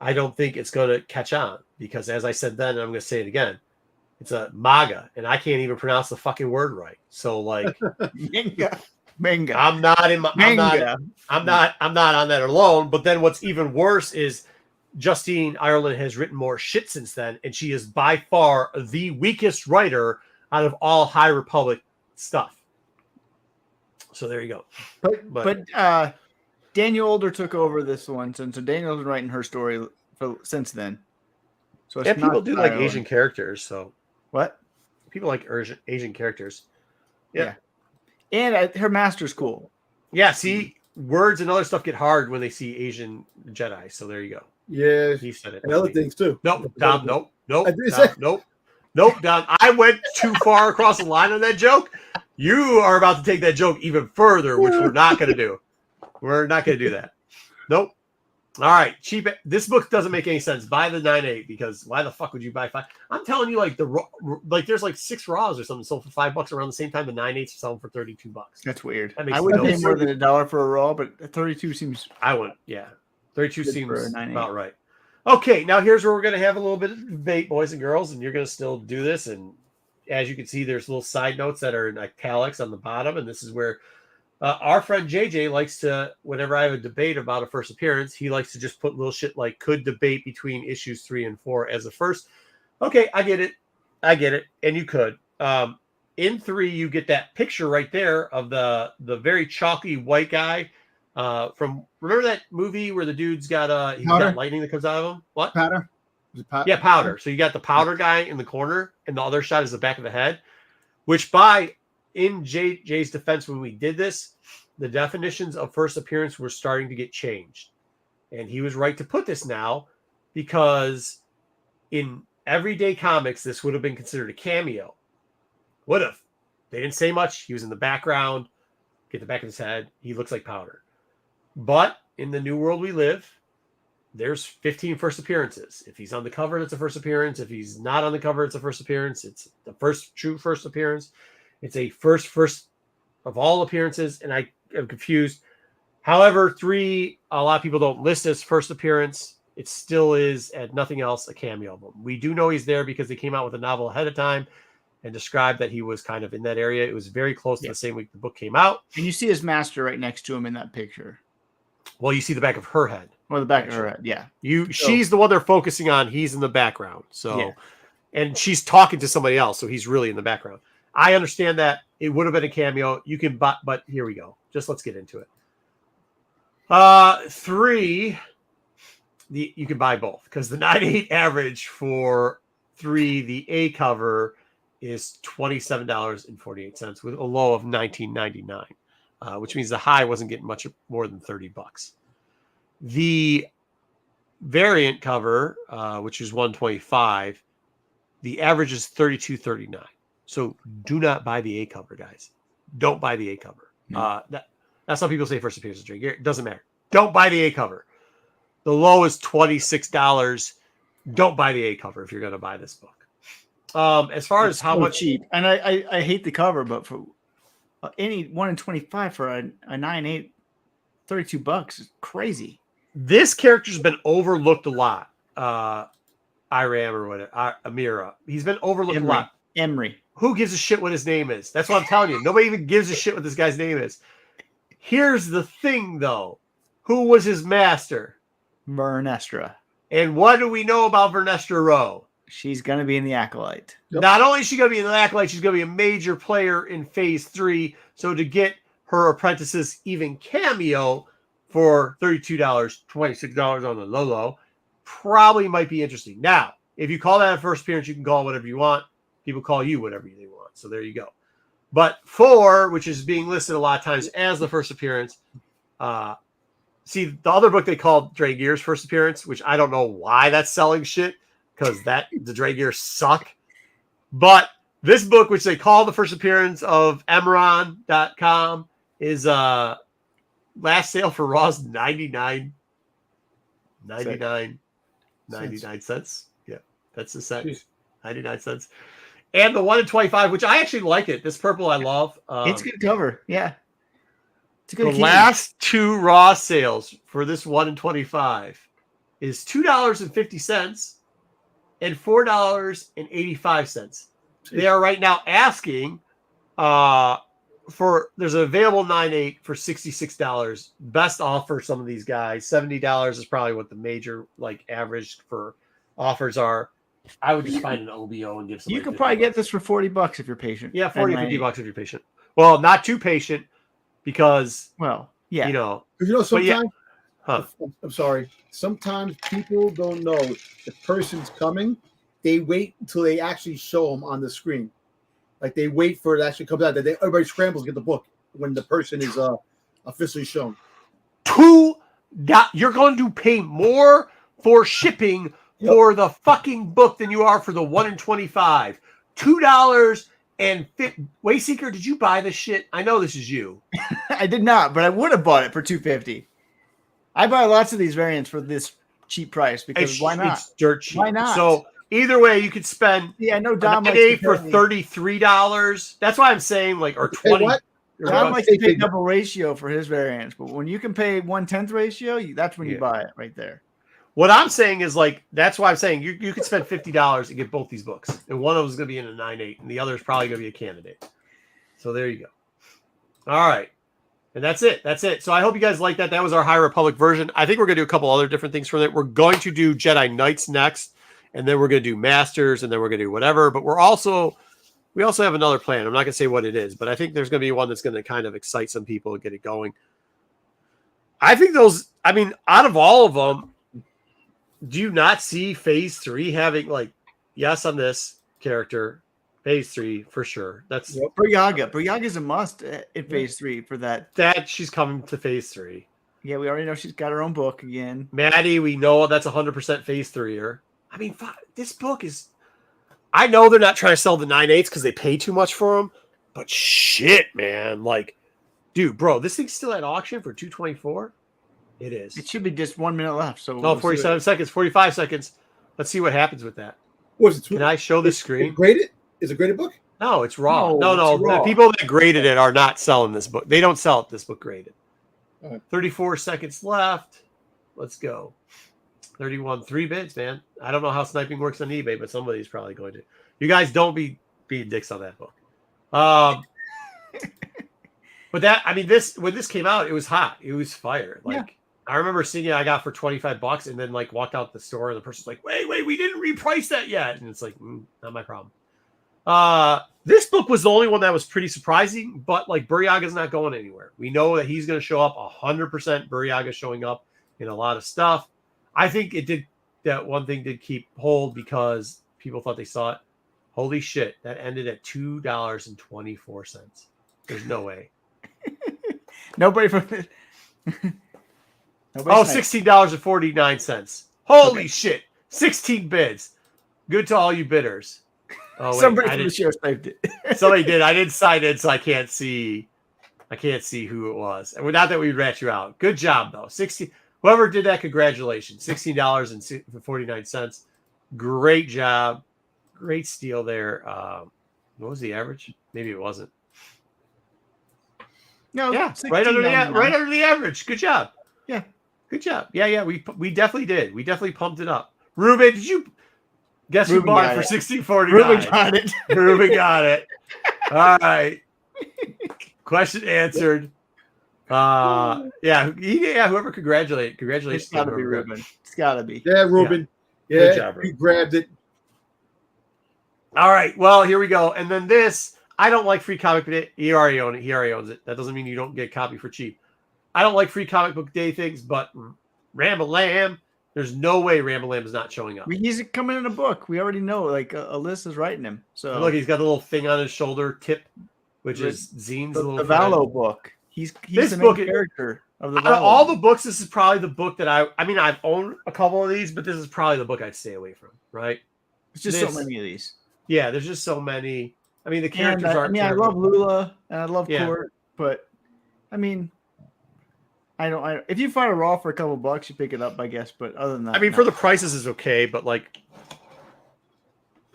I don't think it's going to catch on because as I said then, and I'm going to say it again, it's a MAGA, and I can't even pronounce the fucking word right. So like, manga. I'm not in my. Manga. I'm not on that alone. But then what's even worse is Justine Ireland has written more shit since then, and she is by far the weakest writer out of all High Republic stuff. So there you go. But Daniel Older took over this one, so Daniel's been writing her story since then. So it's people do like Asian characters. So what? People like Asian characters. Yeah. And her master's cool. Yeah. See, words and other stuff get hard when they see Asian Jedi. So there you go. Yeah. He said it. And other things too. Nope. Dom. Nope. Nope. Don. I went too far across the line on that joke. You are about to take that joke even further, which we're not going to do. We're not going to do that. Nope. All right. Cheap. This book doesn't make any sense. Buy the 9.8 because why the fuck would you buy 5? I'm telling you, like there's like 6 raws or something sold for $5 around the same time the 9.8s are selling for $32. That's weird. That I would pay more than $1 for a raw, but 32 seems. I would. Yeah. 32 seems about right. Okay. Now here's where we're going to have a little bit of debate, boys and girls, and you're going to still do this. And as you can see, there's little side notes that are in italics on the bottom, and this is where. Our friend JJ likes to, whenever I have a debate about a first appearance, he likes to just put little shit like could debate between issues 3 and 4 as a first. Okay, I get it. And you could. In 3, you get that picture right there of the very chalky white guy from, remember that movie where the dude's got he's got lightning that comes out of him? What? Powder? Yeah, Powder. So you got the powder guy in the corner, and the other shot is the back of the head, which in JJ's defense, when we did this, the definitions of first appearance were starting to get changed. And he was right to put this now because in everyday comics, this would have been considered a cameo. Would have. They didn't say much. He was in the background. Get the back of his head. He looks like Powder. But in the new world we live, there's 15 first appearances. If he's on the cover, it's a first appearance. If he's not on the cover, it's a first appearance. It's the true first appearance. It's a first of all appearances, and I am confused. However, 3, a lot of people don't list as first appearance. It still is, at nothing else, a cameo album. We do know he's there because they came out with a novel ahead of time and described that he was kind of in that area. It was very close to the same week the book came out. And you see his master right next to him in that picture. Well, you see the back of her head. Well, the back of her head, yeah. She's the one they're focusing on. He's in the background. So, and she's talking to somebody else, so he's really in the background. I understand that it would have been a cameo. You can, but here we go. Just let's get into it. 3, you can buy both because the 9.8 average for 3, the A cover is $27.48 with a low of $19.99, which means the high wasn't getting much more than $30. The variant cover, which is 125, the average is 32.39. So do not buy the A cover, guys. Don't buy the A cover. No. That's how people say first appearance of Drake. It doesn't matter. Don't buy the A cover. The low is $26. Don't buy the A cover if you're going to buy this book. As far as how much cheap, and I hate the cover, but for any 1 in 25 for a 9.8, $32 is crazy. this character's been overlooked a lot. Iram or whatever, Amira. He's been overlooked a lot. Emery. Who gives a shit what his name is? That's what I'm telling you. Nobody even gives a shit what this guy's name is. Here's the thing, though. Who was his master? Vernestra. And what do we know about Vernestra Rowe? She's going to be in the Acolyte. Yep. Not only is she going to be in the Acolyte, she's going to be a major player in Phase 3. So to get her apprentices even cameo for $32, $26 on the low, probably might be interesting. Now, if you call that a first appearance, you can call it whatever you want. People call you whatever they want. So there you go. But 4, which is being listed a lot of times as the first appearance, see, the other book they called Dragear's first appearance, which I don't know why that's selling shit, because the Dragears suck. But this book, which they call the first appearance of Emeron.com, is last sale for Raw's 99 cents. Yeah, that's the set. 99 cents. And the 1 in 25, which I actually like it. This purple I love. It's a good cover. Yeah. It's a good The last 2 Raw sales for this 1 in 25 is $2.50 and $4.85. They are right now asking there's an available 9.8 for $66. Best offer some of these guys. $70 is probably what the major average for offers are. I would just find an OBO and give some. You could probably get this for $40 if you're patient. Yeah, $40, $50 if you're patient. Well, not too patient because yeah, sometimes I'm sorry. Sometimes people don't know the person's coming. They wait until they actually show them on the screen. Like they wait for it actually comes out. Everybody scrambles to get the book when the person is officially shown. You're going to pay more for shipping for the fucking book than you are for the 1 in 25. $2 and Wayseeker, did you buy this shit? I know this is you. I did not, but I would have bought it for $2.50. I buy lots of these variants for this cheap price because why not? It's dirt cheap. Why not? So either way, you could spend I know Dom likes to for $33. That's why I'm saying or 20. Dom likes to pay double ratio for his variants, but when you can pay 1/10 ratio, that's when you buy it right there. What I'm saying is that's why I'm saying you could spend $50 and get both these books. And one of them is going to be in a 9.8 and the other is probably going to be a candidate. So there you go. All right. And that's it. So I hope you guys like that. That was our High Republic version. I think we're going to do a couple other different things from it. We're going to do Jedi Knights next, and then we're going to do Masters, and then we're going to do whatever. But we also have another plan. I'm not going to say what it is, but I think there's going to be one that's going to kind of excite some people and get it going. I think out of all of them, do you not see Phase 3 having yes on this character? Phase 3 for sure. That's Briaga. Briaga's a must in Phase 3 for that. That she's coming to Phase 3. Yeah, we already know she's got her own book again. Maddie, we know that's 100% Phase 3er. I mean, this book is. I know they're not trying to sell the 9.8s because they pay too much for them, but shit, man, dude, bro, this thing's still at auction for $224. It is. It should be just 1 minute left. So 47 seconds, 45 seconds. Let's see what happens with that. Can I show the screen? Graded? Is it a graded book? No, it's raw. No. Raw. The people that graded it are not selling this book. They don't sell this book graded. Right. 34 seconds left. Let's go. 31, 3 bids, man. I don't know how sniping works on eBay, but somebody's probably going to. You guys don't be being dicks on that book. But when this came out, it was hot. It was fire. I remember seeing it. I got for $25, and then walked out the store, and the person's like, "Wait, we didn't reprice that yet." And it's not my problem. This book was the only one that was pretty surprising, but Burryaga's not going anywhere. We know that he's going to show up 100%. Burryaga showing up in a lot of stuff. I think that one thing did keep hold because people thought they saw it. Holy shit, that ended at $2.24. There's no way. Nobody from $16.49. Holy shit! 16 bids. Good to all you bidders. Oh wait, Somebody from the show saved it. somebody did. I didn't sign in, so I can't see. I can't see who it was. And without that, we'd rat you out. Good job though. 60. Whoever did that, congratulations. $16.49. Great job. Great steal there. What was the average? Maybe it wasn't. No, Yeah, right under the average. Good job. Yeah, good job. Yeah. We definitely did. We definitely pumped it up. Ruben, did you guess who bought it for $16.49? Ruben got it. Ruben got it. All right. Question answered. Whoever congratulations. It's got to be Ruben. It's got to be. Yeah, Ruben. Yeah, good job, Ruben. You grabbed it. All right. Well, here we go. And then this. I don't like free comic book day. He already owns it. That doesn't mean you don't get a copy for cheap. I don't like free comic book day things, but Ramble Lamb, there's no way Ramble Lamb is not showing up. He's coming in a book. We already know. Like Alyssa is writing him. So look, he's got a little thing on his shoulder tip, which is Zine's the little Valo book. He's this the book main character of the Valo. All the books. This is probably the book that I've owned a couple of these, but this is probably the book I'd stay away from. Right? It's just so many of these. Yeah, there's just so many. I mean, the characters aren't. I love Lula and I love Court, but I mean, I don't. If you find a raw for a couple bucks, you pick it up, I guess. But other than that, I mean, for the prices is okay, but like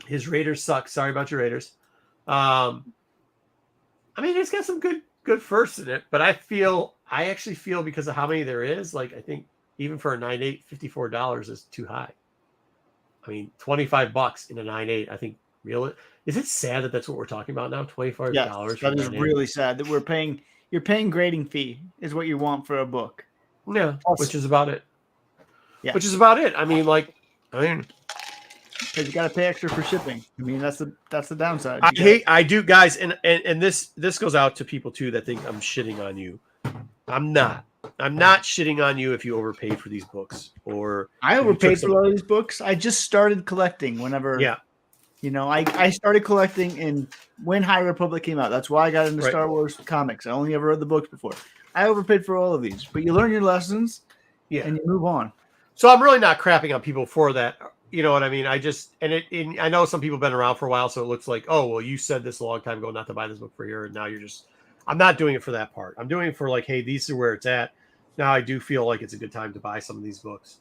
his Raiders suck. Sorry about your Raiders. I mean, it's got some good firsts in it, but I actually feel because of how many there is, like I think even for a 9.8, $54 is too high. I mean, $25 in a 9.8, I think. Is it sad that that's what we're talking about now? $25. Yes, that is really sad that you're paying grading fee is what you want for a book. Yeah, which is about it. Yeah, which is about it. I mean, because you got to pay extra for shipping. I mean, that's the downside. I do, guys, and this goes out to people too that think I'm shitting on you. I'm not shitting on you if you overpaid for these books or I overpaid for a lot of these books. I just started collecting whenever. Yeah. You know, I started collecting when High Republic came out. That's why I got into Star Wars comics. I only ever read the books before. I overpaid for all of these, but you learn your lessons, and you move on. So I'm really not crapping on people for that. You know what I mean? I know some people have been around for a while, so it looks like, oh, well, you said this a long time ago not to buy this book for here, and now I'm not doing it for that part. I'm doing it for like, hey, these are where it's at. Now I do feel like it's a good time to buy some of these books.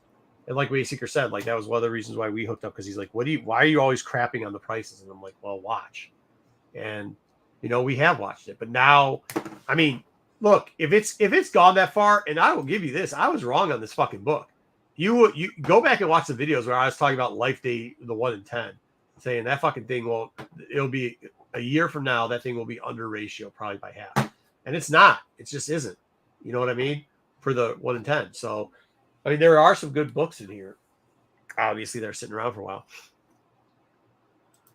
And like Wayseeker said, like that was one of the reasons why we hooked up, because he's like, why are you always crapping on the prices? And I'm like, well, watch. And we have watched it. But now, I mean, look, if it's gone that far, and I will give you this, I was wrong on this fucking book. You go back and watch the videos where I was talking about Life Day, the 1 in 10, saying that fucking thing it'll be a year from now, that thing will be under ratio probably by half. And it's not. It just isn't. You know what I mean? For the 1 in 10. So I mean, there are some good books in here. Obviously, they're sitting around for a while.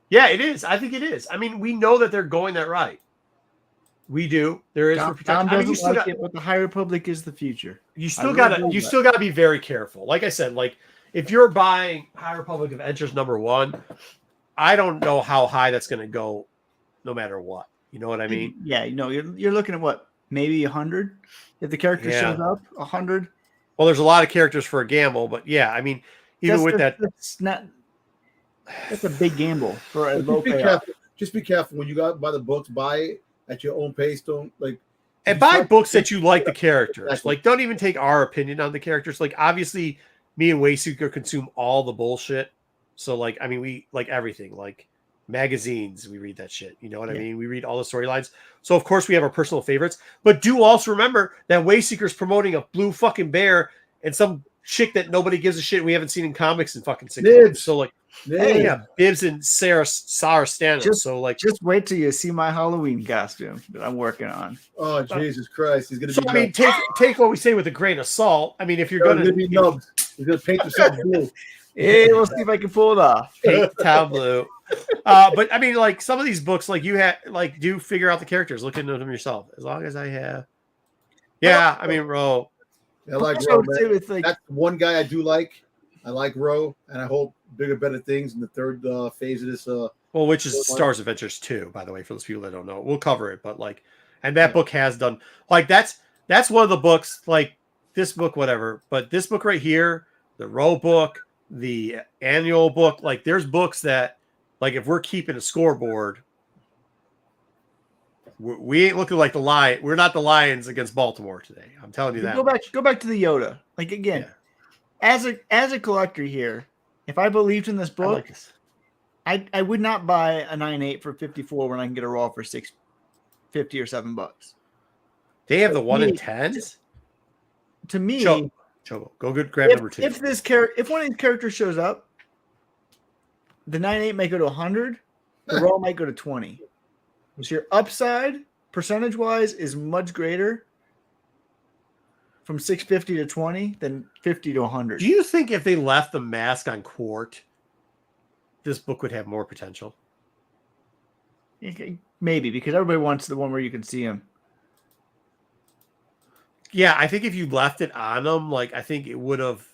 Yeah, it is. I think it is. I mean, we know that they're going that right. We do. There is for protection. I mean, you still it, but the High Republic is the future. You still gotta be very careful. Like I said, like if you're buying High Republic Adventures #1, I don't know how high that's going to go, no matter what. You know what I mean? Yeah. You're looking at what, maybe 100 if the character shows up. 100. Well, there's a lot of characters for a gamble, but yeah, I mean, even that's a big gamble for a low payoff. Just be careful when you buy the books. Buy it at your own pace. Don't and buy books that you like the characters. Exactly. Like, don't even take our opinion on the characters. Like, obviously, me and Wayseeker consume all the bullshit. So, like, I mean, we like everything. Like magazines, we read that shit. You know what I mean? We read all the storylines. So, of course, we have our personal favorites. But do also remember that Wayseeker's promoting a blue fucking bear and some chick that nobody gives a shit we haven't seen in comics in fucking 6 months. So, like, hey, yeah, Bibbs and Sarah Stanos. So, like, just wait till you see my Halloween costume that I'm working on. Oh, Jesus Christ. He's going to be. I mean, take what we say with a grain of salt. I mean, if you're going to be nubbed, he's going to paint yourself blue. Hey, we'll see if I can pull it off. Paint the town blue. But I mean, like, some of these books, like, you have, like, do figure out the characters, look into them yourself. As long as I have, I mean, Ro. I like Ro. That's one guy I do like. I like Ro, and I hope bigger, better things in the third phase of this. Well, which is Stars Adventures 2, by the way, for those people that don't know. We'll cover it, but like, and that book has done like that's one of the books, like this book, whatever. But this book right here, the row book, the annual book. Like there's books that, like if we're keeping a scoreboard, we ain't looking like the Lion. We're not the Lions against Baltimore today. I'm telling you that. Go back to the Yoda. Like again, as a collector here, if I believed in this book, I like this. I would not buy a 9.8 for 54 when I can get a raw for $6.50 or $7. They have the 1 in 10s. To me, Chobo, go good. Grab number 2. If one of these characters shows up, the 9.8 might go to 100. The raw might go to 20. So your upside percentage wise is much greater from 650 to 20 than 50 to 100. Do you think if they left the mask on Quart, this book would have more potential? Maybe, because everybody wants the one where you can see him. Yeah, I think if you left it on him, like I think it would have,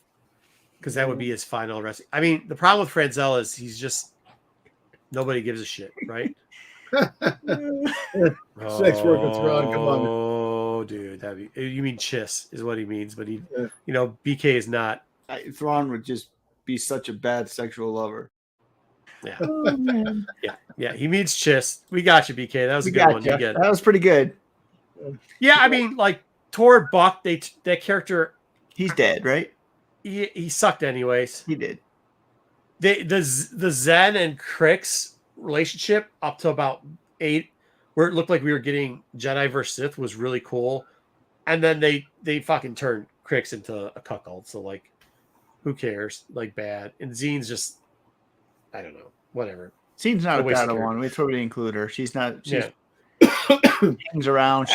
because that would be his final rest. I mean, the problem with Franzel is he's just nobody gives a shit, right? Sex work with Thrawn, come on. Oh, dude, you mean Chiss is what he means, but he, BK is not. Thrawn would just be such a bad sexual lover. Yeah. Oh, man. Yeah. He means Chiss. We got you, BK. That was a good one. You get it. That was pretty good. Yeah, I mean, like Tor Buck, that character, he's dead, right? He sucked anyways. He did. The Zen and Crix relationship up to about 8, where it looked like we were getting Jedi versus Sith, was really cool, and then they fucking turned Crix into a cuckold. So like, who cares? Like bad. And Zine's just, I don't know, whatever. Zine's not a bad one. We probably include her. She's not. She's hangs around.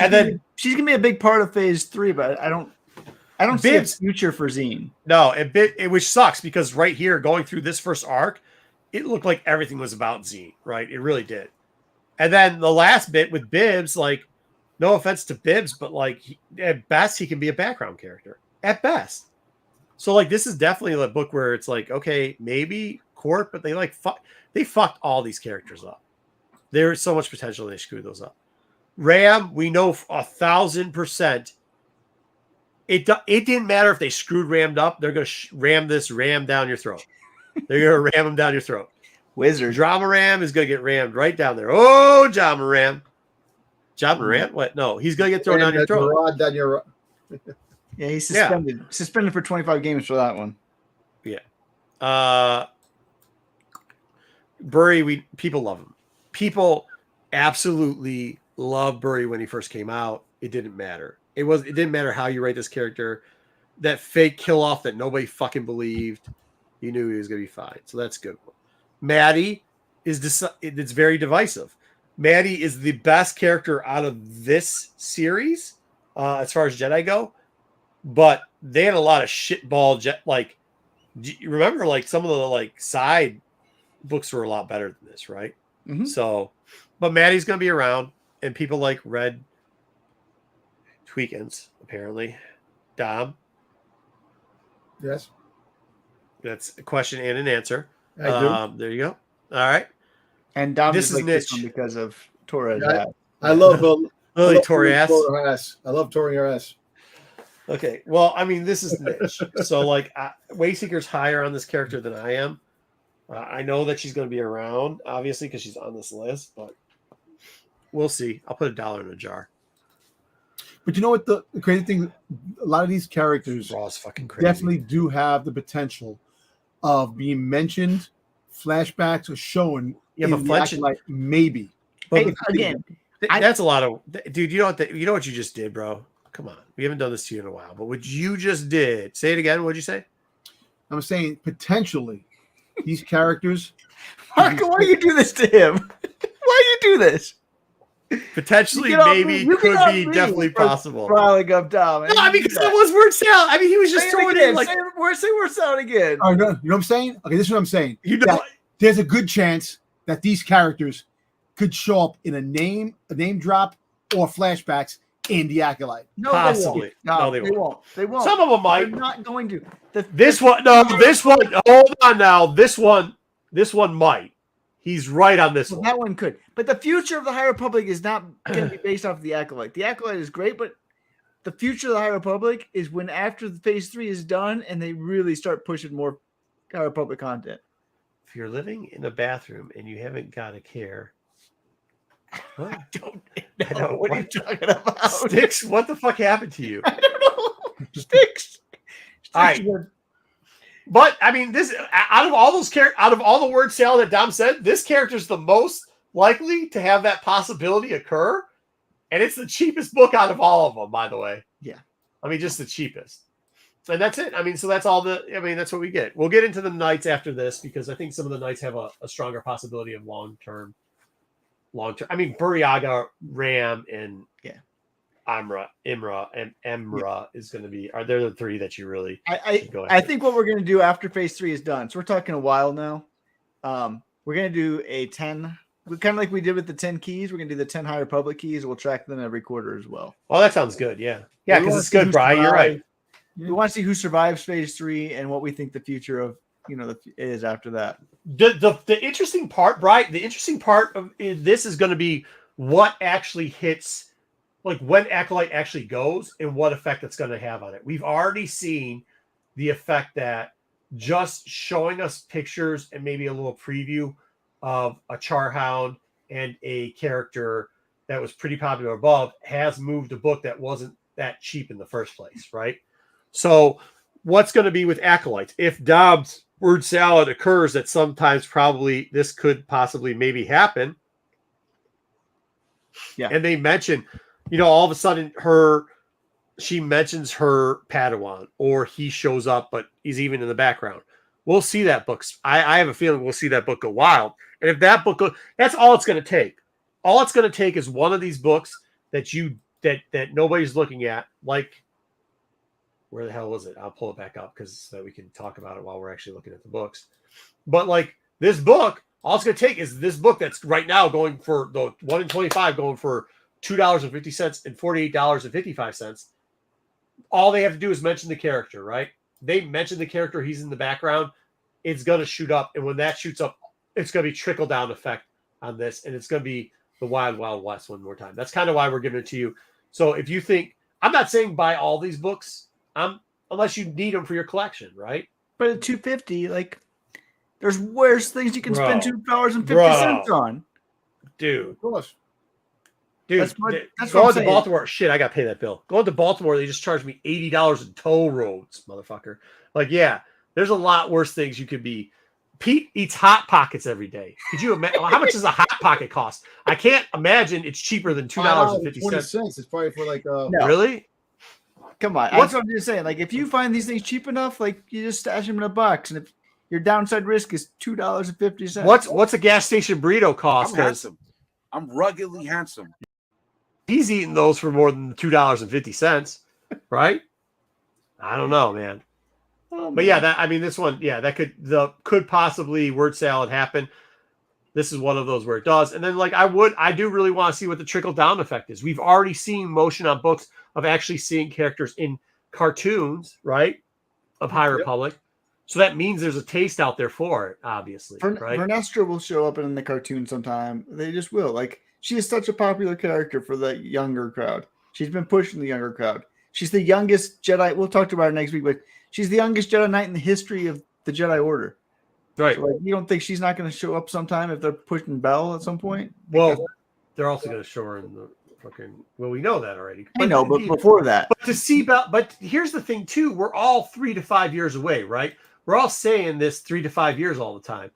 She's gonna be a big part of Phase 3, but I don't see a future for Zine. No, which sucks because right here, going through this first arc, it looked like everything was about Zine, right? It really did. And then the last bit with Bibbs, like, no offense to Bibbs, but like at best he can be a background character at best. So like this is definitely a book where it's like, okay, maybe Court, but they fucked all these characters up. There's so much potential, they screwed those up. Ram, we know 1,000%. It didn't matter if they screwed Rammed up. They're going to ram down your throat. They're going to ram him down your throat. Wizard. Drama Ram is going to get rammed right down there. Oh, Drama Ram. Drama Ram? What? No, he's going to get thrown down your throat. Yeah, he's suspended. Yeah. Suspended for 25 games for that one. Yeah. Burry, people love him. People absolutely love Burry when he first came out. It didn't matter. It didn't matter how you write this character. That fake kill off that nobody fucking believed. You knew he was going to be fine. So that's good. Maddie it's very divisive. Maddie is the best character out of this series as far as Jedi go, but they had a lot of shitball like. Do you remember like some of the like side books were a lot better than this, right? Mm-hmm. So, but Maddie's going to be around, and people like Red Tweakins apparently. Dom. Yes. That's a question and an answer. I do. There you go. All right. And Dom this is like niche. This one because of Torres. I love Lily Torres. I love touring her ass. Okay. Well, I mean, this is niche. So, like, Wayseeker's higher on this character than I am. I know that she's going to be around, obviously, because she's on this list, but we'll see. I'll put $1 in a jar. But you know what? The crazy thing, a lot of these characters Raw's fucking crazy. Definitely do have the potential of being mentioned, flashbacks, or shown. Yeah, but Fletch, like maybe. But hey, again, that's a lot of dude. You know what you just did, bro. Come on, we haven't done this to you in a while. But what you just did, say it again. What'd you say? I'm saying potentially these characters. Marco, why do you do this to him? Why do you do this? Potentially, maybe, could be, definitely possible. Riling up Dom. No, because it was word salad. I mean, he was just throwing it in like. Say word salad again. Oh, no, you know what I'm saying? Okay, this is what I'm saying. You know, there's a good chance that these characters could show up in a name drop, or flashbacks in the Acolyte. No, possibly. They won't. They won't. Some of them might. They're not going to. This one. Hold on now. This one might. He's right on this one. That one could. But the future of the High Republic is not going to be based off of the Acolyte. The Acolyte is great, but the future of the High Republic is when after the Phase 3 is done and they really start pushing more High Republic content. If you're living in a bathroom and you haven't got a care, what? I don't know. What are you talking about? Sticks? What the fuck happened to you? I don't know. Sticks. All right. But I mean, this out of all the word salad that Dom said, this character is the most likely to have that possibility occur, and it's the cheapest book out of all of them, by the way. Yeah, I mean, just the cheapest. And that's it. I mean, so that's all that's what we get. We'll get into the knights after this because I think some of the knights have a stronger possibility of long term. I mean, Buryaga, Ram, and Imra, and Emra is going to be. Are there the three that you really? I think what we're going to do after Phase 3 is done. So we're talking a while now. We're going to do a 10. Kind of like we did with the 10 keys. We're going to do the 10 High Republic keys. We'll track them every quarter as well. Oh, that sounds good. Yeah, because it's good, Brian. You're right. We want to see who survives Phase 3 and what we think the future of is after that. The interesting part, Brian. The interesting part of this is going to be what actually hits, like when Acolyte actually goes and what effect it's going to have on it. We've already seen the effect that just showing us pictures and maybe a little preview of a Charhound and a character that was pretty popular above has moved a book that wasn't that cheap in the first place, right? So what's going to be with Acolytes? If Dobbs word salad occurs, that sometimes probably this could possibly maybe happen. Yeah. And they mention, all of a sudden she mentions her Padawan, or he shows up, but he's even in the background. We'll see that book. I have a feeling we'll see that book go wild. And if that book that's all it's going to take. All it's going to take is one of these books that that nobody's looking at, like, where the hell was it? I'll pull it back up so that we can talk about it while we're actually looking at the books. But like this book, all it's going to take is this book that's right now going for the 1 in 25, going for $2.50 and $48.55. All they have to do is mention the character, right? They mention the character, he's in the background. It's going to shoot up. And when that shoots up, it's going to be trickle down effect on this. And it's going to be the Wild Wild West one more time. That's kind of why we're giving it to you. So if you think, I'm not saying buy all these books, unless you need them for your collection, right? But at $2.50, like, there's worse things you can spend $2.50 on. Dude. Of course. Dude, that's going to Baltimore. Shit, I got to pay that bill. Going to Baltimore, they just charged me $80 in toll roads, motherfucker. Like, yeah, there's a lot worse things you could be. Pete eats Hot Pockets every day. Could you imagine? How much does a Hot Pocket cost? I can't imagine it's cheaper than $2.50. It's probably for like No. Really? Come on. That's what I'm just saying. Like, if you find these things cheap enough, like, you just stash them in a box, and if your downside risk is $2.50. What's a gas station burrito cost? I'm handsome. I'm ruggedly handsome. He's eating those for more than $2.50, right? I don't know, man. But yeah, this one, that could possibly word salad happen. This is one of those where it does. And then, like, I do really want to see what the trickle down effect is. We've already seen motion on books of actually seeing characters in cartoons, right? Of High Republic. So that means there's a taste out there for it, obviously. Right? Vernestra will show up in the cartoon sometime. They just will. Like, she is such a popular character for the younger crowd. She's been pushing the younger crowd. She's the youngest Jedi. We'll talk about her next week, but she's the youngest Jedi Knight in the history of the Jedi Order. Right. So, like, you don't think she's not going to show up sometime if they're pushing Bell at some point? Well, they're also going to show her in the fucking. Well, we know that already. I know, but before that. But to see Bell. But here's the thing, too. We're all 3 to 5 years away, right? We're all saying this 3 to 5 years all the time.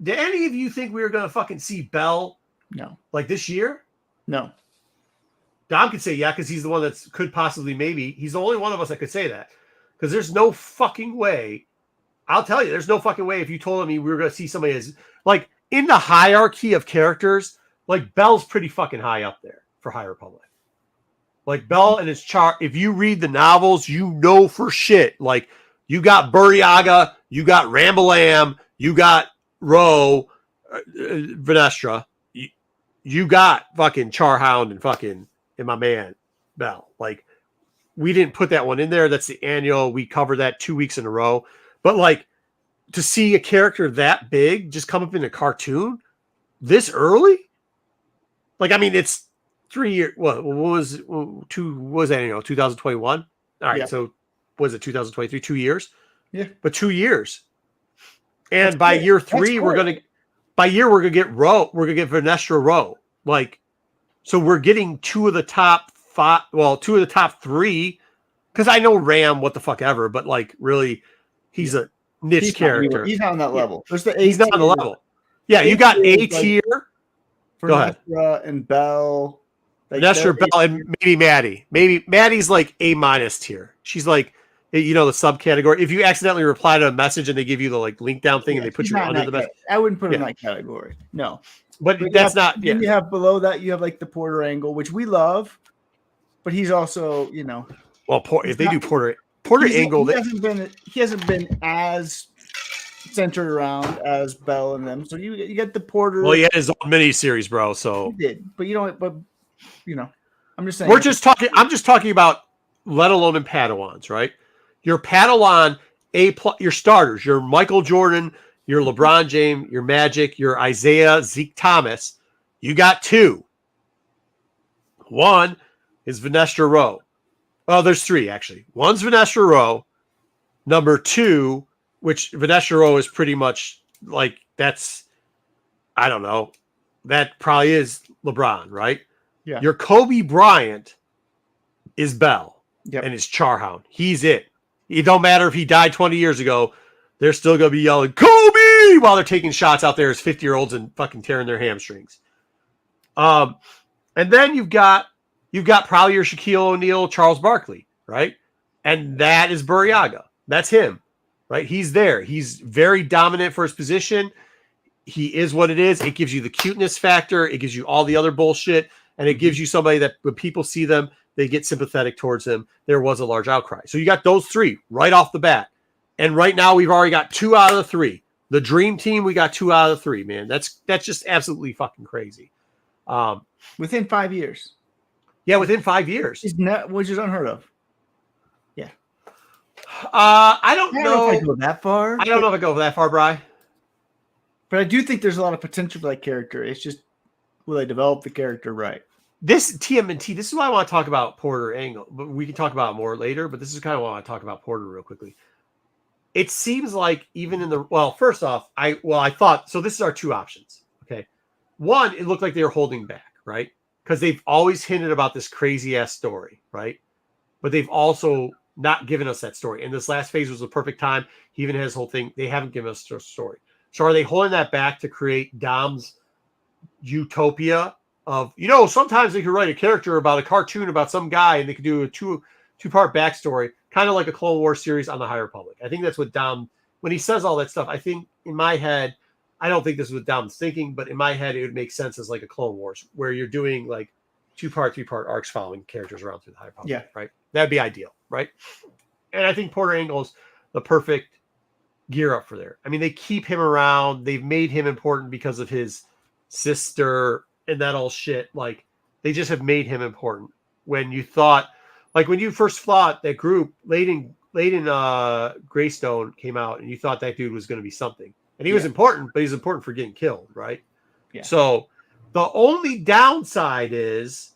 Do any of you think we were going to fucking see Bell? No. Like this year? No. Dom could say yeah, because he's the one that could possibly maybe. He's the only one of us that could say that. Because there's no fucking way. I'll tell you, there's no fucking way if you told me we were going to see somebody as, like, in the hierarchy of characters, like, Bell's pretty fucking high up there for High Republic. Like, Bell and his chart, if you read the novels, you know for shit. Like, you got Buryaga, you got Rambalam, you got Ro, Vernestra, you got fucking Charhound and my man Bell. Like, we didn't put that one in there. That's the annual. We covered that 2 weeks in a row. But, like, to see a character that big just come up in a cartoon this early? Like, I mean, it's 3 years. What was two? What was that? 2021. All right, so was it 2023? 2 years. Yeah, but 2 years. And by year 3, we're gonna get Rowe. We're gonna get Vanessa Rowe. Like, so we're getting 2 of the top 5. Well, 2 of the top 3. Because I know Ram, what the fuck ever, but like really, he's a niche character. He's not on that level. There's the he's not on the level. Yeah, you got A tier. Go ahead. And Belle. Vanessa, Belle, and maybe Maddie. Maybe Maddie's like A- tier. She's like, the subcategory. If you accidentally reply to a message and they give you the like link down thing and they put you under the message, I wouldn't put him in that category. No, but that's not. Then you have below that, you have like the Porter Angle, which we love, but he's also, Well, if they do Porter Angle, he hasn't been as centered around as Bell and them. So you get the Porter. Well, he had his own mini series, bro. So he did, but I'm just saying. I'm just talking about, let alone in Padawans, right? Your Padawan your starters, your Michael Jordan, your LeBron James, your Magic, your Isaiah, Zeke Thomas. You got 2. One is Vanessa Rowe. Oh, there's 3 actually. One's Vanessa Rowe. Number 2, which Vanessa Rowe is pretty much like, that's, I don't know. That probably is LeBron, right? Yeah. Your Kobe Bryant is Bell. Yep. And it's Charhound. He's it. It don't matter if he died 20 years ago. They're still going to be yelling, Kobe! While they're taking shots out there as 50-year-olds and fucking tearing their hamstrings. And then you've got probably your Shaquille O'Neal, Charles Barkley, right? And that is Burriaga. That's him, right? He's there. He's very dominant for his position. He is what it is. It gives you the cuteness factor. It gives you all the other bullshit. And it gives you somebody that when people see them, they get sympathetic towards him. There was a large outcry. So you got those 3 right off the bat. And right now we've already got 2 out of the 3. The dream team, we got 2 out of the 3, man. That's just absolutely fucking crazy. Within 5 years. Yeah, within 5 years. Which is unheard of. Yeah. I don't know if I go that far. I don't know if I go that far, Bri. But I do think there's a lot of potential for that character. It's just, will they develop the character right? This TMNT, this is why I want to talk about Porter Angle, but we can talk about it more later. But this is kind of why I want to talk about Porter real quickly. It seems like even in first off, I thought, so this is our 2 options. Okay. One, it looked like they were holding back, right? Because they've always hinted about this crazy ass story, right? But they've also not given us that story. And this last phase was the perfect time. He even has his whole thing. They haven't given us a story. So are they holding that back to create Dom's utopia of, sometimes they could write a character about a cartoon about some guy and they could do a two-part backstory, kind of like a Clone Wars series on the High Republic. I think that's what Dom, when he says all that stuff, I think in my head, I don't think this is what Dom's thinking, but in my head, it would make sense as like a Clone Wars where you're doing like 2-part, 3-part arcs following characters around through the High Republic. Yeah. Right. That'd be ideal. Right. And I think Porter Angle's the perfect gear up for there. I mean, they keep him around. They've made him important because of his sister and that all shit. Like, they just have made him important. When you thought, like when you first thought that group, Layden Greystone came out and you thought that dude was going to be something. And he was important, but he's important for getting killed, right? Yeah. So the only downside is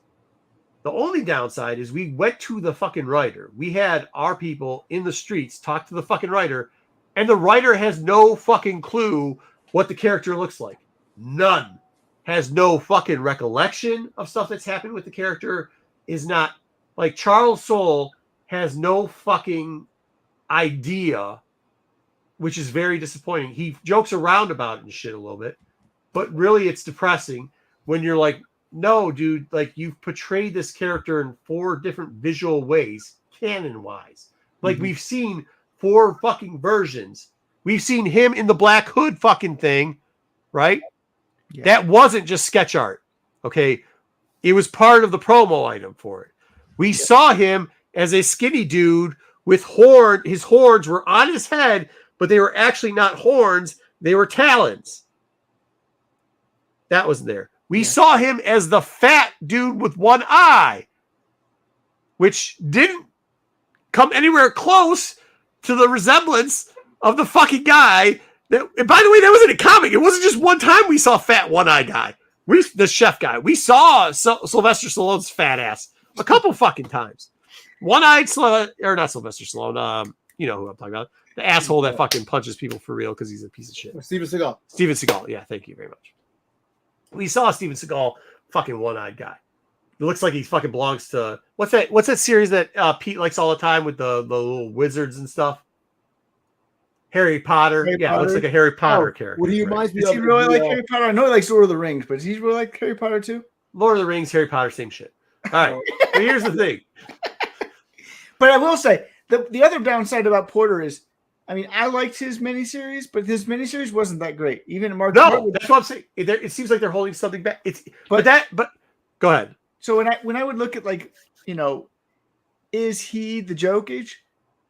we went to the fucking writer. We had our people in the streets talk to the fucking writer, and the writer has no fucking clue what the character looks like. None. Has no fucking recollection of stuff that's happened with the character. Is not like Charles Soule has no fucking idea, which is very disappointing. He jokes around about it and shit a little bit, but really it's depressing when you're like, no, dude, like you've portrayed this character in 4 different visual ways, canon-wise. Like we've seen 4 fucking versions. We've seen him in the Black Hood fucking thing, right? Yeah. That wasn't just sketch art, okay? It was part of the promo item for it. We saw him as a skinny dude with horn. His horns were on his head, but they were actually not horns. They were talons. That wasn't there. We saw him as the fat dude with one eye, which didn't come anywhere close to the resemblance of the fucking guy. And by the way, that wasn't a comic. It wasn't just one time we saw fat one-eye guy. The chef guy. We saw Sylvester Stallone's fat ass a couple fucking times. One-eyed or not Sylvester Stallone. You know who I'm talking about. The asshole that fucking punches people for real because he's a piece of shit. Steven Seagal. Steven Seagal. Yeah, thank you very much. We saw Steven Seagal, fucking one-eyed guy. It looks like he fucking belongs to what's that series that Pete likes all the time with the little wizards and stuff? Harry Potter. It looks like a Harry Potter character. What do you reminds me of? Does he really like Harry Potter? I know he likes Lord of the Rings, but does he really like Harry Potter too? Lord of the Rings, Harry Potter, same shit. All right. But here's the thing. But I will say the other downside about Porter is, I mean, I liked his miniseries, but his miniseries wasn't that great. Even Mark. No, that's what I'm saying. It seems like they're holding something back. But go ahead. So when I would look at, like, you know, is he the Jokic?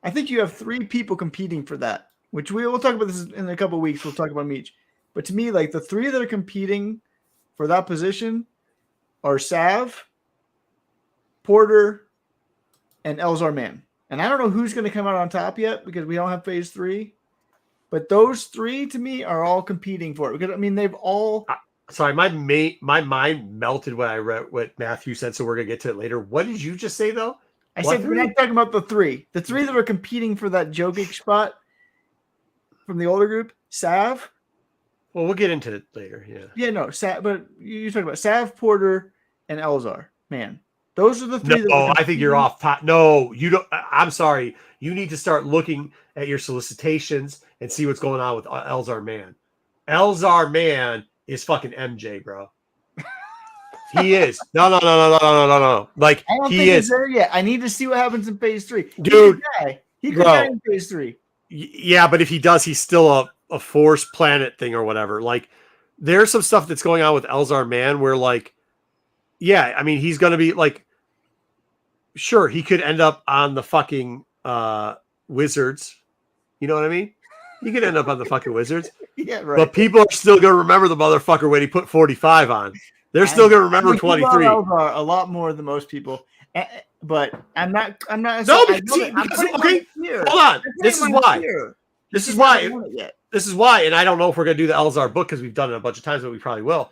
I think you have 3 people competing for that, which we'll talk about this in a couple of weeks. We'll talk about each. But to me, like, the 3 that are competing for that position are Sav, Porter, and Elzar Mann. And I don't know who's going to come out on top yet because we don't have phase 3. But those 3 to me are all competing for it. Because, I mean, they've all... Sorry, my mind melted when I read what Matthew said, so we're going to get to it later. What did you just say, though? I said we're not talking about the 3. The 3 that are competing for that Jokic spot from the older group, Sav. Well, we'll get into it later, yeah. Yeah, no, Sav, but you're talking about Sav, Porter, and Elzar. Man, those are the 3 No, I think you're off top. No, you don't. I'm sorry. You need to start looking at your solicitations and see what's going on with Elzar Mann. Elzar Mann is fucking MJ, bro. He is. No. Like, I don't he think is he's there yet. I need to see what happens in phase 3. Dude, he could die in phase 3. Yeah, but if he does, he's still a force planet thing or whatever. Like, there's some stuff that's going on with Elzar Mann where, like, yeah, I mean, he's going to be like, sure, he could end up on the fucking Wizards. You know what I mean? He could end up on the fucking Wizards. Yeah, right. But people are still going to remember the motherfucker when he put 45 on. They're still going to remember 23. Elzar a lot more than most people. But I'm not. No, okay. Hold on. This is why. This is why. And I don't know if we're going to do the Elzar book because we've done it a bunch of times, but we probably will.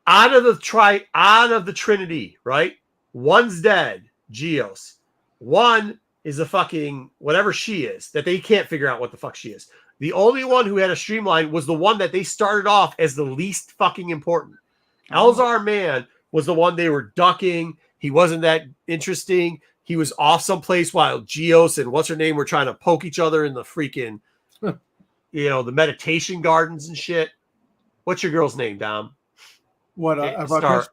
Out of the Trinity, right? One's dead, Geos. One is a fucking whatever she is that they can't figure out what the fuck she is. The only one who had a streamline was the one that they started off as the least fucking important. Elzar Mann was the one they were ducking. He wasn't that interesting. He was off someplace while Geos and what's her name were trying to poke each other in the freaking, the meditation gardens and shit. What's your girl's name, Dom? What? Chris?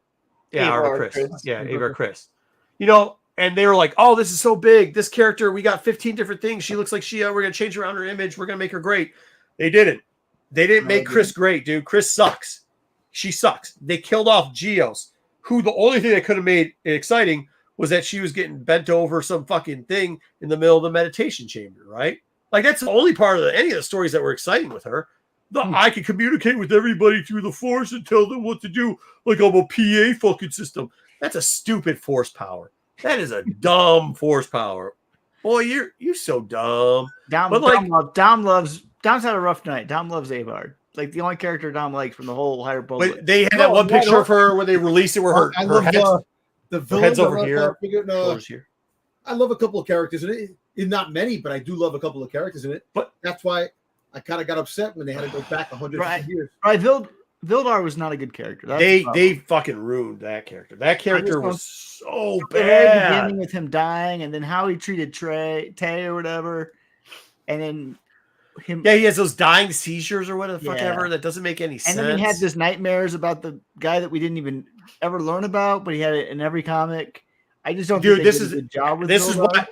Yeah, Ava Chris. Yeah, Ava Chris. And they were like, "Oh, this is so big. This character, we got 15 different things. She looks like Shia. We're gonna change around her image. We're gonna make her great." They didn't. They didn't make Chris great, dude. Chris sucks. She sucks. They killed off Geos, who the only thing that could have made it exciting was that she was getting bent over some fucking thing in the middle of the meditation chamber, right? Like, that's the only part of any of the stories that were exciting with her. I can communicate with everybody through the force and tell them what to do, like I'm a PA fucking system. That's a stupid force power. That is a dumb force power. Boy, you're so dumb. Dom's had a rough night. Dom loves Avard. Like, the only character Dom likes from the whole higher bullet. But they had that one picture of her when they released it where her head's over here. I love a couple of characters in it. Not many, but I do love a couple of characters in it. But that's why I kind of got upset when they had to go back 100 years. Right, Vildar was not a That's they fucking ruined that character. That character was so bad. Beginning with him dying, and then how he treated Tay or whatever, and then him. Yeah, he has those dying seizures or whatever the fuck ever. That doesn't make any sense. And then he had this nightmares about the guy that we didn't even ever learn about, but he had it in every comic. I just don't. Think this is a good job with this. Vildar. Is why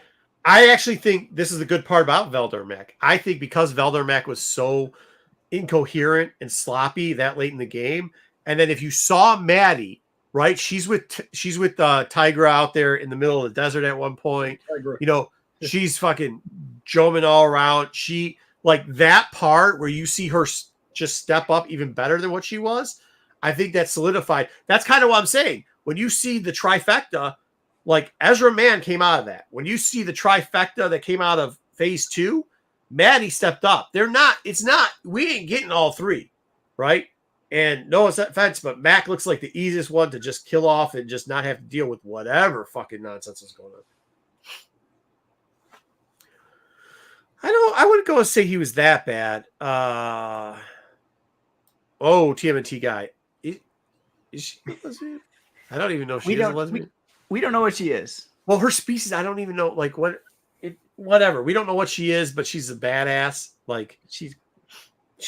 I actually think this is the good part about Veldarmak. I think because Veldarmak was so incoherent and sloppy that late in the game, and then if you saw Maddie, right, she's with Tigra out there in the middle of the desert at one point. She's fucking jumping all around. She, like, that part where you see her just step up even better than what she was. I think that solidified. That's kind of what I'm saying. When you see the trifecta, like Ezra Mann came out of that. When you see the trifecta that came out of phase 2, Maddie stepped up. We ain't getting all 3, right? And no offense, but Mac looks like the easiest one to just kill off and just not have to deal with whatever fucking nonsense is going on. I wouldn't go and say he was that bad. TMNT guy. Is she a lesbian? I don't even know if she is a lesbian. We don't know what she is. Well, her species, I don't even know. Like whatever. We don't know what she is, but she's a badass. Like she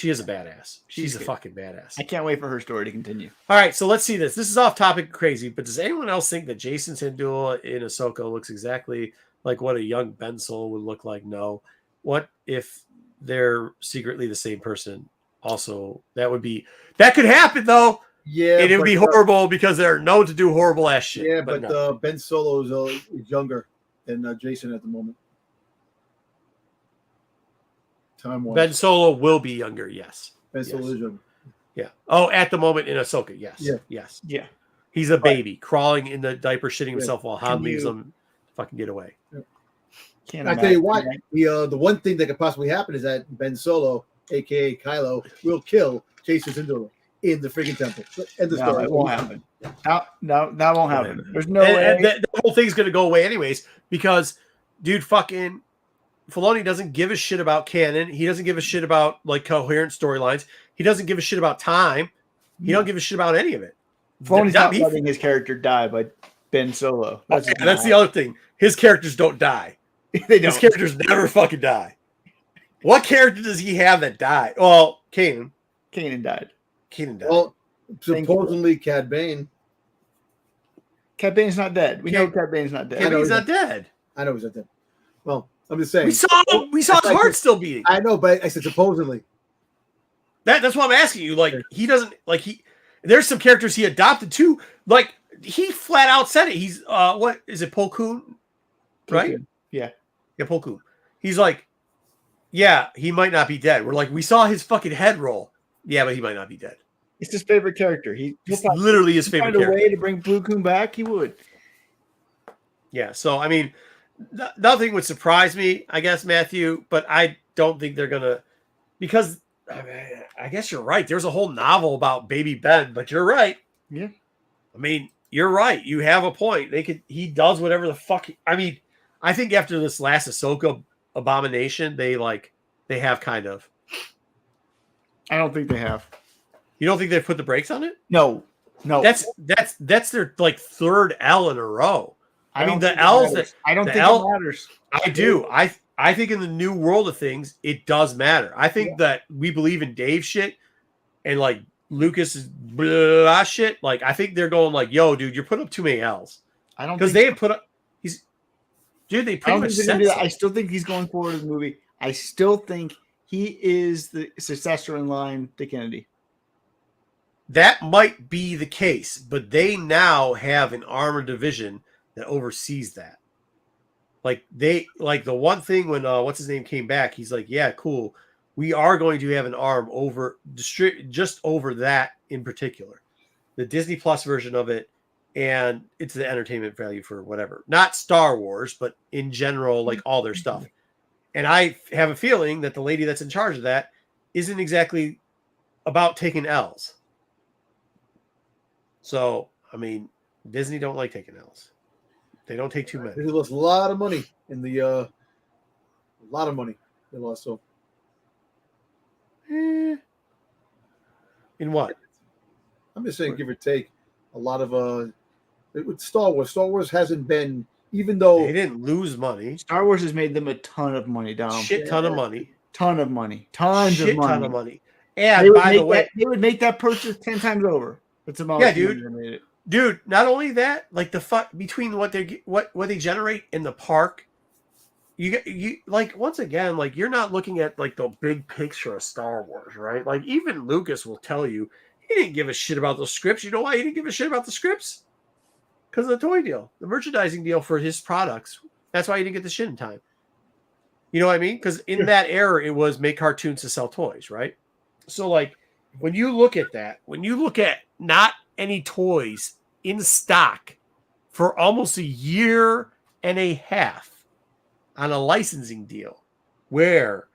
is a badass. She's a fucking badass. I can't wait for her story to continue. All right, so let's see this. This is off topic crazy, but does anyone else think that Jason Tindula in Ahsoka looks exactly like what a young Ben Solo would look like? No. What if they're secretly the same person? Also, that could happen though. Yeah, and it would be horrible because they're known to do horrible ass shit. Yeah, but no. Ben Solo is younger than Jason at the moment. Time-wise. Ben Solo will be younger, yes. Ben Solo is younger. Yeah. Oh, at the moment in Ahsoka, yes. Yeah. Yes. Yeah. He's a baby crawling in the diaper, shitting himself while Han leaves him fucking get away. Yeah. I tell you what, the one thing that could possibly happen is that Ben Solo, aka Kylo, will kill Jason Tindula in the freaking temple. End the story. It won't happen. No, that won't happen. There's no way. And the whole thing's gonna go away anyways because, dude, fucking Filoni doesn't give a shit about canon. He doesn't give a shit about like coherent storylines. He doesn't give a shit about time. He don't give a shit about any of it. Filoni's not letting his character die by Ben Solo. That's the other thing. His characters don't die. They don't. His characters never fucking die. What character does he have that died? Well, Kanan. Kanan died. Well, supposedly Cad Bane. Cad Bane's not dead. We know Cad Bane's not dead. Cad Bane's not dead. I know he's not dead. Well, I'm just saying. We saw his heart still beating. I know, but I said supposedly. That's what I'm asking you. Like, he doesn't, like, there's some characters he adopted too. Like, he flat out said it. He's, what is it, Plo Koon? Right? Yeah. Yeah, Plo Koon. He's like, yeah, he might not be dead. We're like, we saw his fucking head roll. Yeah, but he might not be dead. It's his favorite character. He's literally his favorite character. Find a way to bring Plo Koon back, he would. Yeah, so, I mean, nothing would surprise me, I guess, Matthew, but I don't think they're going to, because I guess you're right. There's a whole novel about Baby Ben, but you're right. Yeah. I mean, you're right. You have a point. He does whatever the fuck. I think after this last Ahsoka abomination, they have kind of. I don't think they have. You don't think they've put the brakes on it? No. That's their like third L in a row. I mean, the L's that I don't think it matters. I do. I think in the new world of things, it does matter. I think that we believe in Dave shit and like Lucas blah shit. Like, I think they're going like, yo, dude, you're putting up too many L's. I don't because they have put up. They pretty much said I still think he's going forward in the movie. I still think he is the successor in line to Kennedy. That might be the case, but they now have an armored division that oversees that. Like the one thing when what's his name came back, he's like, yeah, cool. We are going to have an arm over just over that in particular, the Disney Plus version of it, and it's the entertainment value for whatever, not Star Wars, but in general, like all their stuff. And I have a feeling that the lady that's in charge of that isn't exactly about taking L's. So, I mean, Disney don't like taking L's. They don't take too many. They lost a lot of money in the a lot of money they lost. So, in what? I'm just saying, give or take, a lot of with Star Wars. Star Wars hasn't been, even though they didn't lose money. Star Wars has made them a ton of money, Dom. Shit ton of money. Ton of money. Tons of money. Ton of money. And by the way, they would make that purchase 10 times over. It's about Dude, not only that, like the fuck between what they generate in the park, you like once again, like you're not looking at like the big picture of Star Wars, right? Like even Lucas will tell you he didn't give a shit about those scripts. You know why he didn't give a shit about the scripts? Because of the toy deal, the merchandising deal for his products. That's why he didn't get the shit in time. You know what I mean? Because in that era, it was make cartoons to sell toys, right? So like when you look at that, when you look at not any toys in stock for almost a year and a half on a licensing deal where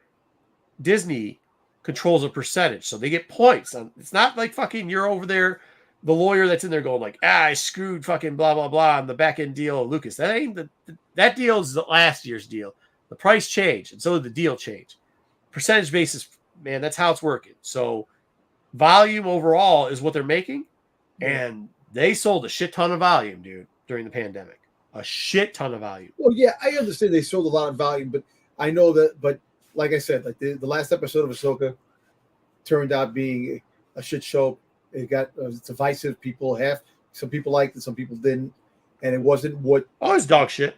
Disney controls a percentage, so they get points. It's not like fucking you're over there, the lawyer that's in there going like, I screwed fucking blah blah blah on the back end deal of Lucas. That ain't that deal is the last year's deal. The price changed, and so did the deal change. Percentage basis, man, that's how it's working. So volume overall is what they're making, and they sold a shit ton of volume, dude, during the pandemic. A shit ton of volume. Well, yeah, I understand they sold a lot of volume, but I know that. But like I said, like the last episode of Ahsoka turned out being a shit show. It got divisive. Some people liked it, some people didn't, and it wasn't what. Oh, it's dog shit.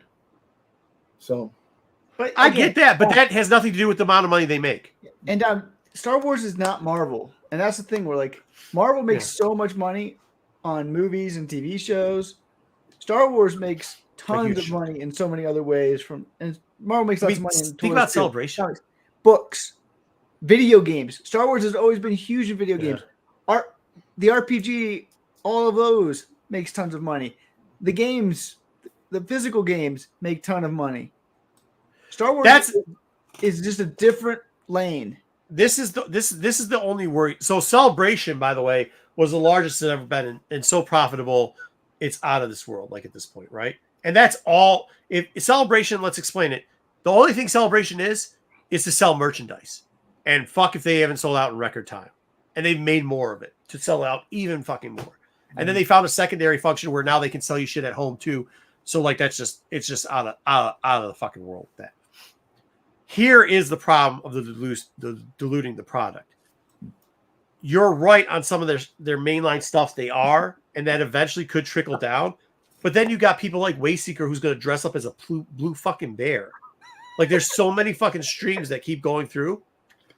So, but I get that, but that has nothing to do with the amount of money they make. And Star Wars is not Marvel, and that's the thing. Where like Marvel makes so much money on movies and TV shows. Star Wars makes tons of money in so many other ways. And Marvel makes lots of money. Think about Celebration, books, video games. Star Wars has always been huge in video games. The RPG, all of those makes tons of money. The games, the physical games make ton of money. Star Wars is just a different lane. This is the only worry. So Celebration, by the way, was the largest it's ever been and so profitable, it's out of this world, like at this point, right? And that's all. If Celebration, let's explain it. The only thing Celebration is to sell merchandise. And fuck if they haven't sold out in record time. And they've made more of it to sell out even fucking more. And then they found a secondary function where now they can sell you shit at home too. So like it's just out of the fucking world with that. Here is the problem of the diluting the product. You're right on some of their mainline stuff. They are, and that eventually could trickle down. But then you got people like Wayseeker who's going to dress up as a blue fucking bear. Like there's so many fucking streams that keep going through.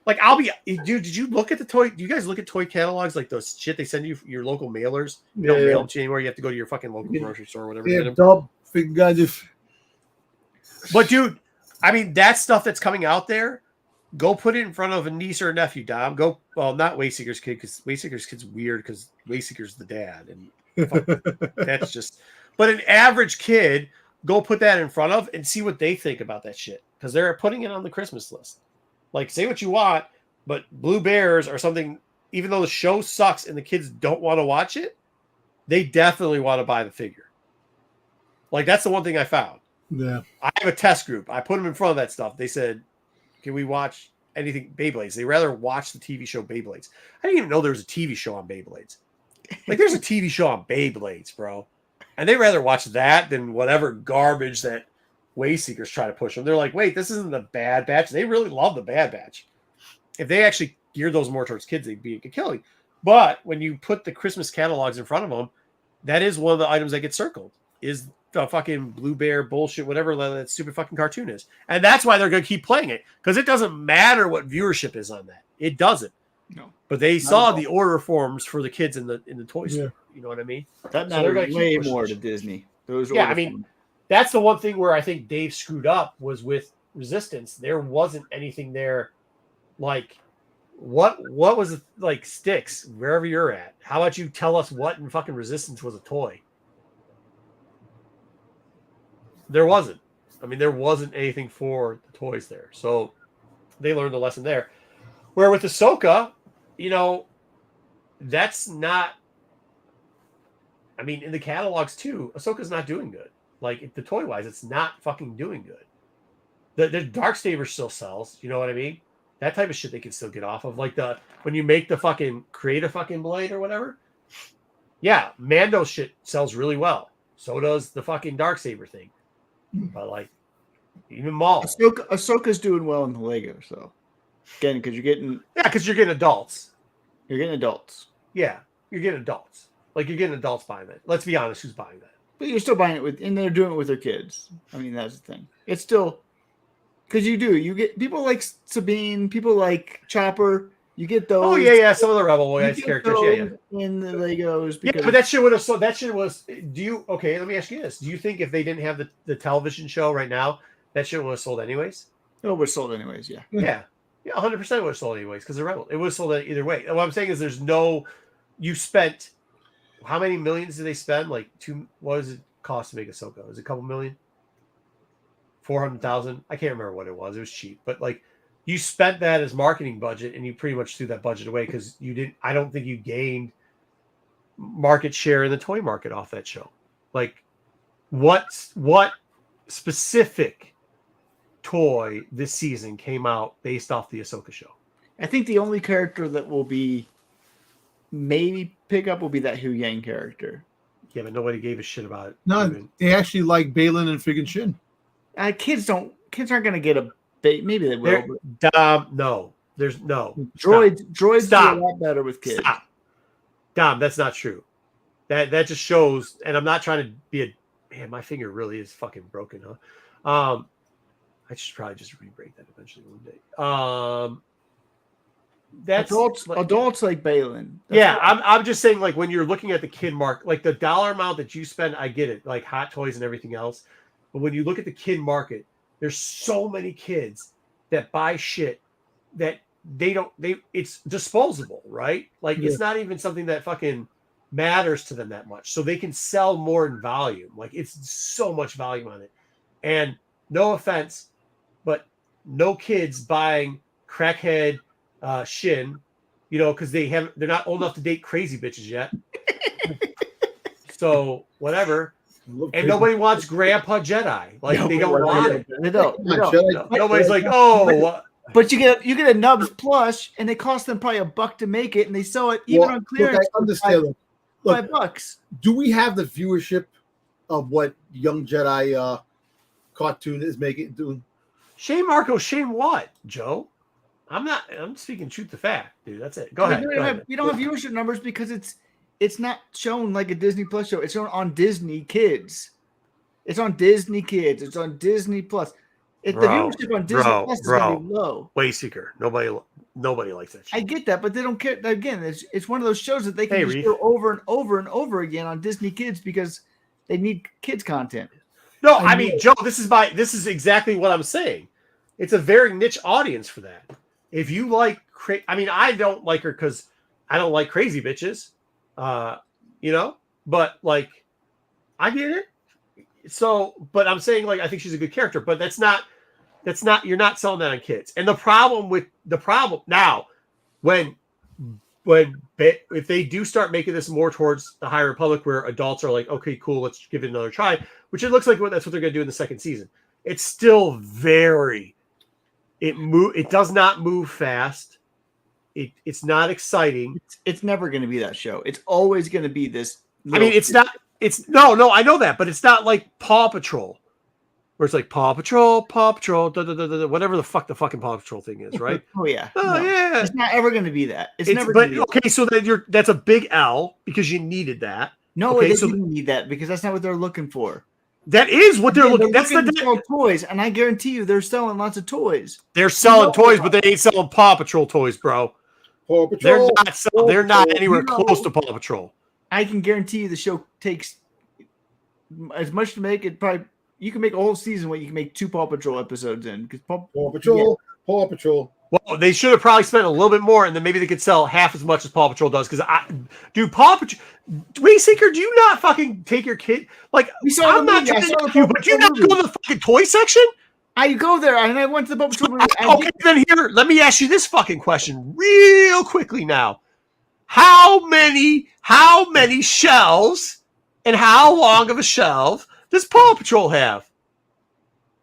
Like dude, did you look at the toy? Do you guys look at toy catalogs like those shit they send you your local mailers? You don't mail them to you anymore. You have to go to your fucking local grocery store or whatever. Yeah, dumb But dude, I mean that stuff that's coming out there. Go put it in front of a niece or a nephew, Dom. Not Wayseeker's kid, because Wayseeker's kid's weird because Wayseeker's the dad, and that's just. But an average kid, go put that in front of and see what they think about that shit, because they're putting it on the Christmas list. Like, say what you want, but Blue Bears or something. Even though the show sucks and the kids don't want to watch it, they definitely want to buy the figure. Like that's the one thing I found. Yeah, I have a test group. I put them in front of that stuff. They said, can we watch anything Beyblades? They rather watch the TV show Beyblades. I didn't even know there was a TV show on Beyblades. Like there's a TV show on Beyblades, bro. And they rather watch that than whatever garbage that Wayseekers try to push them. They're like, wait, this isn't the Bad Batch. They really love the Bad Batch. If they actually geared those more towards kids, they'd be killing. But when you put the Christmas catalogs in front of them, that is one of the items that get circled. Is the fucking Blue Bear bullshit, whatever that stupid fucking cartoon is. And that's why they're going to keep playing it, because it doesn't matter what viewership is on that. It doesn't. No. But they saw the order forms for the kids in the toy store. You know what I mean? That matters way more to Disney. I mean, that's the one thing where I think Dave screwed up was with Resistance. There wasn't anything there like what was it, like Sticks, wherever you're at. How about you tell us what in fucking Resistance was a toy? There wasn't. I mean, there wasn't anything for the toys there. So they learned the lesson there. Where with Ahsoka, that's not. I mean, in the catalogs too, Ahsoka's not doing good. Like the toy wise, it's not fucking doing good. The Darksaber still sells. You know what I mean? That type of shit they can still get off of. Like when you make the fucking create a fucking blade or whatever. Yeah, Mando shit sells really well. So does the fucking Darksaber thing. But like, even Maul. Ahsoka's doing well in the Lego, so again, because you're getting adults. You're getting adults. Yeah, you're getting adults. Like you're getting adults buying that. Let's be honest, who's buying that? But you're still buying it and they're doing it with their kids. I mean, that's the thing. It's still because you get people like Sabine, people like Chopper. You get those. Oh yeah, some of the Rebel Boys characters. Yeah, in the Legos. Yeah, but that shit would have. So that shit was. Okay? Let me ask you this: do you think if they didn't have the television show right now, that shit would have sold anyways? It would have sold anyways. Yeah. Yeah. 100% would have sold anyways because the Rebel. It would have sold either way. And what I'm saying is, there's no. You spent. How many millions did they spend? Like what does it cost to make Ahsoka? Was it a couple million? 400,000? I can't remember what it was. It was cheap, but like. you spent that as marketing budget, and you pretty much threw that budget away because you didn't. I don't think you gained market share in the toy market off that show. Like, what specific toy this season came out based off the Ahsoka show? I think the only character that will be maybe pick up will be that Hu Yang character. Yeah, but nobody gave a shit about it. No, they actually like Balin and friggin' Shin. Kids aren't going to get a bait. Maybe they will. No, there's no droids Stop. do a lot better with kids. Stop. Dom, that's not true. That just shows, and I'm not trying to be a man. My finger really is fucking broken, huh? I should probably just re-break that eventually one day. That's adults like Balin. I'm just saying, like, when you're looking at the kid market, like the dollar amount that you spend, I get it, like hot toys and everything else. But when you look at the kid market, there's so many kids that buy shit that it's disposable, right? Like, it's not even something that fucking matters to them that much. So they can sell more in volume. Like, it's so much volume on it. And no offense, but no kids buying crackhead Shin, because they're not old enough to date crazy bitches yet. So whatever. And nobody wants Grandpa Jedi. Like, they don't want it. They don't. Nobody's like, oh. But you get a Nubs plush, and they cost them probably $1 to make it, and they sell it even on clearance. Look, I understand. Look, $5. Do we have the viewership of what Young Jedi cartoon is doing? Shane Marco, Shane what, Joe? I'm speaking truth to fact, dude. That's it. Go ahead. We don't have viewership numbers because it's not shown like a Disney Plus show. It's shown on Disney Kids. It's on Disney Kids. It's on Disney Plus. The viewership on Disney Plus is going to be low. Wayseeker. Nobody likes that show. I get that, but they don't care. Again, it's one of those shows that they can just show over and over and over again on Disney Kids because they need kids content. No, I mean, Joe, this is exactly what I'm saying. It's a very niche audience for that. If you like, I don't like her because I don't like crazy bitches, but like, I get it. So, but I'm saying, like, I think she's a good character, but that's not, you're not selling that on kids. And the problem now, if they do start making this more towards the High Republic, where adults are like, okay, cool, let's give it another try, which it looks like that's what they're going to do in the second season. It's still it does not move fast. It's not exciting. It's never going to be that show. It's always going to be this. It's not. No, I know that, but it's not like Paw Patrol, where it's like Paw Patrol, whatever the fucking Paw Patrol thing is, right? Yeah. Yeah. It's not ever going to be that. It's never going to be okay, so then that's a big L because you needed that. No, they didn't need that because that's not what they're looking for. That is what they're looking. That's to sell toys, and I guarantee you, they're selling lots of toys. They're selling toys, but they ain't selling Paw Patrol toys, bro. Paw Patrol. They're not anywhere close to Paw Patrol. I can guarantee you, the show takes as much to make it. Probably you can make a whole season what you can make 2 Paw Patrol episodes in because Paw Patrol. Well, they should have probably spent a little bit more, and then maybe they could sell half as much as Paw Patrol does. Because Paw Patrol, Wayseeker, do you not fucking take your kid? Like, I'm not trying to you, but do you not go to the fucking toy section? I go there, and I went to the Paw Patrol. Okay, then here, let me ask you this fucking question real quickly now. How many shelves and how long of a shelf does Paw Patrol have?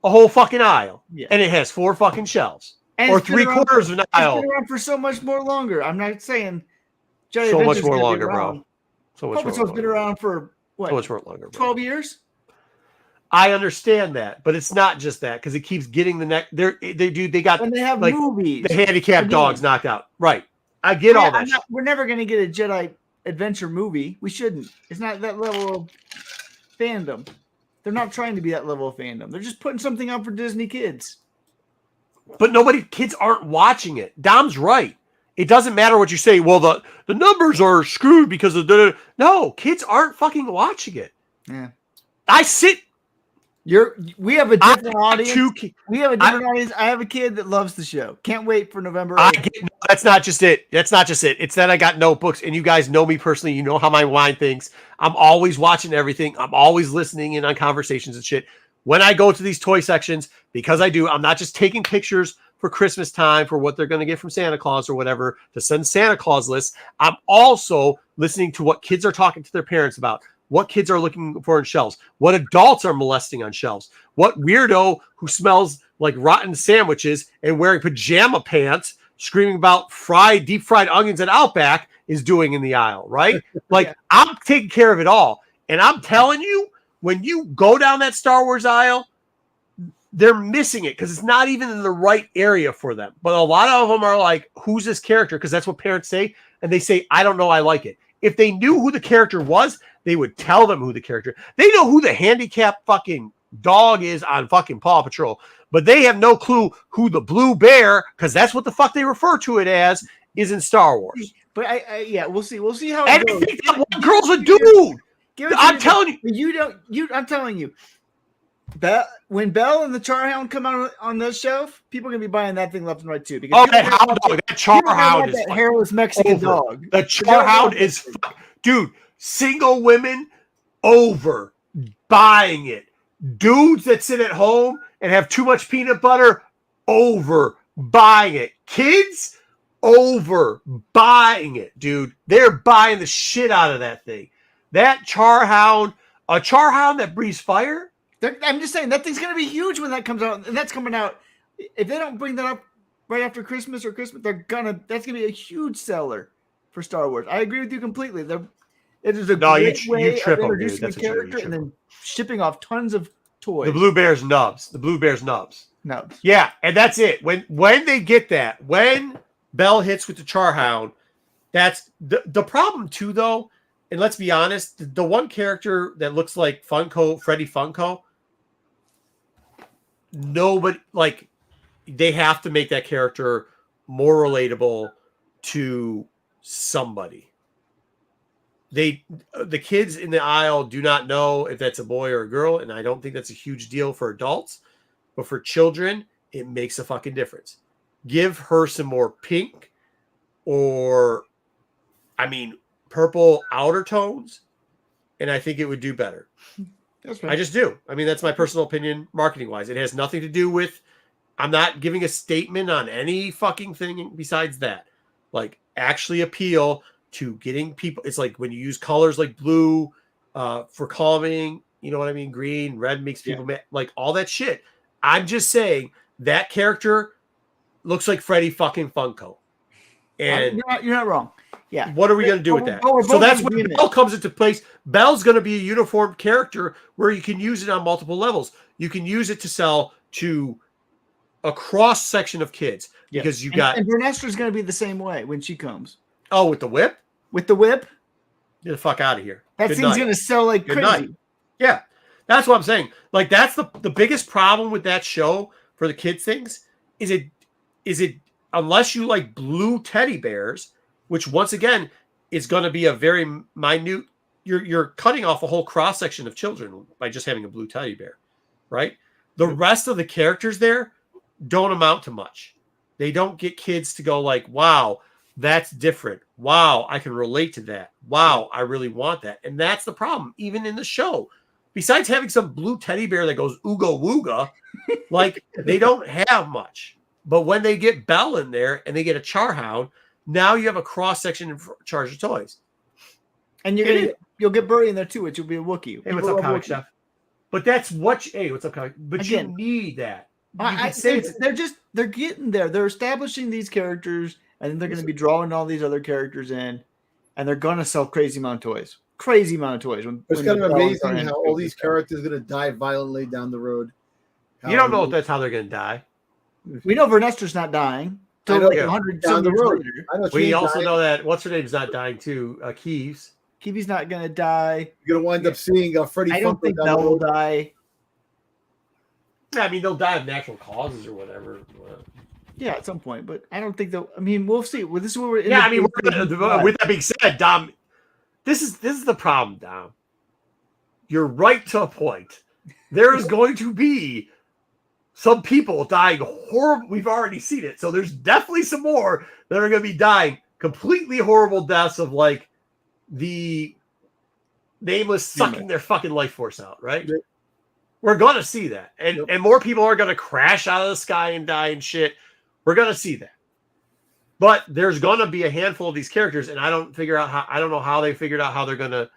A whole fucking aisle. Yeah. And it has 4 fucking shelves. And or 3/4 of an aisle. It's been around for so much more longer. I'm not saying so much more longer, bro. So much more longer. Been around for what? So much more longer, bro. 12 years? I understand that, but it's not just that because it keeps getting the neck. They got when they have like, movies. The handicapped dogs knocked out. Right. I get all that. We're never going to get a Jedi adventure movie. We shouldn't. It's not that level of fandom. They're not trying to be that level of fandom. They're just putting something out for Disney Kids. But kids aren't watching it. Dom's right. It doesn't matter what you say. Well, the numbers are screwed because of no, kids aren't fucking watching it. Yeah. We have a different audience. We have a different audience. I have a kid that loves the show. Can't wait for November 8th. That's not just it. It's that I got notebooks, and you guys know me personally. You know how my mind thinks. I'm always watching everything. I'm always listening in on conversations and shit. When I go to these toy sections, because I'm not just taking pictures for Christmas time for what they're going to get from Santa Claus or whatever to send Santa Claus lists. I'm also listening to what kids are talking to their parents about, what kids are looking for in shelves, what adults are molesting on shelves, what weirdo who smells like rotten sandwiches and wearing pajama pants screaming about deep fried onions at Outback is doing in the aisle, right? Like, I'm taking care of it all. And I'm telling you, when you go down that Star Wars aisle, they're missing it because it's not even in the right area for them. But a lot of them are like, who's this character? Because that's what parents say. And they say, I don't know, I like it. If they knew who the character was, they would tell them who the character. They know who the handicapped fucking dog is on fucking Paw Patrol, but they have no clue who the blue bear, because that's what the fuck they refer to it as, is in Star Wars. But we'll see. We'll see how it goes. I think that one girl's a dude. I'm telling you. I'm telling you. When Belle and the Charhound come out on the shelf, people are gonna be buying that thing left and right too. Because that Charhound is that hairless Mexican dog. The Charhound is, dude. Single women over buying it. Dudes that sit at home and have too much peanut butter over buying it. Kids over buying it, dude. They're buying the shit out of that thing. That Charhound, a Charhound that breathes fire. I'm just saying that thing's gonna be huge when that comes out, and that's coming out. If they don't bring that up right after Christmas, that's gonna be a huge seller for Star Wars. I agree with you completely. It is a great way of introducing a character and then shipping off tons of toys. The Blue Bear's nubs. Nubs. Yeah, and that's it. When they get that, when Belle hits with the Charhound, that's the problem too, though. And let's be honest, the one character that looks like Freddy Funko, nobody, like, they have to make that character more relatable to somebody. The kids in the aisle do not know if that's a boy or a girl, and I don't think that's a huge deal for adults, but for children, it makes a fucking difference. Give her some more pink or, purple outer tones, and I think it would do better. I just do. That's my personal opinion, marketing wise. It has nothing to do with, I'm not giving a statement on any fucking thing besides that. Like, actually appeal to getting people. It's like when you use colors like blue for calming, you know what I mean? Green, red makes people mad, like all that shit. I'm just saying that character looks like Freddy fucking Funko. And you're not wrong. Yeah. What are we going to do with that? So that's when Belle comes into place. Belle's going to be a uniform character where you can use it on multiple levels. You can use it to sell to a cross section of kids because you got. And Vernestra's going to be the same way when she comes. Oh, with the whip? With the whip? Get the fuck out of here. That thing's going to sell like crazy. Night. Yeah. That's what I'm saying. Like, that's the biggest problem with that show for the kids things is it unless you like blue teddy bears, which once again is going to be a very minute, you're cutting off a whole cross section of children by just having a blue teddy bear, right? The rest of the characters there don't amount to much. They don't get kids to go like, wow, that's different. Wow, I can relate to that. Wow, I really want that. And that's the problem, even in the show. Besides having some blue teddy bear that goes ooga wooga, like, they don't have much. But when they get Belle in there and they get a Charhound, now you have a cross section in charge of toys. And you'll get Birdie in there too, which will be a Wookiee. Hey, what's up, Comic Chef? But that's what what's up, Comic? But again, you need that. They're getting there. They're establishing these characters, and then they're going to be drawing all these other characters in, and they're going to sell crazy amount of toys. Crazy amount of toys. It's kind of amazing how all these characters are going to die violently down the road. You don't know if that's how they're going to die. We know Vernestra's not dying. Like 100 down the road. We also know that what's her name's not dying too. Keeves. Keeve's not going to die. You're going to wind up seeing Freddy. I don't think Belle will die. Yeah, they'll die of natural causes or whatever. Yeah, at some point, but I don't think they'll. We'll see. Well, this is where we're. With that being said, Dom, this is the problem, Dom. You're right to a point. There is going to be some people dying horrible. We've already seen it, so there's definitely some more that are going to be dying completely horrible deaths of like the nameless sucking their fucking life force out. Right? Yeah. We're going to see that, and more people are going to crash out of the sky and die and shit. We're gonna see that. But there's gonna be a handful of these characters, and I don't know how they figured out how they're gonna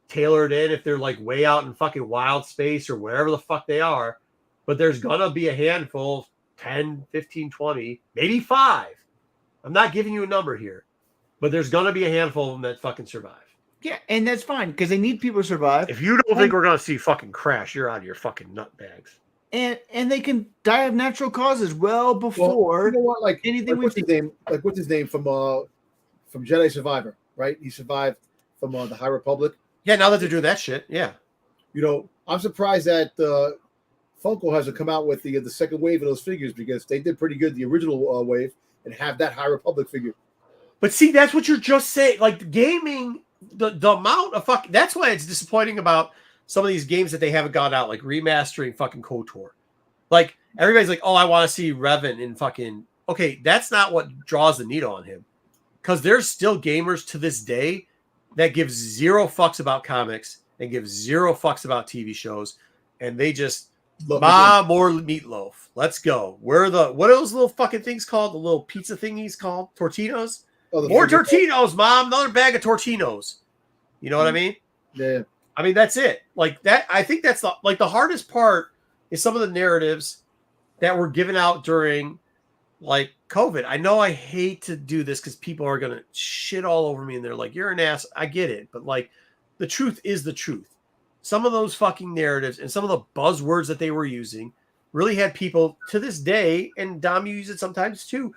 tailor it in if they're like way out in fucking wild space or wherever the fuck they are. But there's gonna be a handful, 10, 15, 20, maybe 5. I'm not giving you a number here, but there's gonna be a handful of them that fucking survive. Yeah, and that's fine because they need people to survive. If you don't think we're gonna see fucking Crash, you're out of your fucking nutbags. And they can die of natural causes well before you know what? Like anything. What's his name? Like what's his name from Jedi Survivor? Right? He survived from the High Republic. Yeah, now that they're doing that shit, yeah. You know, I'm surprised that Funko hasn't come out with the second wave of those figures because they did pretty good the original wave and have that High Republic figure. But see, that's what you're just saying. Like gaming, the amount of fucking. That's why it's disappointing about some of these games that they haven't got out, like remastering fucking KOTOR. Like everybody's like, oh, I want to see Revan in fucking. Okay, that's not what draws the needle on him, because there's still gamers to this day that give zero fucks about comics and give zero fucks about TV shows, and they just more meatloaf. Let's go. What are those little fucking things called? The little pizza thingies called Tortinos? Oh, more Tortinos, Mom. Another bag of Tortinos. You know what I mean? Yeah. I mean, that's it. Like that. I think that's the hardest part is some of the narratives that were given out during like COVID. I know I hate to do this because people are going to shit all over me and they're like, you're an ass. I get it. But like the truth is the truth. Some of those fucking narratives and some of the buzzwords that they were using really had people to this day, and Dom, you use it sometimes too,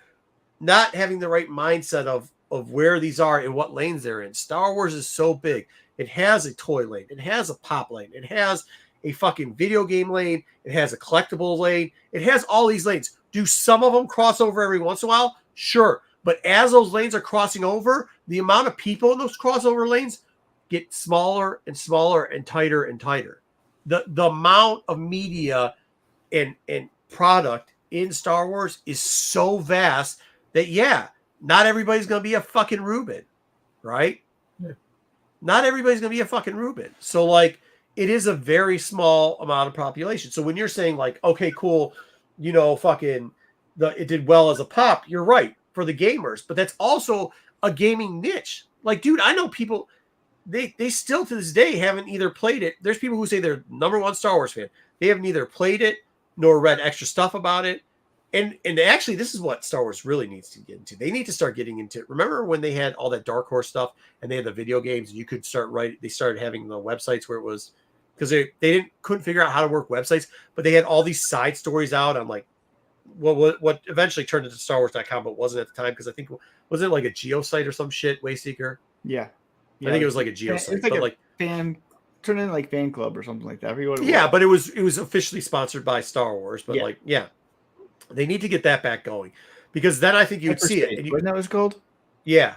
not having the right mindset of where these are and what lanes they're in. Star Wars is so big. It has a toy lane. It has a pop lane. It has a fucking video game lane. It has a collectible lane. It has all these lanes. Do some of them cross over every once in a while? Sure. But as those lanes are crossing over, the amount of people in those crossover lanes get smaller and smaller and tighter and tighter. The amount of media and product in Star Wars is so vast that, yeah, not everybody's going to be a fucking Reuben, right? Yeah. Not everybody's going to be a fucking Reuben. So, like, it is a very small amount of population. So when you're saying, like, okay, cool, you know, fucking, it did well as a pop, you're right, for the gamers. But that's also a gaming niche. Like, dude, I know people, they still to this day haven't either played it. There's people who say they're #1 Star Wars fan. They haven't either played it nor read extra stuff about it. And actually, this is what Star Wars really needs to get into. They need to start getting into it. Remember when they had all that Dark Horse stuff and they had the video games and you could they started having the websites where it was, because they couldn't figure out how to work websites, but they had all these side stories out on like what eventually turned into StarWars.com, but wasn't at the time, because I think, was it like a geosite or some shit, Wayseeker? Yeah. I think it was like a geosite. It's like fan, turn in like fan club or something like that. But it was officially sponsored by Star Wars. But like, yeah, they need to get that back going, because then I think you'd see it. And Wasn't that what it's called? Yeah.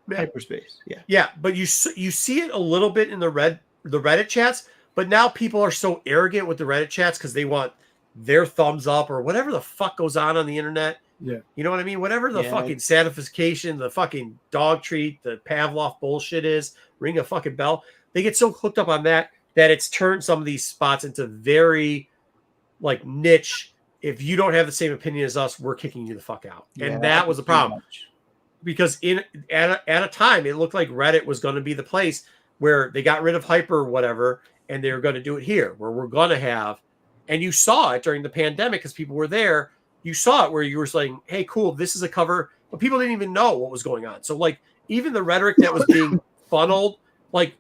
Hyperspace. Yeah. Yeah, but you see it a little bit in the Reddit chats, but now people are so arrogant with the Reddit chats because they want their thumbs up or whatever the fuck goes on the internet. Yeah. You know what I mean? Whatever the fucking satification, the fucking dog treat, the Pavlov bullshit is, ring a fucking bell. They get so hooked up on that it's turned some of these spots into very like niche. If you don't have the same opinion as us, we're kicking you the fuck out. And that was a problem. Because at a time, it looked like Reddit was going to be the place where they got rid of hyper or whatever, and they were going to do it here, where we're going to have, and you saw it during the pandemic because people were there. You saw it where you were saying, hey, cool, this is a cover, but people didn't even know what was going on. So like even the rhetoric that was being funneled, like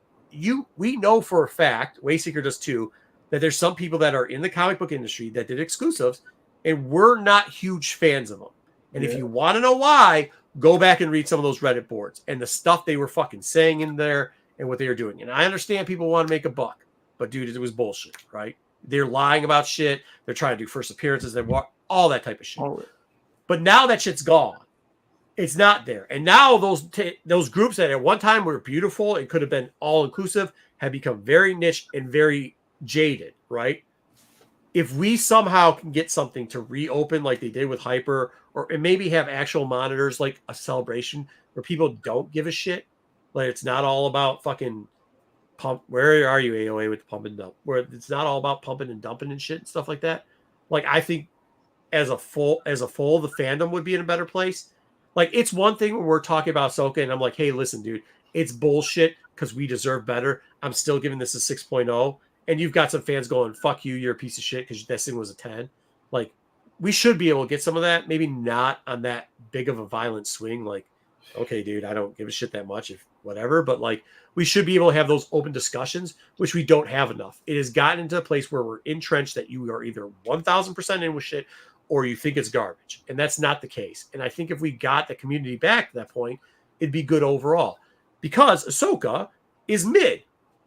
we know for a fact, Wayseeker does too, that there's some people that are in the comic book industry that did exclusives, and we're not huge fans of them. And if you want to know why, go back and read some of those Reddit boards and the stuff they were fucking saying in there and what they were doing. And I understand people want to make a buck, but dude, it was bullshit, right? They're lying about shit. They're trying to do first appearances. They want all that type of shit. But now that shit's gone. It's not there. And now those groups that at one time were beautiful and could have been all inclusive have become very niche and very jaded, right? If we somehow can get something to reopen like they did with Hyper, and maybe have actual monitors like a Celebration where people don't give a shit, like it's not all about fucking pump. Where are you, AOA, with the pump and dump? Where it's not all about pumping and dumping and shit and stuff like that. Like I think as a full, the fandom would be in a better place. Like, it's one thing when we're talking about Ahsoka and I'm like, hey, listen, dude, it's bullshit because we deserve better. I'm still giving this a 6.0. And you've got some fans going, fuck you, you're a piece of shit because this thing was a 10. Like, we should be able to get some of that. Maybe not on that big of a violent swing. Like, okay, dude, I don't give a shit that much, if whatever. But, like, we should be able to have those open discussions, which we don't have enough. It has gotten into a place where we're entrenched that you are either 1,000% in with shit or you think it's garbage. And that's not the case. And I think if we got the community back to that point, it'd be good overall. Because Ahsoka is mid.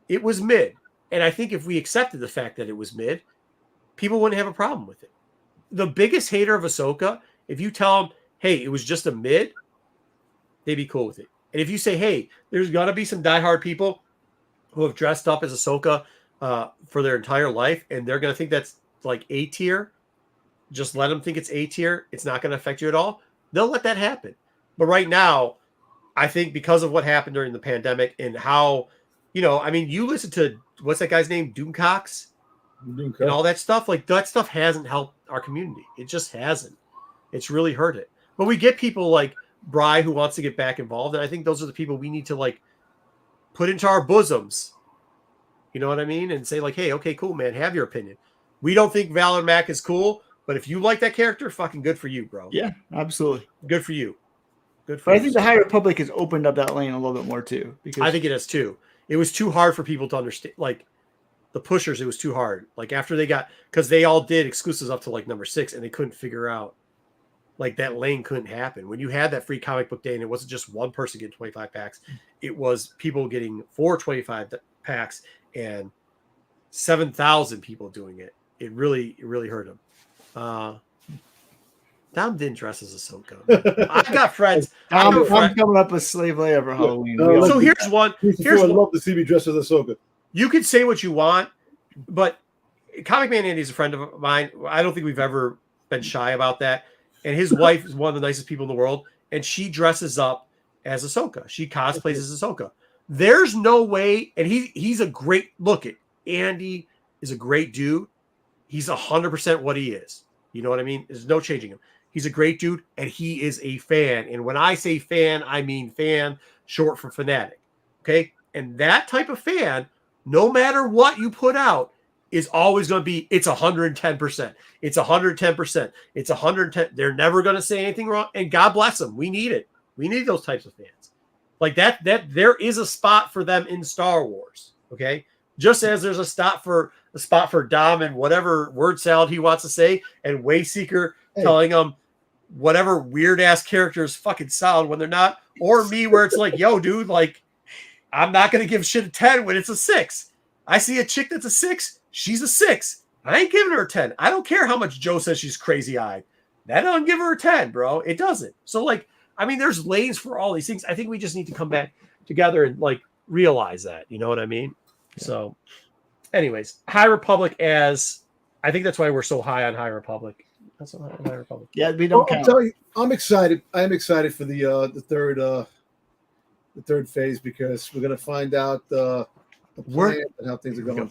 It was mid. And I think if we accepted the fact that it was mid, people wouldn't have a problem with it. The biggest hater of Ahsoka, if you tell them, hey, it was just a mid, they'd be cool with it. And if you say, hey, there's got to be some diehard people who have dressed up as Ahsoka for their entire life, and they're going to think that's like A tier, just let them think it's A tier. It's not going to affect you at all. They'll let that happen. But right now, I think because of what happened during the pandemic and how, I mean, you listen to, what's that guy's name? Doomcox? And all that stuff. Like, that stuff hasn't helped our community. It just hasn't. It's really hurt it. But we get people like Bri who wants to get back involved. And I think those are the people we need to, like, put into our bosoms. You know what I mean? And say, like, hey, okay, cool, man. Have your opinion. We don't think Valor Mac is cool, but if you like that character, fucking good for you, bro. Yeah, absolutely. Good for you. Good for but you. I think the High Republic has opened up that lane a little bit more, too. Because I think it has, too. It was too hard for people to understand. Like, the pushers, it was too hard. Like, after they got, because they all did exclusives up to like number 6, and they couldn't figure out, like, that lane couldn't happen. When you had that free comic book day, and it wasn't just one person getting 25 packs, it was people getting 4 25 packs and 7,000 people doing it. It really hurt them. Dom didn't dress as Ahsoka. I got friends. I'm coming up with Slave Leia for Halloween. So here's one. I'd love to see me dressed as Ahsoka. You can say what you want, but Comic Man Andy is a friend of mine. I don't think we've ever been shy about that. And his wife is one of the nicest people in the world, and she dresses up as Ahsoka. She cosplays as Ahsoka. There's no way, and he's a great look. Andy is a great dude. He's 100% what he is. You know what I mean? There's no changing him. He's a great dude, and he is a fan. And when I say fan, I mean fan, short for fanatic. Okay? And that type of fan, no matter what you put out, is always going to be, it's 110%. It's 110%. It's 110. They're never going to say anything wrong. And God bless them. We need it. We need those types of fans. Like that there is a spot for them in Star Wars. Okay? Just as there's a spot for Dom and whatever word salad he wants to say, and Wayseeker telling him whatever weird ass characters fucking solid when they're not, or me where it's like, yo, dude, like, I'm not gonna give shit a 10 when it's a 6. I see a chick that's a 6, she's a 6. I ain't giving her a 10. I don't care how much Joe says she's crazy eyed. That don't give her a 10, bro. It doesn't. So, like, I mean, there's lanes for all these things. I think we just need to come back together and, like, realize that. You know what I mean? Yeah. So, anyways, High Republic I think that's why we're so high on High Republic. That's on High Republic. Yeah, we don't count. I'll tell you, I'm excited. I am excited for the third phase, because we're gonna find out the plan and how things are going.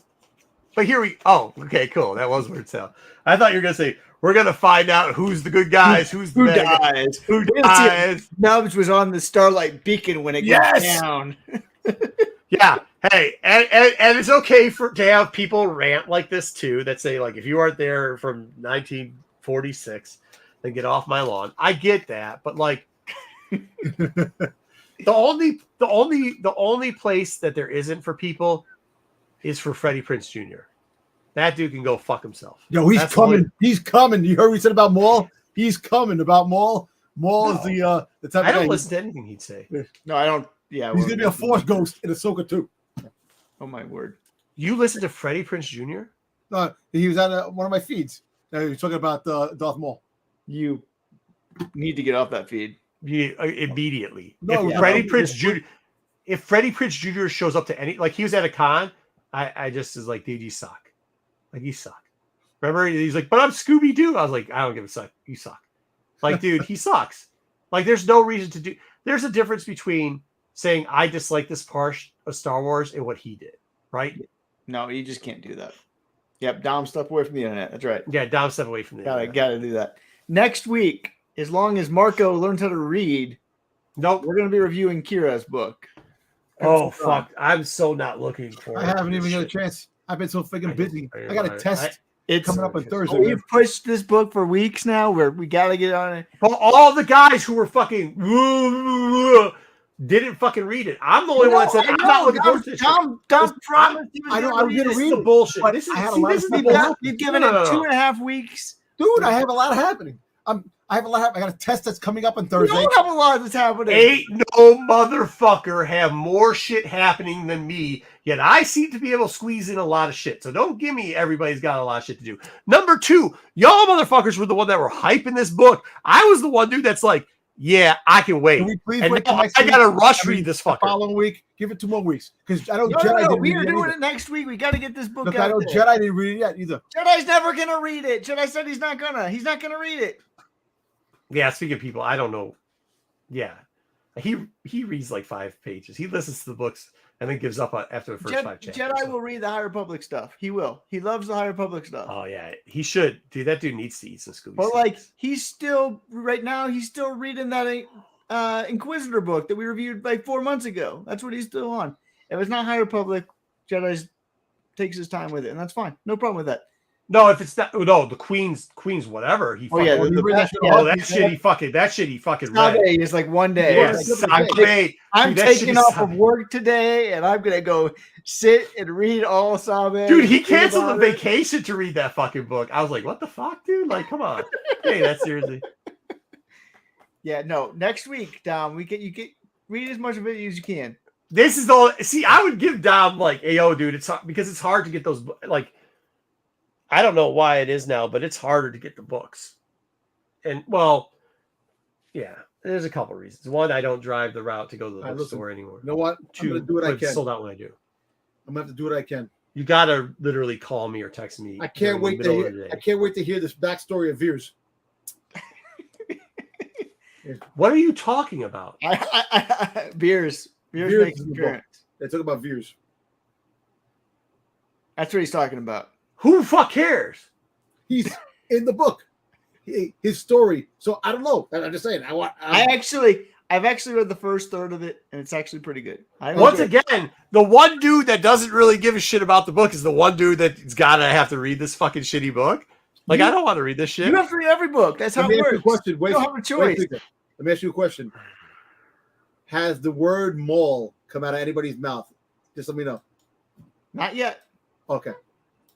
But okay, cool. That was weird sound. I thought you were gonna say we're gonna find out who's the good guys, who dies. Nubs was on the Starlight Beacon when it got down. Yeah. Hey, and it's okay to have people rant like this too, that say, like, if you aren't there from 1946, then get off my lawn. I get that, but, like, the only place that there isn't for people is for Freddie Prinze Jr. That dude can go fuck himself. Yo, he's coming. He's coming. You heard what he said about Maul? He's coming. About Maul. Maul is the type. I don't listen to anything he'd say. No, I don't. Yeah, he's gonna be a Force ghost in Ahsoka too. Oh my word! You listen to Freddie Prinze Jr.? No, he was on one of my feeds. He was talking about Darth Maul. You need to get off that feed. Immediately. No, if Freddie Prinze Jr. If Freddie Prinze Jr. shows up to any, like, he was at a con, I just was like, dude, you suck. Like, you suck. Remember, he's like, but I'm Scooby Doo. I was like, I don't give a suck. You suck. Like, dude, he sucks. Like, there's no reason to do. There's a difference between saying I dislike this part of Star Wars and what he did, right? No, you just can't do that. Yep, Dom, step away from the internet. That's right. Yeah, down step away from the internet. Gotta do that. Next week, as long as Marco learns how to read, Nope. we're gonna be reviewing Kira's book. Oh fuck! I'm so not looking for. I haven't even got a chance. I've been so freaking busy. I got a test. It's coming up on Thursday. We've pushed this book for weeks now. Where we gotta get on it. But all the guys who were fucking didn't fucking read it. I'm the only one that said I'm not looking forward to this. Dom promised he was I know I'm gonna read the it. bullshit. But This is I had a see, lot this of is stuff the happen. You've given it 2.5 weeks. Dude, I have a lot happening. I have a lot. I got a test that's coming up on Thursday. You don't have a lot that's happening. Ain't no motherfucker have more shit happening than me, yet I seem to be able to squeeze in a lot of shit. So don't give me everybody's got a lot of shit to do. Number 2, y'all motherfuckers were the one that were hyping this book. I was the one dude that's like, yeah, I can wait. Can we please And wait now till next I week? gotta rush read this fucker. Following week, give it 2 more weeks because I don't. No, we are doing it next week. We got to get this book Look, out. I know there. Jedi didn't read it yet either. Jedi's never gonna read it. Jedi said he's not gonna. He's not gonna read it. Yeah, speaking of people, I don't know. Yeah, he reads like 5 pages. He listens to the books and then gives up after the first 5 chapters. Jedi will read the High Republic stuff. He will. He loves the High Republic stuff. Oh yeah, he should. Dude, that dude needs to eat some Scooby. But like, he's still right now. He's still reading that Inquisitor book that we reviewed like 4 months ago. That's what he's still on. If it's not High Republic, Jedi's takes his time with it, and that's fine. No problem with that. No, if it's not, no, the Queen's whatever. He fucking, that shit he fucking read. Sabe is like one day. Yeah, I'm taking off of work today, and I'm gonna go sit and read all Sabe. Dude, he canceled the vacation to read that fucking book. I was like, what the fuck, dude? Like, come on. Hey, that's seriously. Yeah, no. Next week, Dom, you can read as much of it as you can. This is all. See, I would give Dom like, "Ayo, dude, it's because it's hard to get those like." I don't know why it is now, but it's harder to get the books. And well, yeah, there's a couple reasons. One, I don't drive the route to go to the bookstore anymore. You know what? I'm gonna do what I can. Sold out when I do. I'm gonna have to do what I can. You gotta literally call me or text me. I can't wait to hear. I can't wait to hear this backstory of Veers. What are you talking about? Veers makes an appearance. They talk about Veers. That's what he's talking about. Who the fuck cares? He's in the book. His story. So I don't know. I'm just saying. I've actually read the first third of it, and it's actually pretty good. Once again, the one dude that doesn't really give a shit about the book is the one dude that's gotta have to read this fucking shitty book. Like, I don't want to read this shit. You have to read every book. That's how it works. Question. You don't have a choice. Let me ask you a question. Has the word mall come out of anybody's mouth? Just let me know. Not yet. Okay.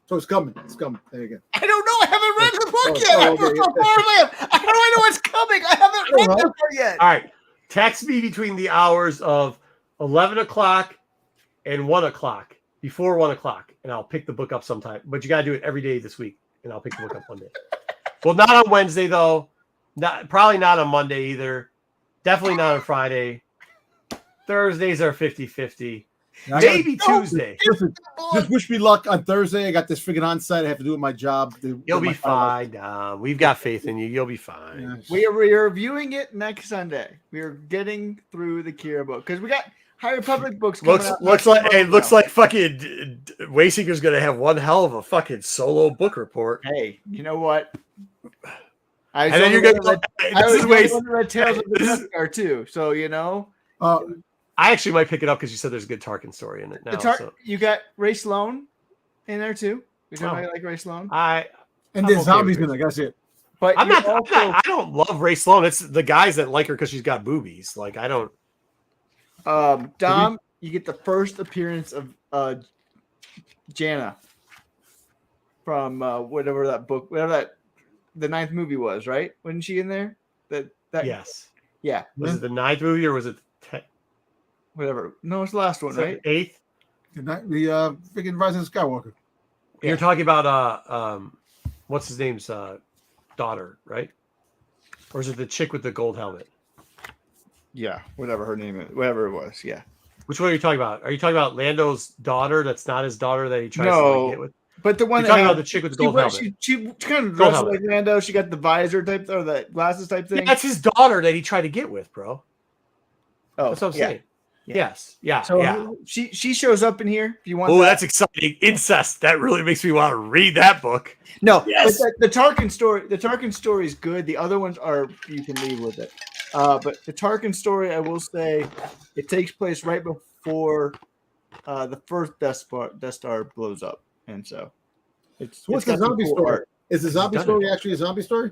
So it's coming. It's coming. There you go. I don't know. I haven't read the book yet. How do I know what's coming? I haven't read the book yet. All right. Text me between the hours of 11 o'clock and 1 o'clock, before 1 o'clock, and I'll pick the book up sometime. But you got to do it every day this week, and I'll pick the book up one day. Well, not on Wednesday, though. Probably not on Monday either. Definitely not on Friday. Thursdays are 50-50. Maybe Tuesday. Listen, just wish me luck on Thursday. I got this freaking on-site. I have to do with my job. You'll be fine. We've got faith in you. You'll be fine. Yeah. We are reviewing it next Sunday. We are getting through the Kira book because we got High Republic books coming out. Looks like fucking Wayseeker's gonna have one hell of a fucking solo book report. Hey, you know what? And then you're gonna. I read Tales of the Death Star too, so you know. I actually might pick it up because you said there's a good Tarkin story in it now. You got Ray Sloan in there too. You know, like Ray Sloan. And there's zombies in there. That's it. But I don't love Ray Sloan. It's the guys that like her because she's got boobies. Like, I don't. Dom, you get the first appearance of Jana from whatever that book, the 9th movie was, right? Wasn't she in there? Yes. Yeah. Was it the 9th movie or was it whatever? No, it's the last one, right? 8th. The freaking Rise of Skywalker. You're talking about what's his name's daughter, right? Or is it the chick with the gold helmet? Yeah, whatever her name is, whatever it was. Yeah. Which one are you talking about? Are you talking about Lando's daughter? That's not his daughter that he tries to get with. But the one you're talking about the chick with the gold helmet. She kind of dressed like Lando. She got the visor type or the glasses type thing. Yeah, that's his daughter that he tried to get with, bro. Oh, that's what I'm saying. Yes. Yeah. So yeah. she shows up in here. If you want. Oh, that's exciting. Incest. That really makes me want to read that book. No, Yes. but the Tarkin story is good. The other ones are you can leave with it. But the Tarkin story, I will say, it takes place right before the first Death Star blows up, and so it's. So what's it's the got some zombie cool story? art. Is the zombie story actually a zombie story?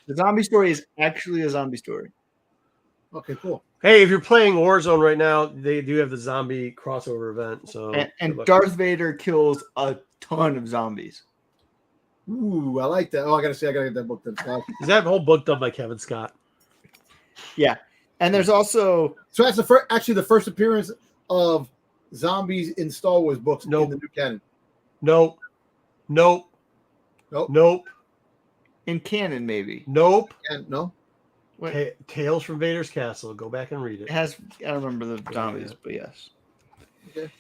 The zombie story is actually a zombie story. Okay, cool. Hey, if you're playing Warzone right now, they do have the zombie crossover event. So And Darth Vader kills a ton of zombies. Ooh, I like that. Oh, I gotta get that book then. Is that whole book done by Kevin Scott? Yeah, and there's also so that's the first appearance of zombies in Star Wars books in the new canon. Nope. In canon, maybe. Nope. And no. Tales from Vader's Castle. Go back and read it. It has. I don't remember the zombies, but yes. Okay.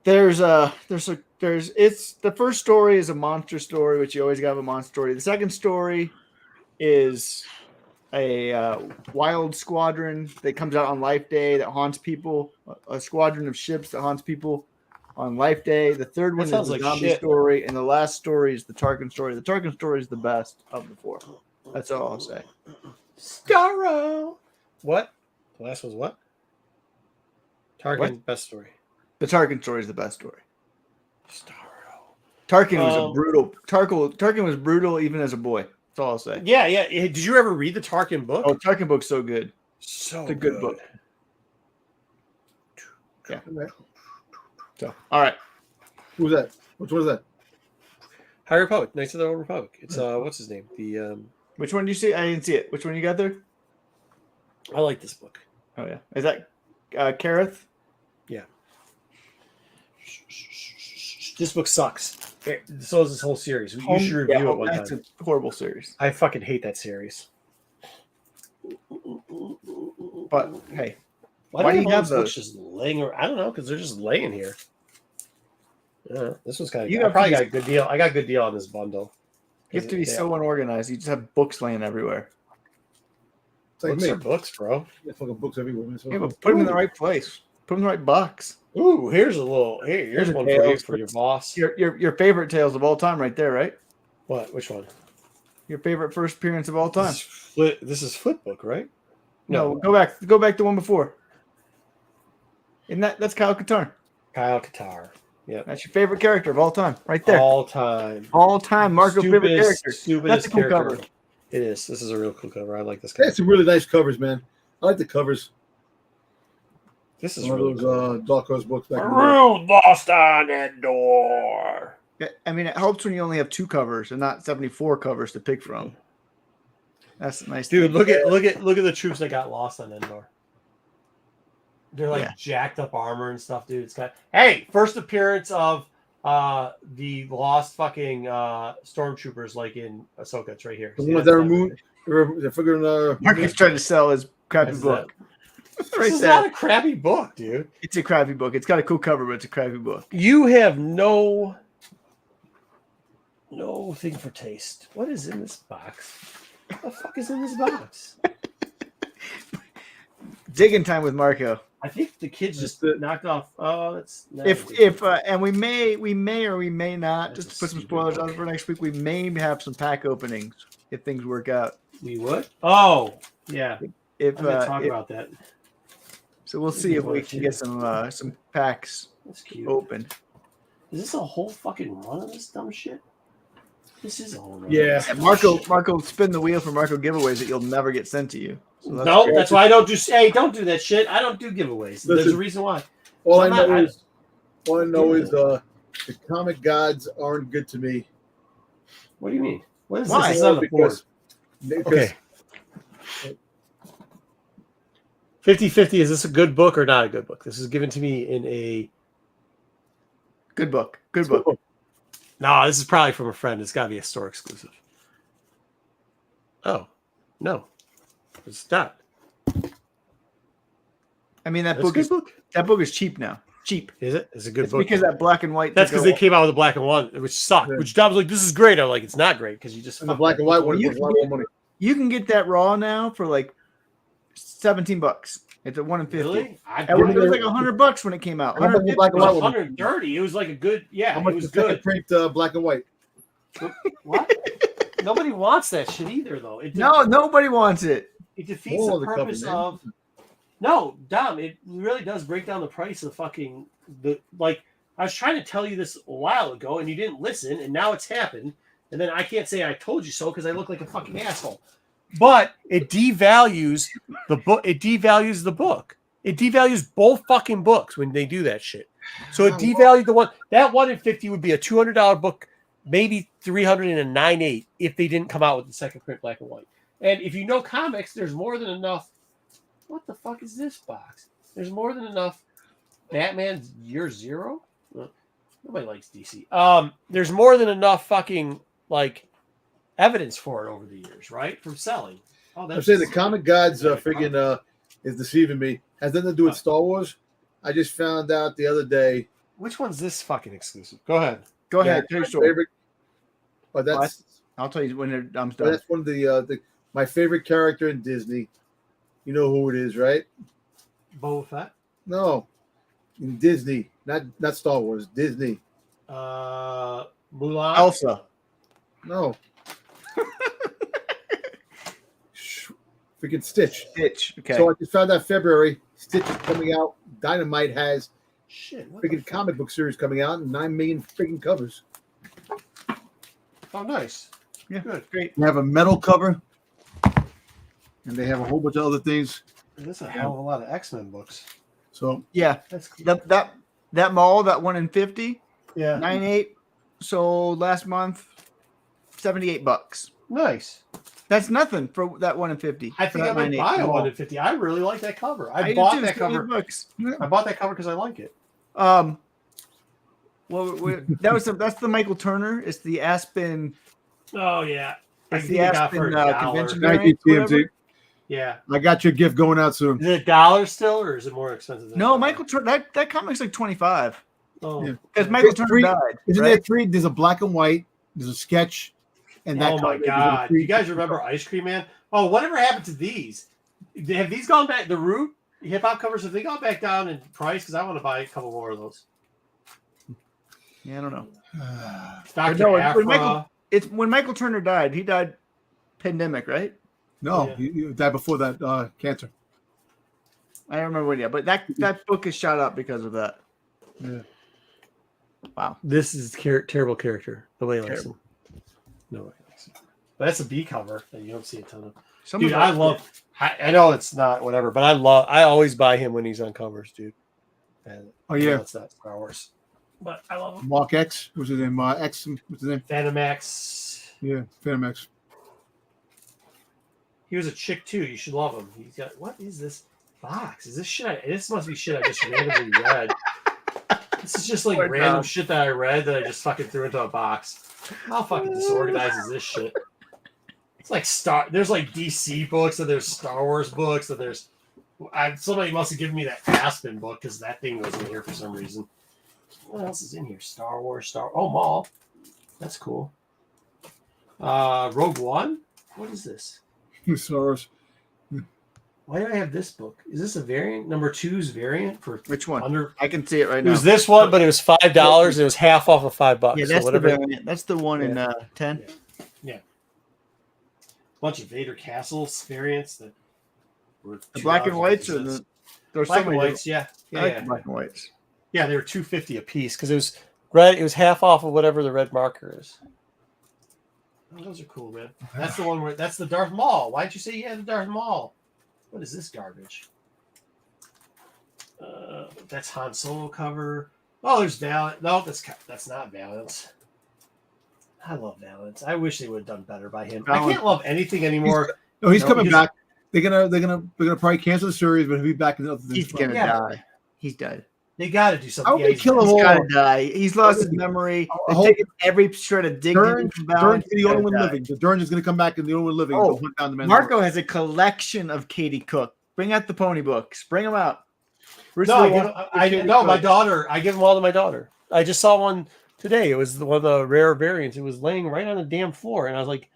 There's it's the first story is a monster story, which you always got a monster story. The second story is a wild squadron that comes out on Life Day that haunts people. A squadron of ships that haunts people on Life Day. The third one is the zombie story, and the last story is the Tarkin story. The Tarkin story is the best of the four. That's all I'll say. Starro. What? The last one's what? Tarkin best story. The Tarkin story is the best story. Starro. Tarkin was a brutal. Tarkin was brutal even as a boy. That's all I'll say. Yeah. Did you ever read the Tarkin book? Oh, Tarkin book's so good. It's a good book. Yeah. So, all right. Who's that? Which one is that? High Republic, Knights of the Old Republic. It's what's his name? The Which one do you see? I didn't see it. Which one you got there? I like this book. Oh yeah, is that Kareth? Yeah. This book sucks. So is this whole series. You should review it one time. That's a horrible series. I fucking hate that series. But hey, why do you have those just laying around? I don't know, because they're just laying here. Yeah, this was kind of. I probably got a good deal. I got a good deal on this bundle. You have to be so unorganized. You just have books laying everywhere. It's like books are books, bro. Yeah, fucking books everywhere. Yeah, but put them in the right place. Put them in the right box. Ooh, here's a little. Here's one for your boss. Your favorite tales of all time, right there, right? What? Which one? Your favorite first appearance of all time. This is Flipbook, right? No, go back to one before. And that's Kyle Katarn. Kyle Katarn. Yeah, that's your favorite character of all time, right there. All time. Marco's favorite character. That's a cool cover. It is. This is a real cool cover. I like this cover. It's some really nice covers, man. I like the covers. This is one of those Dark Horse books. Real lost on Endor. I mean, it helps when you only have 2 covers and not 74 covers to pick from. That's nice, dude. Look at the troops that got lost on Endor. They're like jacked up armor and stuff, dude. It's got first appearance of the lost fucking stormtroopers, like in Ahsoka. It's right here. The ones that removed. They're figuring. Marcus trying to sell his crappy book. This is not a crappy book, dude. It's a crappy book. It's got a cool cover, but it's a crappy book. You have no thing for taste. What is in this box? What the fuck is in this box? Digging time with Marco. I think the kids just knocked off. Oh, that's and we may or we may not just to put some spoilers on for next week. We may have some pack openings if things work out. We would. Oh, yeah. I'm gonna talk about that. So we'll see if we can get some packs open. Is this a whole fucking run of this dumb shit? This is a whole run. Yeah. Marco, spin the wheel for Marco giveaways that you'll never get sent to you. So that's why I don't do. Hey, don't do that shit. I don't do giveaways. There's a reason why. All I know is the comic gods aren't good to me. What do you mean? What is why? This is on the board. Okay. 50-50, is this a good book or not a good book? This is given to me in a good book. Good book. No, this is probably from a friend. It's got to be a store exclusive. Oh, no. It's not. I mean, that book is cheap now. Cheap. Is it? It's a good book. Because that black and white. That's because they came out with a black and white, which sucked. Yeah. Which Dom's like, this is great. I'm like, it's not great because you just the black and white one. You can get that raw now for like $17. It's a 1 in 50. Really? It was like $100 when it came out. How much was black and white? 130. It was like a good. Yeah, How it much was was second good. print black and white? What? Nobody wants that shit either, though. No, nobody wants it. It defeats the purpose of. No, Dom. It really does break down the price of fucking like. I was trying to tell you this a while ago, and you didn't listen, and now it's happened. And then I can't say I told you so because I look like a fucking asshole. But it devalues the book. It devalues the book. It devalues both fucking books when they do that shit. So it devalued the one. That 1 in 50 would be a $200 book, maybe 309.8 if they didn't come out with the second print black and white. And if you know comics, there's more than enough. What the fuck is this box? There's more than enough. Batman's Year Zero. Nobody likes DC. There's more than enough fucking like evidence for it over the years, right? From selling. Oh, I'm saying the comic gods freaking is deceiving me. Has nothing to do with Star Wars. I just found out the other day. Which one's this fucking exclusive? Go ahead. Go ahead. My favorite. Oh, that's. I'll tell you when I'm done. That's one of the my favorite character in Disney. You know who it is, right? Boba Fett. No, in Disney, not Star Wars. Disney. Mulan. Elsa. No. Freaking Stitch. Okay. So I just found out February Stitch is coming out. Dynamite has freaking comic book series coming out and 9 million freaking covers. Oh, nice. Yeah, good. Great. They have a metal cover, and they have a whole bunch of other things. There's a hell of a lot of X-Men books. So yeah, that's cool. That mall, that 1 in 50, yeah, 98. So last month, $78. Nice. That's nothing for that 1 in 50. I think I might buy a 1 in 50. I really like that cover. I bought that cover. I bought that cover because I like it. Well, that's the Michael Turner. It's the Aspen. Oh yeah, it's the Aspen convention. Thank you, TMZ. Yeah, I got your gift going out soon. Is it $1 still, or is it more expensive? Than No, Michael Turner. That comic's like $25. Oh, because Michael Turner died. Isn't there 3? There's a black and white. There's a sketch. And that. Oh my god! You guys remember Ice Cream Man? Oh, whatever happened to these? Have these gone back? The Root hip hop covers, have they gone back down in price? Because I want to buy a couple more of those. Yeah, I don't know. Dr. Afra. When Michael Turner died. He died pandemic, right? No, he died before that cancer. I don't remember when. Yeah, but that book is shot up because of that. Yeah. Wow. This is terrible character. Nobody likes him. Nobody likes him. But that's a B cover that you don't see a ton of. Dude, I love. I know it's not whatever, but I always buy him when he's on covers, dude. And oh yeah, it's not Star Wars, but I love him. Mark X. What's his name? X. What's his name? Phantom X. Yeah, Phantom X. He was a chick too. You should love him. He's got. What is this box? Is this shit? This must be shit I just randomly read. This is just like random shit that I read that I just fucking threw into a box. How fucking disorganized is this shit? It's like there's like DC books, and there's Star Wars books, and there's. Somebody must have given me that Aspen book because that thing was in here for some reason. What else is in here? Star Wars, Maul. That's cool. Rogue One. What is this? Star Wars. Why do I have this book? Is this a variant? Number 2's variant for which one? I can see it right now. It was this one, but it was $5. It was half off of $5. Yeah, that's the variant. That's the one in 10. Yeah. Bunch of Vader Castles variants that were the black and whites or the black and whites. Yeah, black and whites. Yeah, they were $2.50 a piece because it was red. It was half off of whatever the red marker is. Oh, those are cool, man. That's the one where that's the Darth Maul. Why'd you say you had the Darth Maul? What is this garbage? That's Han Solo cover. Oh, there's Valiant. No, that's not Valiant. I love Valiant. I wish they would have done better by him. I can't love anything anymore. He's coming back. They're gonna probably cancel the series, but he'll be back in the other things. He's gonna die. He's dead. They got to do something. How would kill him? He's gotta die. He's lost his memory. They're taking every shred of dignity from Dern's the only one living. The Dern is going to come back and the only one living. Oh, Marco has a collection of Katie Cook. Bring out the pony books. Bring them out. My daughter. I give them all to my daughter. I just saw one today. It was one of the rare variants. It was laying right on the damn floor, and I was like,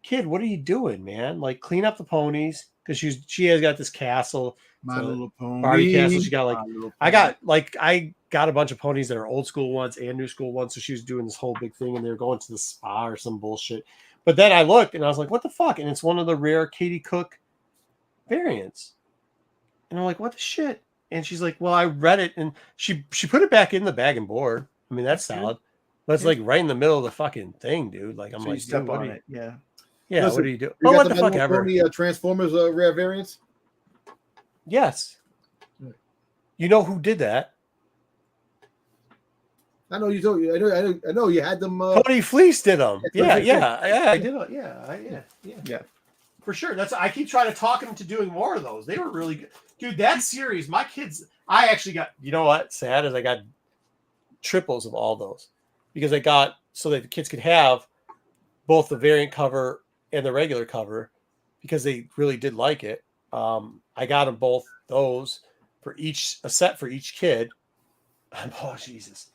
"Kid, what are you doing, man? Like, clean up the ponies because she has got this castle. My Little Pony. Barbie Castle. She got like I got a bunch of ponies that are old school ones and new school ones. So she was doing this whole big thing, and they were going to the spa or some bullshit. But then I looked and I was like, "What the fuck?" And it's one of the rare Katie Cook variants. And I'm like, "What the shit?" And she's like, "Well, I read it," and she put it back in the bag and board. I mean, that's solid. But it's like right in the middle of the fucking thing, dude. Like I'm So like, you step dude, on it. Yeah. Yeah, Listen, what do you do? You Oh, got what the the fuck My Little ever? Pony, Transformers rare variants. Yes. You know who did that? I know you told you. I know you had them. Tony Fleece did them. Yeah, Fleece, I did. Yeah. For sure. That's. I keep trying to talk him to doing more of those. They were really good, dude. That series, my kids. I actually got. You know what? Sad is I got triples of all those because I got so that the kids could have both the variant cover and the regular cover because they really did like it. I got them both those for a set for each kid. Oh Jesus.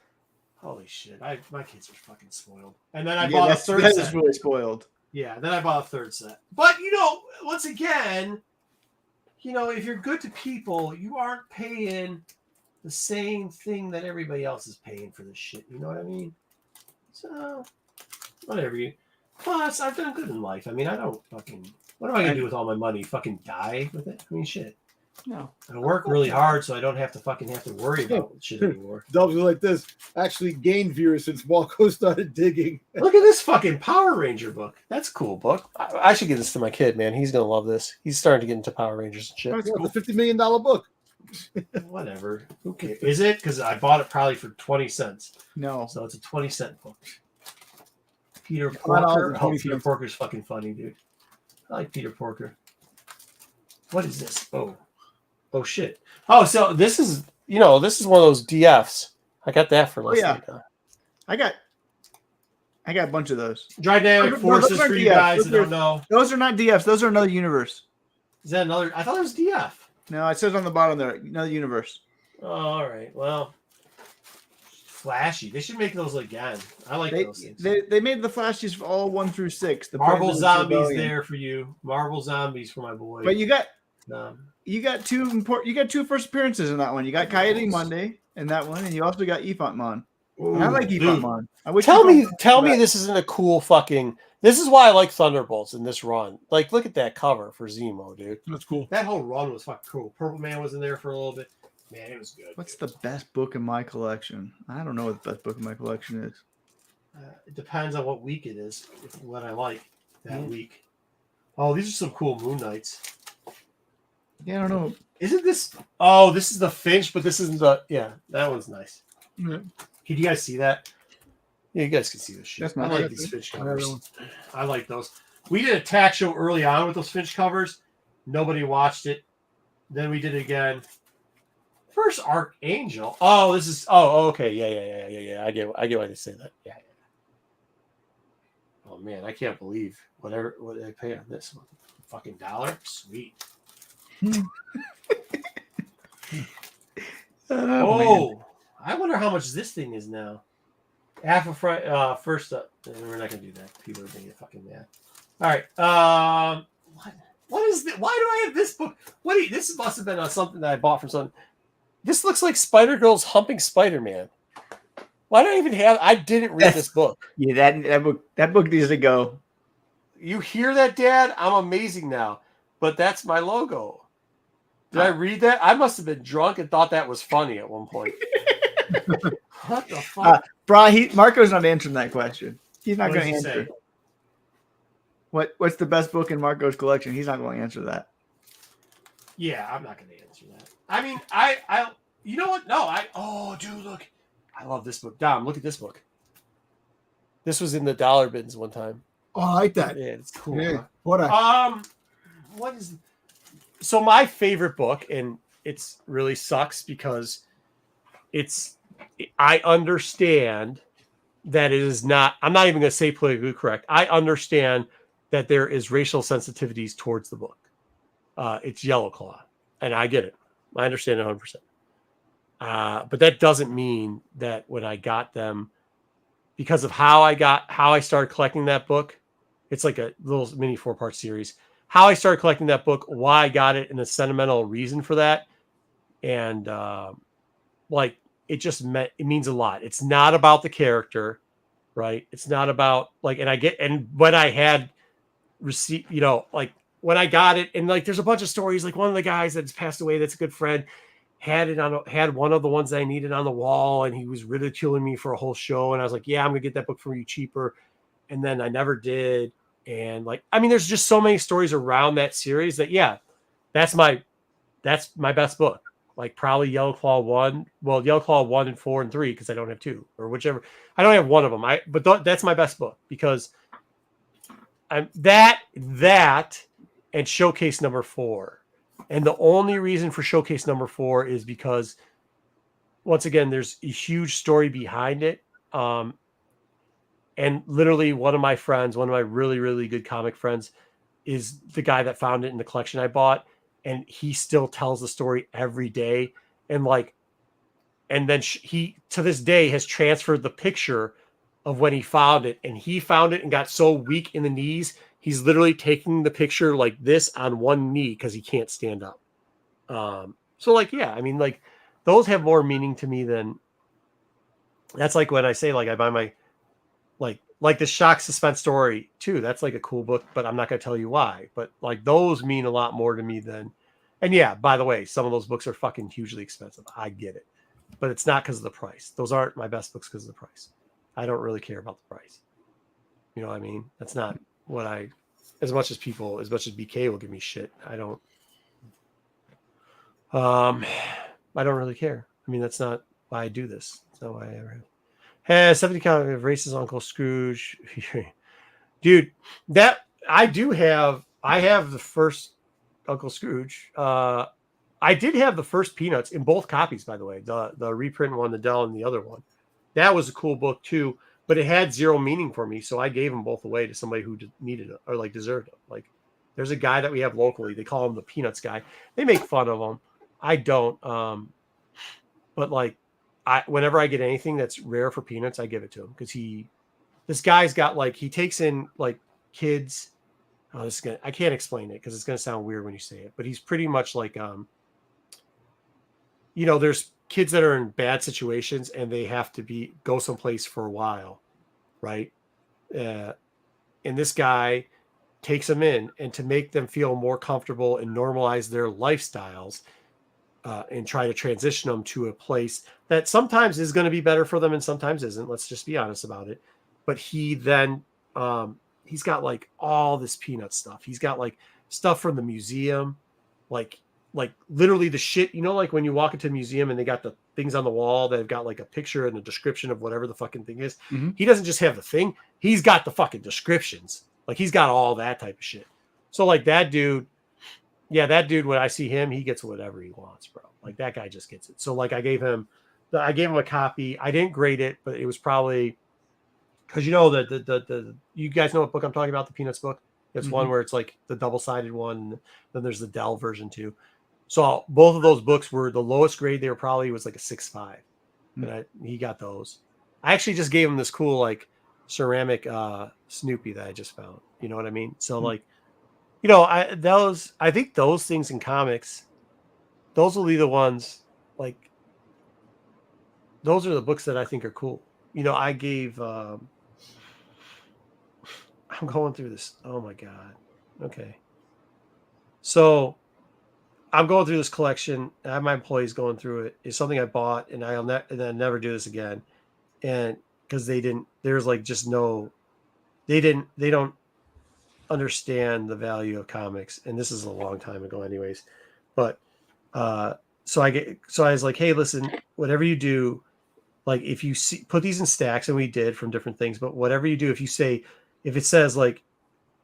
Holy shit! My kids are fucking spoiled. And then I bought a third set. That's really spoiled. Yeah, then I bought a third set. But once again, if you're good to people, you aren't paying the same thing that everybody else is paying for this shit. You know what I mean? So whatever you. Plus, I've done good in life. I mean, I don't fucking. What am I gonna do with all my money? Fucking die with it? I mean, shit. No. I work really hard, so I don't have to worry about shit anymore. Dubs like this actually gained viewers since Walco started digging. Look at this fucking Power Ranger book. That's a cool book. I should give this to my kid, man. He's gonna love this. He's starting to get into Power Rangers and shit. It's a $50 million book. Whatever. Who cares? Is it? Because I bought it probably for 20 cents. No. So it's a 20-cent book. Peter Porker. Oh, Peter Porker's fucking funny, dude. I like Peter Porker. What is this? Oh shit. Oh, so this is one of those DFs. I got that for less than I got a bunch of those. Dynamic Forces for you guys that don't know. Those are not DFs. Those are another universe. Is that another? I thought it was DF. No, it says on the bottom there, another universe. Oh, all right. Well, flashy. They should make those again. I like those things. They made the flashies for all 1 through 6. The Marvel Zombies there for you. Marvel Zombies for my boy. But you got two first appearances in that one. You got Coyote Monday in that one, and you also got Efontmon. I like Efontmon. Tell me this isn't a cool fucking. This is why I like Thunderbolts in this run. Like, look at that cover for Zemo, dude. That's cool. That whole run was fucking cool. Purple Man was in there for a little bit. Man, it was good. What's the best book in my collection? I don't know what the best book in my collection is. It depends on what week it is. What I like that week. Oh, these are some cool Moon Knights. Yeah, I don't know. Isn't this? Oh, this is the Finch, but this isn't the. Yeah, that one's nice. Yeah. Can you guys see that? Yeah, you guys can see this shit. That's I not like these Finch covers. I like those. We did a tack show early on with those Finch covers. Nobody watched it. Then we did it again. First Archangel. Oh, this is. Oh, okay. Yeah. I get why they say that. Yeah. Oh man, I can't believe what did I pay on this one? Fucking $1. Sweet. Oh, I wonder how much this thing is now. Half a first up. We're not gonna do that. People are gonna get fucking mad. All right. What is this? Why do I have this book? This must have been on something that I bought from someone. This looks like Spider-Girl's humping Spider-Man. Why do I even have? I didn't read this book. Yeah, that book needs to go. You hear that, Dad? I'm amazing now, but that's my logo. Did I read that? I must have been drunk and thought that was funny at one point. What the fuck? Marco's not answering that question. He's not going to answer. Say? What's the best book in Marco's collection? He's not going to answer that. Yeah, I'm not going to answer that. I mean, I you know what? No, oh, dude, look. I love this book. Dom, look at this book. This was in the dollar bins one time. Oh, I like that. Yeah, it's cool. Yeah. Huh? What is? So my favorite book, and it's really sucks because I understand that it is not. I'm not even going to say politically correct. I understand that there is racial sensitivities towards the book. It's Yellow Claw, and I get it. I understand it 100%. But that doesn't mean that when I got them, because of how I started collecting that book, it's like a little mini 4-part series. how I started collecting that book, why I got it, and the sentimental reason for that. And like it means a lot. It's not about the character, right? It's not about like, and when I had received, like when I got it, and like there's a bunch of stories. Like one of the guys that's passed away, that's a good friend, had one of the ones that I needed on the wall, and he was ridiculing me for a whole show. And I was like, yeah, I'm gonna get that book for you cheaper. And then I never did. And like, I mean, there's just so many stories around that series that, yeah, that's my best book. Like probably Yellow Claw 1. Well, Yellow Claw 1 and 4 and 3, because I don't have 2 or whichever. I don't have one of them. But that's my best book because I'm that and Showcase number 4. And the only reason for Showcase number 4 is because, once again, there's a huge story behind it. And literally one of my really, really good comic friends, is the guy that found it in the collection I bought. And he still tells the story every day. And like, and then he, to this day, has transferred the picture of when he found it. And he found it and got so weak in the knees, he's literally taking the picture like this on one knee because he can't stand up. So like, yeah, I mean, like those have more meaning to me than, that's like when I say, like, I buy my, like the Shock Suspense Story too. That's like a cool book, but I'm not going to tell you why. But like those mean a lot more to me than, and yeah, by the way, some of those books are fucking hugely expensive. I get it, but it's not because of the price. Those aren't my best books because of the price. I don't really care about the price. You know what I mean? That's not what as much as BK will give me shit. I don't really care. I mean, that's not why I do this. That's not why I ever have. Hey, 70 count of Racist Uncle Scrooge. Dude, that I have the first Uncle Scrooge. I did have the first Peanuts in both copies, by the way. The reprint one, the Dell, and the other one. That was a cool book too, but it had zero meaning for me, so I gave them both away to somebody who needed it or like deserved it. Like, there's a guy that we have locally. They call him the Peanuts guy. They make fun of him. I don't. But like, whenever I get anything that's rare for Peanuts, I give it to him because this guy's got like, he takes in like kids. Oh, I can't explain it because it's gonna sound weird when you say it, but he's pretty much like, there's kids that are in bad situations and they have to go someplace for a while, right? And this guy takes them in, and to make them feel more comfortable and normalize their lifestyles, and try to transition them to a place that sometimes is going to be better for them and sometimes isn't. Let's just be honest about it. But he then, he's got like all this Peanut stuff. He's got like stuff from the museum, like literally the shit, like when you walk into a museum and they got the things on the wall that have got like a picture and a description of whatever the fucking thing is. Mm-hmm. He doesn't just have the thing. He's got the fucking descriptions. Like he's got all that type of shit. So like that dude, when I see him, he gets whatever he wants, bro. Like that guy just gets it. So like I gave him a copy. I didn't grade it, but it was probably because the you guys know what book I'm talking about, the Peanuts book. It's one where it's like the double-sided one, and then there's the Dell version too. So both of those books were the lowest grade. They were probably was like a 6.5. And he got those. I actually just gave him this cool like ceramic Snoopy that I just found. You know what I mean? So like, I think those things in comics, those will be the ones, like, those are the books that I think are cool. I gave, I'm going through this. Oh my God. Okay. So I'm going through this collection. I have my employees going through it. It's something I bought, and I'll never do this again. And because they don't understand the value of comics. And this is a long time ago anyways. But, so I was like, hey, listen, whatever you do, like if you put these in stacks, and we did from different things, but whatever you do, if it says like,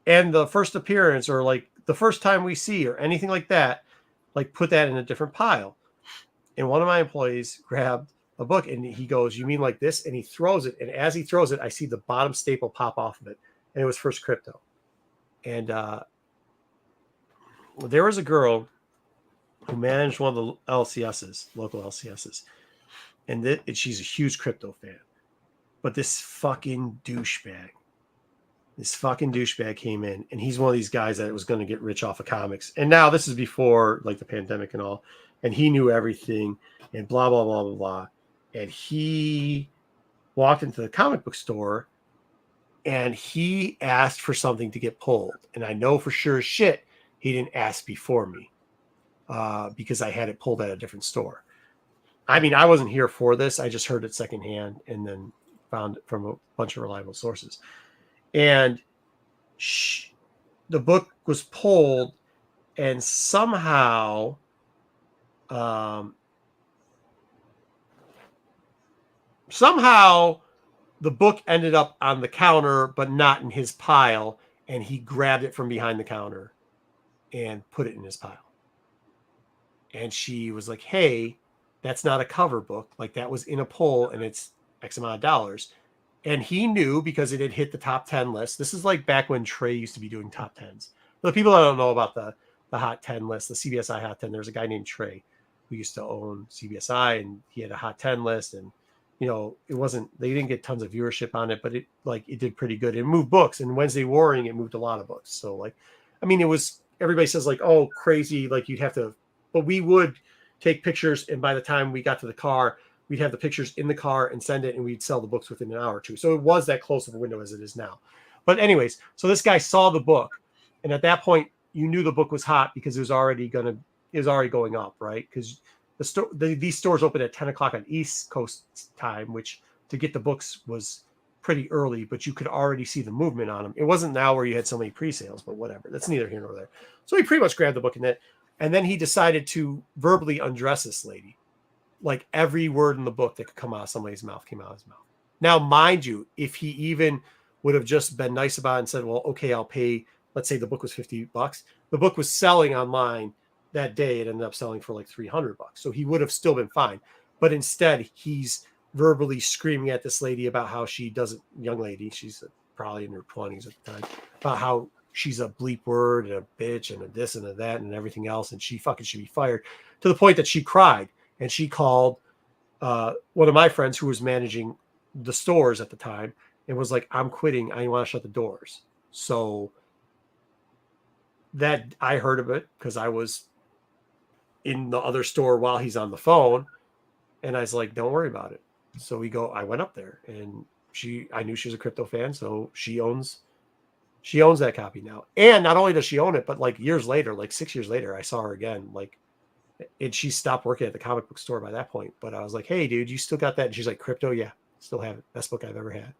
and the first appearance, or like the first time we see, or anything like that, like put that in a different pile. And one of my employees grabbed a book, and he goes, you mean like this? And he throws it. And as he throws it, I see the bottom staple pop off of it. And it was First Crypto. And there was a girl who managed one of the LCSs, local LCSs. And she's a huge crypto fan. But this fucking douchebag This fucking douchebag came in, and he's one of these guys that was going to get rich off of comics. And now this is before like the pandemic and all, and he knew everything and blah blah blah blah blah. And he walked into the comic book store, and he asked for something to get pulled. And I know for sure as shit he didn't ask before me, because I had it pulled at a different store. I mean, I wasn't here for this. I just heard it secondhand and then found it from a bunch of reliable sources. And the book was pulled, and somehow the book ended up on the counter, but not in his pile. And he grabbed it from behind the counter and put it in his pile. And she was like, hey, that's not a cover book. Like, that was in a pull, and it's X amount of dollars. And he knew because it had hit the top 10 list. This is like back when Trey used to be doing top 10s. For the people that don't know about the hot 10 list, the CBSI hot 10, there's a guy named Trey who used to own CBSI, and he had a hot 10 list. And, you know, they didn't get tons of viewership on it, but it did pretty good. It moved books, and Wednesday Warring, it moved a lot of books. So like, I mean, it was, everybody says like, oh, crazy. Like you'd have to, but we would take pictures. And by the time we got to the car, we'd have the pictures in the car and send it, and we'd sell the books within an hour or two. So it was that close of a window as it is now. But anyways, so this guy saw the book, and at that point you knew the book was hot because it was already going up, right? Because these stores open at 10 o'clock on East Coast time, which to get the books was pretty early, but you could already see the movement on them. It wasn't now where you had so many pre-sales, but whatever. That's neither here nor there. So he pretty much grabbed the book and then he decided to verbally undress this lady. Like every word in the book that could come out of somebody's mouth came out of his mouth. Now, mind you, if he even would have just been nice about it and said, well, okay, I'll pay, let's say the book was $50. The book was selling online that day. It ended up selling for like $300. So he would have still been fine. But instead, he's verbally screaming at this lady about how she doesn't, young lady, she's probably in her 20s at the time, about how she's a bleep word and a bitch and a this and a that and everything else. And she fucking should be fired, to the point that she cried. And she called one of my friends who was managing the stores at the time and was like, I'm quitting. I want to shut the doors. So that I heard of it because I was in the other store while he's on the phone. And I was like, don't worry about it. So I went up there, and I knew she was a crypto fan. So she owns that copy now. And not only does she own it, but like years later, like 6 years later, I saw her again, and she stopped working at the comic book store by that point. But I was like, hey, dude, you still got that? And she's like, crypto? Yeah, still have it. Best book I've ever had.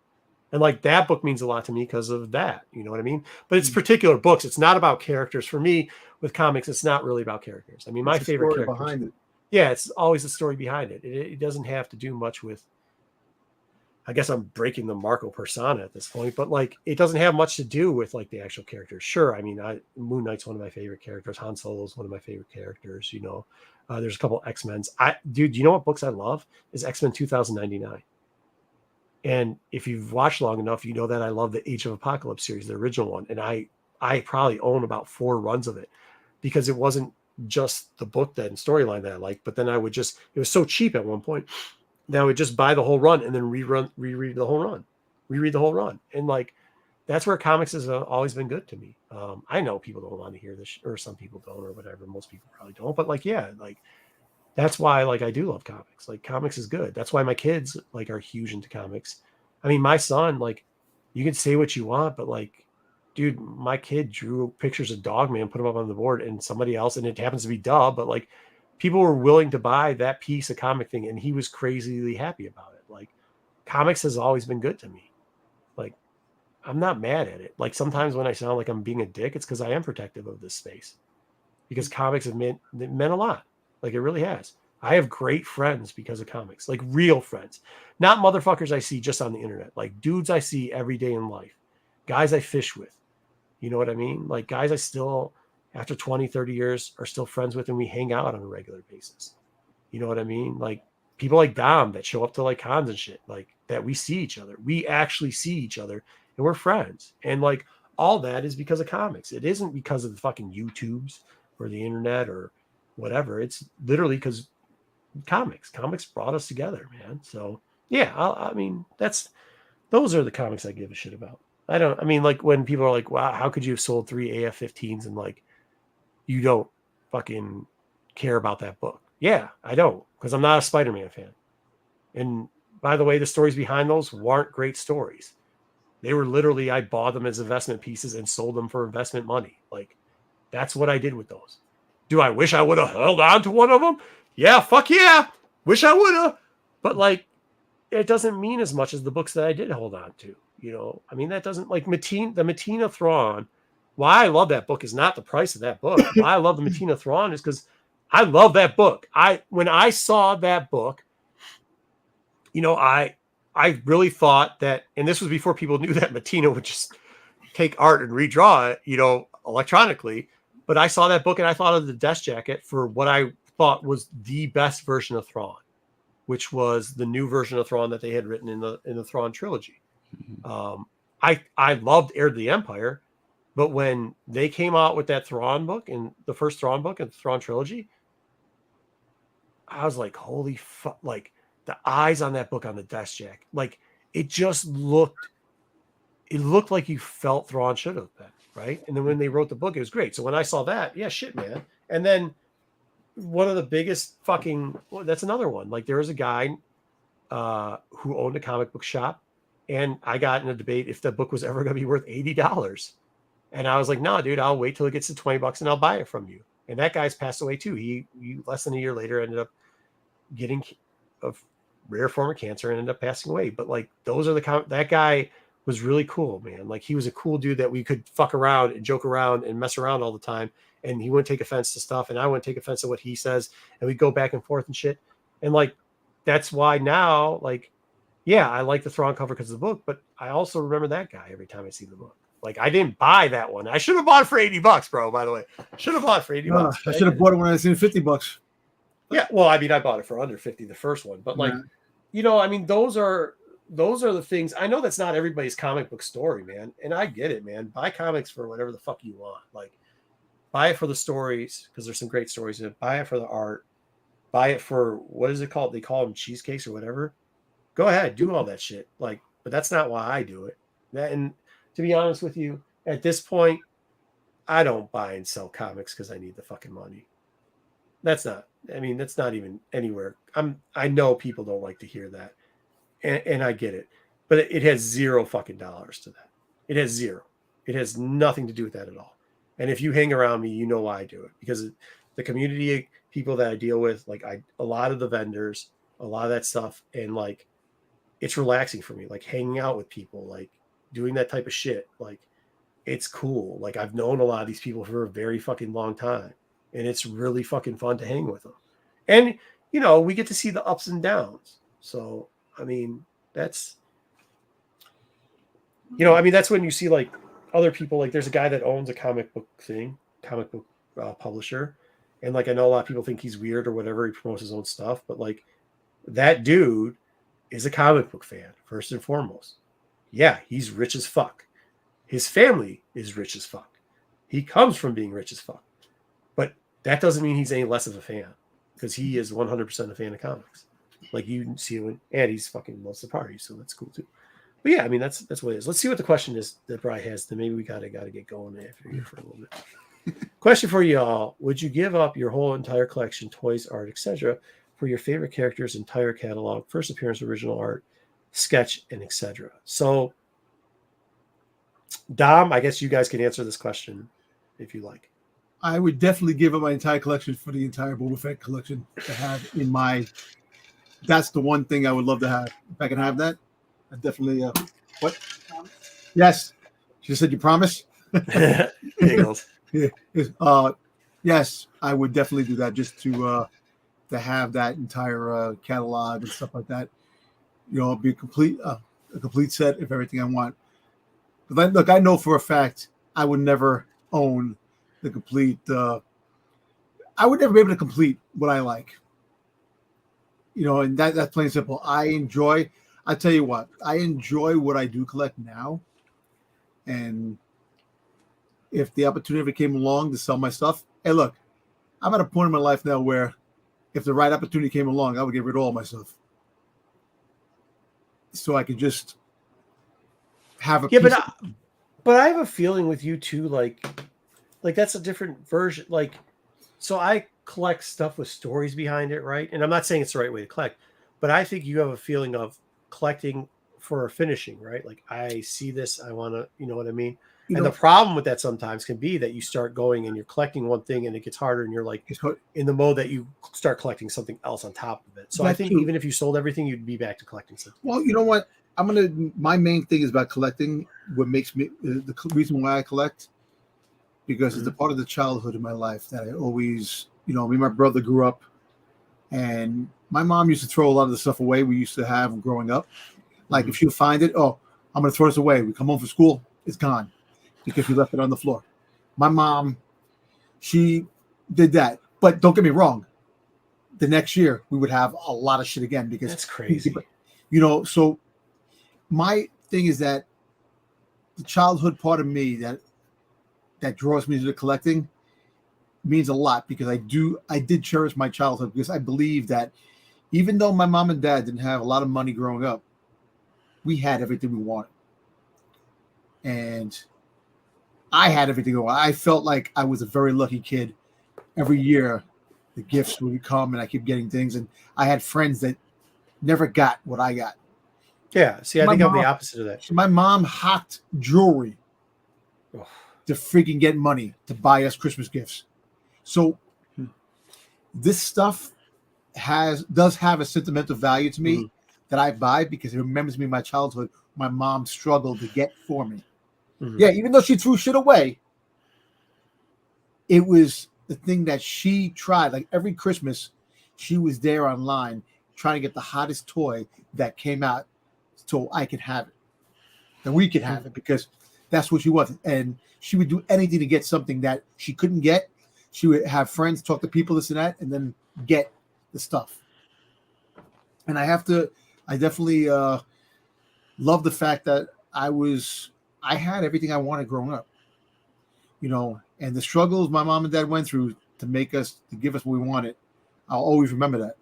And like that book means a lot to me because of that. You know what I mean? But it's particular books. It's not about characters. For me, with comics, it's not really about characters. I mean, my favorite character behind it. Yeah, it's always the story behind it. It doesn't have to do much with, I guess I'm breaking the Marco persona at this point, but like it doesn't have much to do with like the actual characters. Sure, I mean, Moon Knight's one of my favorite characters. Han Solo's one of my favorite characters. You know, there's a couple X-Men's. Dude, you know what books I love is X-Men 2099. And if you've watched long enough, you know that I love the Age of Apocalypse series, the original one, and I probably own about 4 runs of it because it wasn't just the book that and storyline that I liked, but then it was so cheap at one point. Now I would just buy the whole run and then reread the whole run. And like, that's where comics has always been good to me. I know people don't want to hear this, or some people don't, or whatever. Most people probably don't, but like, yeah, like that's why, like, I do love comics. Like, comics is good. That's why my kids like are huge into comics. I mean, my son, like, you can say what you want, but like, dude, my kid drew pictures of Dogman, put them up on the board, and somebody else, and it happens to be Dub, but like, people were willing to buy that piece of comic thing, and he was crazily happy about it. Like, comics has always been good to me. Like, I'm not mad at it. Like, sometimes when I sound like I'm being a dick, it's because I am protective of this space. Because comics have meant a lot. Like, it really has. I have great friends because of comics. Like, real friends. Not motherfuckers I see just on the internet. Like, dudes I see every day in life. Guys I fish with. You know what I mean? Like, guys I still, after 20, 30 years, are still friends with, and we hang out on a regular basis. You know what I mean? Like, people like Dom that show up to like cons and shit, like that we see each other. We actually see each other, and we're friends. And like, all that is because of comics. It isn't because of the fucking YouTubes or the internet or whatever. It's literally because comics brought us together, man. So yeah, I mean, those are the comics I give a shit about. I mean, like when people are like, wow, how could you have sold 3 AF-15s and like you don't fucking care about that book? Yeah, I don't, because I'm not a Spider-Man fan. And by the way, the stories behind those weren't great stories. They were literally, I bought them as investment pieces and sold them for investment money. Like, that's what I did with those. Do I wish I would have held on to one of them? Yeah, fuck yeah. Wish I would have. But like, it doesn't mean as much as the books that I did hold on to. You know, I mean, that doesn't like the Matina Thrawn. Why I love that book is not the price of that book. Why I love the Matina Thrawn is because I love that book. When I saw that book, you know, I really thought that, and this was before people knew that Matina would just take art and redraw it, you know, electronically. But I saw that book and I thought of the desk jacket for what I thought was the best version of Thrawn, which was the new version of Thrawn that they had written in the Thrawn trilogy. I loved Heir to the Empire, but when they came out with that Thrawn book and the first Thrawn book and the Thrawn trilogy, I was like, holy fuck! Like the eyes on that book on the desk jacket, like it just looked like you felt Thrawn should have been, right? And then when they wrote the book, it was great. So when I saw that, yeah, shit, man. And then one of the biggest that's another one. Like there was a guy who owned a comic book shop, and I got in a debate if the book was ever going to be worth $80. And I was like, no, dude, I'll wait till it gets to $20 and I'll buy it from you. And that guy's passed away too. He less than a year later ended up getting a rare form of cancer and ended up passing away. But like those are that guy was really cool, man. Like he was a cool dude that we could fuck around and joke around and mess around all the time. And he wouldn't take offense to stuff, and I wouldn't take offense to what he says, and we'd go back and forth and shit. And like that's why now, like, yeah, I like the Thrawn cover because of the book, but I also remember that guy every time I see the book. Like I didn't buy that one. I should have bought it for $80, bro. By the way, should have bought it for $80. I should have bought it when I seen $50. Yeah, well, I mean, I bought it for under 50, the first one, but like, you know, I mean, those are the things. I know that's not everybody's comic book story, man, and I get it, man. Buy comics for whatever the fuck you want, like. Buy it for the stories because there's some great stories in it. Buy it for the art. Buy it for what is it called? They call them cheesecakes or whatever. Go ahead, do all that shit. Like, but that's not why I do it. And to be honest with you, at this point, I don't buy and sell comics because I need the fucking money. That's not even anywhere. I know people don't like to hear that, and I get it, but it has zero fucking dollars to that. It has zero. It has nothing to do with that at all. And if you hang around me, you know why I do it, because the community people that I deal with, like a lot of the vendors, a lot of that stuff. And like, it's relaxing for me, like hanging out with people, like doing that type of shit. Like it's cool. Like I've known a lot of these people for a very fucking long time, and it's really fucking fun to hang with them. And, you know, we get to see the ups and downs. So, I mean, that's when you see like, other people, like there's a guy that owns a comic book publisher, and like I know a lot of people think he's weird or whatever, he promotes his own stuff, but like that dude is a comic book fan first and foremost. Yeah, he's rich as fuck. His family is rich as fuck. He comes from being rich as fuck, but that doesn't mean he's any less of a fan, because he is 100% a fan of comics. Like you see him, and he's fucking loves the party, so that's cool too. But yeah, I mean that's what it is. Let's see what the question is that Bri has. Then maybe we gotta get going after here for a little bit. Question for y'all: would you give up your whole entire collection, toys, art, etc., for your favorite character's entire catalog, first appearance, original art, sketch, and etc.? So, Dom, I guess you guys can answer this question if you like. I would definitely give up my entire collection for the entire Boba Fett collection to have in my. That's the one thing I would love to have. If I can have that. I definitely what? Yes. She said you promise? Giggles. Yes, I would definitely do that just to have that entire catalog and stuff like that. You know, be a complete set of everything I want. But look, I know for a fact I would never own the complete I would never be able to complete what I like. You know, and that's plain and simple. I tell you what, I enjoy what I do collect now. And if the opportunity ever came along to sell my stuff, hey, look, I'm at a point in my life now where if the right opportunity came along, I would get rid of all my stuff. So I could just have a Yeah, piece but I have a feeling with you too, like that's a different version. Like, so I collect stuff with stories behind it, right? And I'm not saying it's the right way to collect, but I think you have a feeling of collecting for finishing, right? Like, I see this, I want to, you know what I mean? And the problem with that sometimes can be that you start going and you're collecting one thing and it gets harder and you're like in the mode that you start collecting something else on top of it. So I think even if you sold everything, you'd be back to collecting something. Well, you know what? My main thing is about collecting. What makes me, the reason why I collect, because it's a part of the childhood in my life that I always, me and my brother grew up, and my mom used to throw a lot of the stuff away we used to have growing up. Like if she'll find it, oh, I'm going to throw this away. We come home from school, it's gone because we left it on the floor. My mom, she did that. But don't get me wrong. The next year we would have a lot of shit again because that's crazy. So my thing is that the childhood part of me that draws me to the collecting means a lot because I did cherish my childhood because I believe that even though my mom and dad didn't have a lot of money growing up, we had everything we wanted. And I had everything going. I felt like I was a very lucky kid. Every year, the gifts would come, and I kept getting things. And I had friends that never got what I got. Yeah, see, I think I'm the opposite of that. My mom hocked jewelry to freaking get money to buy us Christmas gifts. So this stuff does have a sentimental value to me that I buy because it remembers me of my childhood. My mom struggled to get for me. Yeah, even though she threw shit away, it was the thing that she tried. Like every Christmas, she was there online trying to get the hottest toy that came out so I could have it. And we could have it because that's what she wanted. And she would do anything to get something that she couldn't get. She would have friends talk to people, this and that, and then get the stuff. And I definitely love the fact that I had everything I wanted growing up, and the struggles my mom and dad went through to give us what we wanted. I'll always remember that,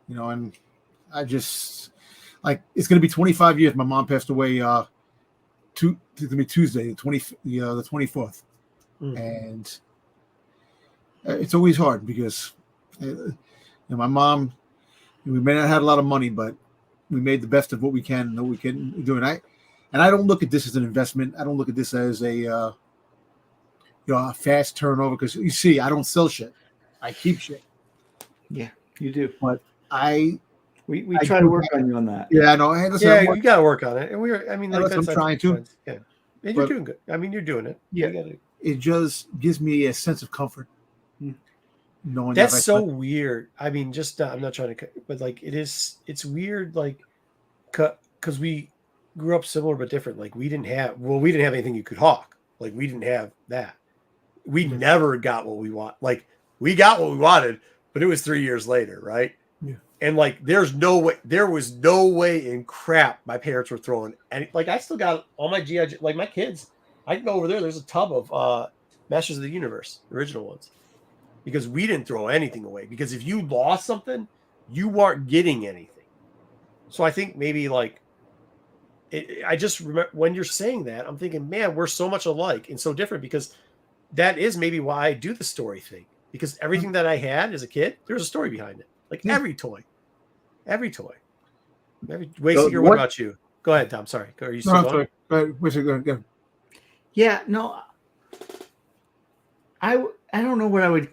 and I just it's going to be 25 years. My mom passed away, it's going to be Tuesday, the 24th. And it's always hard because my mom, we may not have had a lot of money, but we made the best of what we can and what we can do. And I don't look at this as an investment. I don't look at this as a fast turnover because you see, I don't sell shit. I keep shit. Yeah, you do. But we try to work on you on that. Yeah, I know. Hey, listen, you got to work on it. And I'm trying to. Yeah, and you're doing good. I mean, you're doing it. Yeah, it just gives me a sense of comfort. Knowing that's so weird. I mean, just I'm not trying to, but it's weird, because we grew up similar but different. Like we didn't have anything you could hawk. Like we didn't have that. We never got what we want. Like we got what we wanted, but it was 3 years later, right? Yeah. And there was no way in crap my parents were throwing. And I still got all my GI, like my kids. I can go over there. There's a tub of Masters of the Universe, original ones. Because we didn't throw anything away. Because if you lost something, you weren't getting anything. So I think maybe I just remember when you're saying that, I'm thinking, man, we're so much alike and so different because that is maybe why I do the story thing. Because everything that I had as a kid, there's a story behind it. Every toy. Wait, what about you? Go ahead, Tom. Sorry. Are you still going? Sorry. Go ahead. Yeah, no. I don't know what I would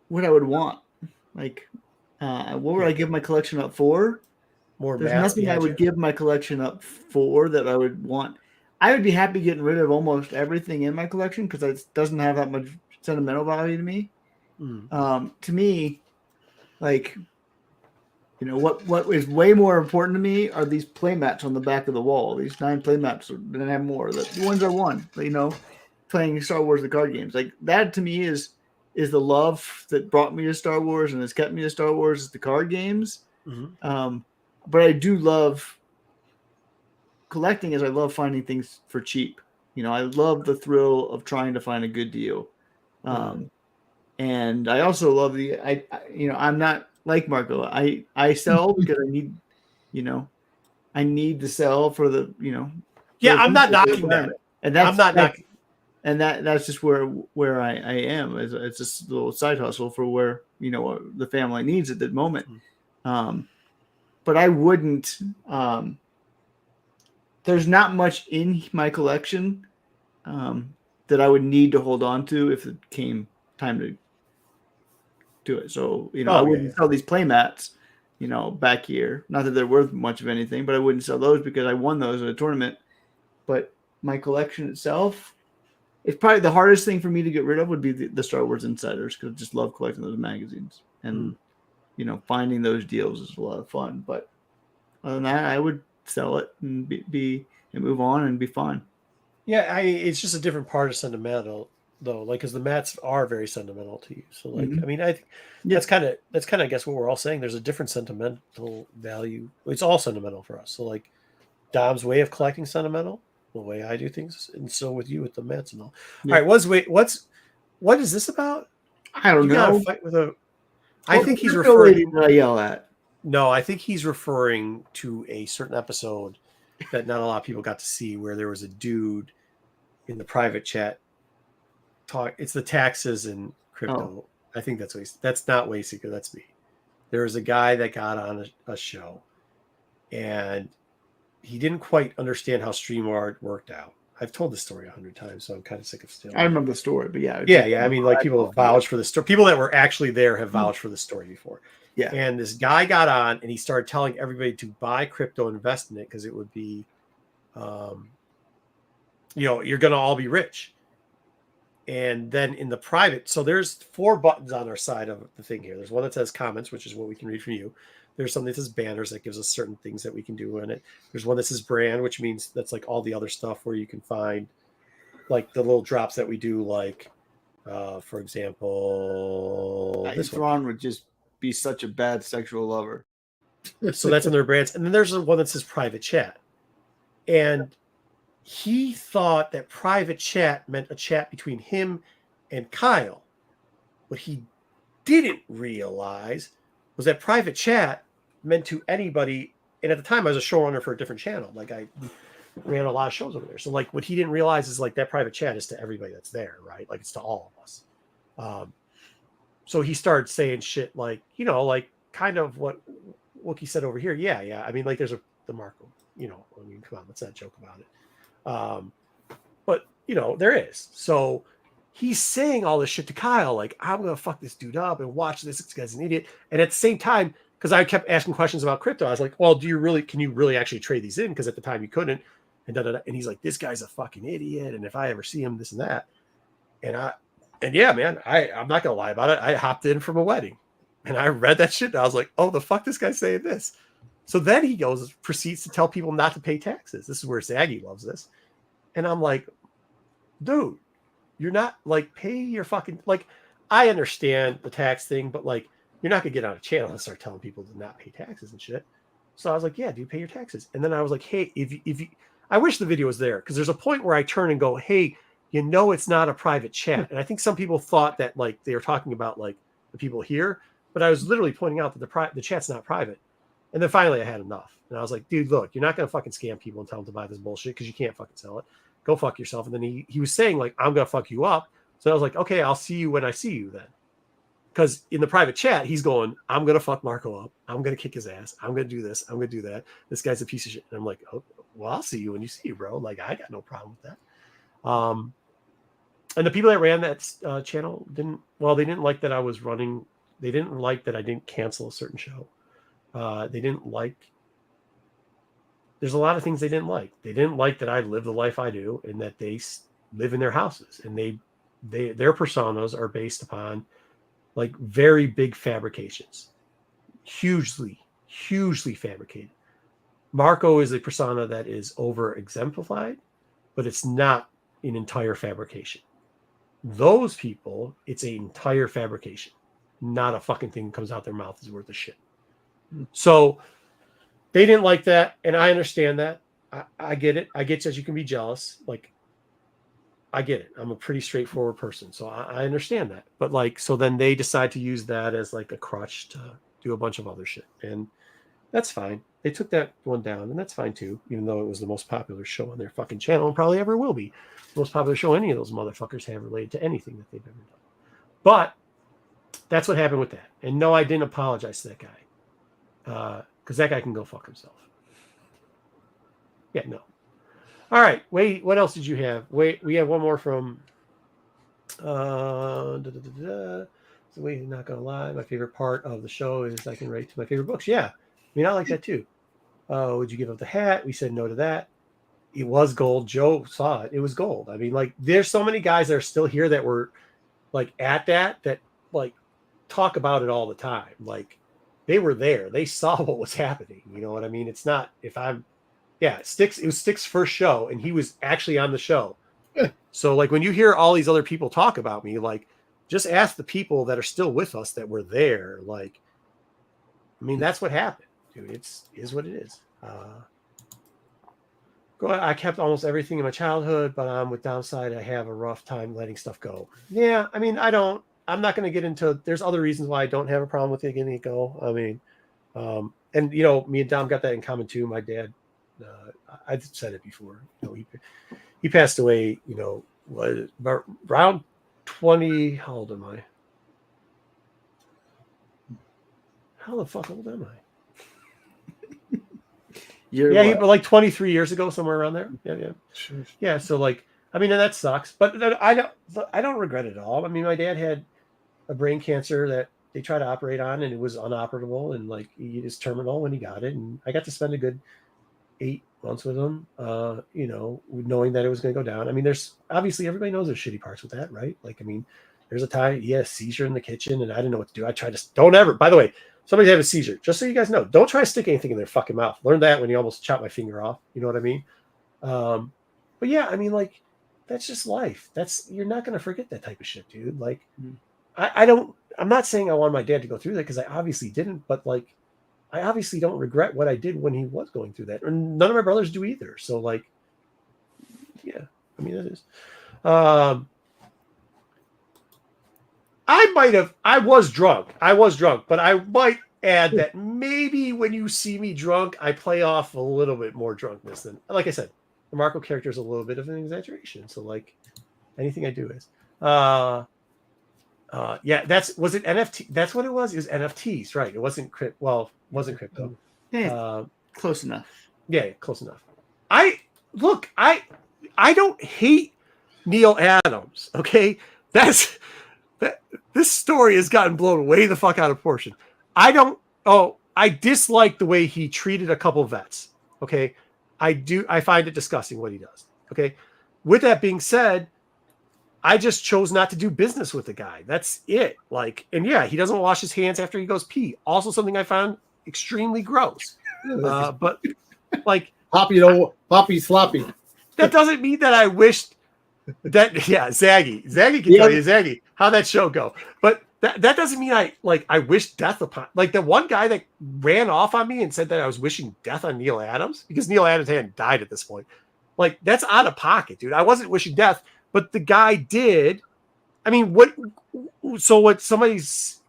want. What would I give my collection up for? There's nothing I would give my collection up for that I would want. I would be happy getting rid of almost everything in my collection because it doesn't have that much sentimental value to me. To me, what is way more important to me are these play mats on the back of the wall. These 9 play mats, and I have more. The ones I won, playing Star Wars the card games. That to me is the love that brought me to Star Wars and has kept me to Star Wars is the card games. But I do love collecting as I love finding things for cheap. I love the thrill of trying to find a good deal. And I also love I'm not like Marco. I sell because I need, I need to sell for the, Yeah, I'm not knocking that. And that's I'm not knocking. And that's just where I am. It's just a little side hustle for where, the family needs at the moment. But I wouldn't, there's not much in my collection that I would need to hold on to if it came time to do it. So, I wouldn't sell these play mats, back here. Not that they're worth much of anything, but I wouldn't sell those because I won those at a tournament. But my collection itself, it's probably the hardest thing for me to get rid of would be the Star Wars Insiders, because I just love collecting those magazines. And, finding those deals is a lot of fun. But other than that, I would sell it and and move on and be fine. Yeah, it's just a different part of sentimental, though, because the mats are very sentimental to you. So, I mean, I think that's kind of I guess what we're all saying. There's a different sentimental value. It's all sentimental for us. So, Dom's way of collecting sentimental, the way I do things, and so with you with the mats and all. Yeah. All right, what is this about? I don't know. Fight with a. I think he's referring. That I yell at. No, I think he's referring to a certain episode that not a lot of people got to see, where there was a dude in the private chat talk. It's the taxes and crypto. I think that's not Wayseeker. That's me. There was a guy that got on a show, and he didn't quite understand how StreamYard worked out. I've told this story 100 times, so I'm kind of sick of still. I remember the story, but yeah. I mean, people have vouched for the story. People that were actually there have vouched for the story before. Yeah. And this guy got on and he started telling everybody to buy crypto and invest in it because it would be, you're going to all be rich. And then in the private, so there's 4 buttons on our side of the thing here. There's one that says comments, which is what we can read from you. There's something that says banners that gives us certain things that we can do in it. There's one that says brand, which means that's all the other stuff where you can find the little drops that we do, for example, this Thrawn would just be such a bad sexual lover. So that's in their brands. And then there's one that says private chat. And he thought that private chat meant a chat between him and Kyle. What he didn't realize was that private chat meant to anybody. And at the time I was a showrunner for a different channel. I ran a lot of shows over there. So what he didn't realize is that private chat is to everybody that's there, right? It's to all of us. So he started saying shit kind of what Wookie said over here. Yeah. I mean, there's the Marco, come on, let's not joke about it. But there is. So he's saying all this shit to Kyle, I'm going to fuck this dude up and watch this guy's an idiot. And at the same time, because I kept asking questions about crypto, I was like, well, can you really actually trade these in? Because at the time you couldn't. And and he's like, this guy's a fucking idiot. And if I ever see him, this and that. And yeah, man, I'm not going to lie about it. I hopped in from a wedding and I read that shit. And I was like, oh, the fuck, this guy's saying this. So then he proceeds to tell people not to pay taxes. This is where Zaggy loves this. And I'm like, dude, you're not pay your fucking, I understand the tax thing, but you're not going to get on a channel and start telling people to not pay taxes and shit. So I was like, yeah, do you pay your taxes? And then I was like, hey, if you, I wish the video was there, because there's a point where I turn and go, hey, it's not a private chat. And I think some people thought that they were talking about the people here, but I was literally pointing out that the chat's not private. And then finally I had enough. And I was like, dude, look, you're not going to fucking scam people and tell them to buy this bullshit because you can't fucking sell it. Go fuck yourself. And then he was saying I'm going to fuck you up. So I was like, okay, I'll see you when I see you then. Because in the private chat, he's going, I'm going to fuck Marco up. I'm going to kick his ass. I'm going to do this. I'm going to do that. This guy's a piece of shit. And I'm like, oh, well, I'll see you when you see you, bro. I got no problem with that. And the people that ran that channel they didn't like that I was running. They didn't like that I didn't cancel a certain show. They didn't like, there's a lot of things they didn't like. They didn't like that I live the life I do and that they live in their houses, and their personas are based upon very big fabrications, hugely fabricated. Marco is a persona that is over exemplified, but it's not an entire fabrication. Those people, it's an entire fabrication. Not a fucking thing comes out their mouth is worth a shit. So they didn't like that, and I understand that. I get it. I get that you can be jealous. I get it. I'm a pretty straightforward person, so I understand that. But so then they decide to use that as a crutch to do a bunch of other shit, and that's fine. they took that one down, and that's fine too, even though it was the most popular show on their fucking channel and probably ever will be. The most popular show any of those motherfuckers have related to anything that they've ever done. But that's what happened with that. And no, I didn't apologize to that guy. Because that guy can go fuck himself. Yeah, no. All right. Wait, what else did you have? Wait, we have one more from So wait, not gonna lie, my favorite part of the show is I can rate to my favorite books. Yeah. I mean, I like that too. Would you give up the hat? We said no to that. It was gold. Joe saw it. It was gold. I mean, like, there's so many guys that are still here that were like at that like talk about it all the time. Like, they were there. They saw what was happening. You know what I mean? It's not if I'm, yeah, Styx. It was Styx's first show, and he was actually on the show. So, like, when you hear all these other people talk about me, like, just ask the people that are still with us that were there. Like, I mean, that's what happened, dude. Is what it is. I kept almost everything in my childhood, but with Darkside, I have a rough time letting stuff go. Yeah, I mean, I'm not going to get into. There's other reasons why I don't have a problem with letting it go. I mean, and you know, me and Dom got that in common too. My dad, I've said it before. You know, he passed away. You know, was around 20. How old am I? How the fuck old am I? He like 23 years ago, somewhere around there. Yeah. Yeah. So, like, I mean, and that sucks, but I don't regret it at all. I mean, my dad had a brain cancer that they tried to operate on, and it was unoperable, and like, he was terminal when he got it, and I got to spend a good 8 months with him. You know, knowing that it was going to go down. I mean, there's obviously, everybody knows there's shitty parts with that, right? Like, I mean, there's a time he had a seizure in the kitchen, and I didn't know what to do. I tried to don't ever. By the way, somebody have a seizure, just so you guys know, don't try to stick anything in their fucking mouth. Learn that when you almost chop my finger off. You know what I mean? But yeah, I mean, like, that's just life. You're not going to forget that type of shit, dude. Like, I'm not saying I want my dad to go through that, because I obviously didn't, but like, I obviously don't regret what I did when he was going through that. And none of my brothers do either. So, like, yeah, I mean, it is. I was drunk, but I might add that maybe when you see me drunk, I play off a little bit more drunkenness than, like I said, the Marco character is a little bit of an exaggeration. So, like, anything I do is, yeah, was it NFT? That's what it was. It was NFTs, right? It wasn't crypto. Well, wasn't crypto. Yeah, close enough. Yeah, close enough. I don't hate Neil Adams. Okay, this story has gotten blown way the fuck out of proportion. I dislike the way he treated a couple vets. Okay. I find it disgusting what he does. Okay. With that being said, I just chose not to do business with the guy. That's it. Like, and yeah, he doesn't wash his hands after he goes pee. Also something I found extremely gross. But like, Poppy sloppy. That doesn't mean that I wished that, yeah, Zaggy can tell you, Zaggy, how that show go. But that doesn't mean I wish death upon, like, the one guy that ran off on me and said that I was wishing death on Neil Adams, because Neil Adams hadn't died at this point. Like, that's out of pocket, dude. I wasn't wishing death, but the guy did. I mean, what somebody's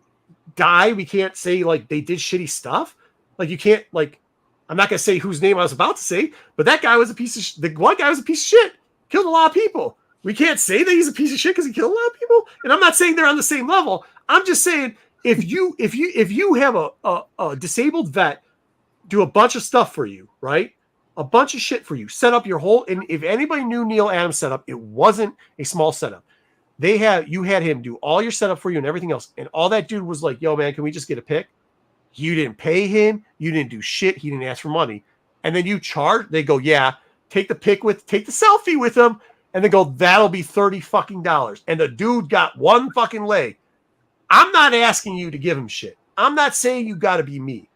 die, we can't say like they did shitty stuff. Like, you can't, like, I'm not gonna say whose name I was about to say, but that guy was a piece of the one guy was a piece of shit, killed a lot of people. We can't say that he's a piece of shit because he killed a lot of people. And I'm not saying they're on the same level. I'm just saying, if you have a disabled vet do a bunch of stuff for you, right? A bunch of shit for you, set up your whole, and if anybody knew Neil Adams setup, it wasn't a small setup. You had him do all your setup for you and everything else. And all that dude was like, yo, man, can we just get a pic? You didn't pay him. You didn't do shit. He didn't ask for money. And then you charge, they go, yeah, take the selfie with him. And they go, that'll be $30 fucking. And the dude got one fucking leg. I'm not asking you to give him shit. I'm not saying you got to be me.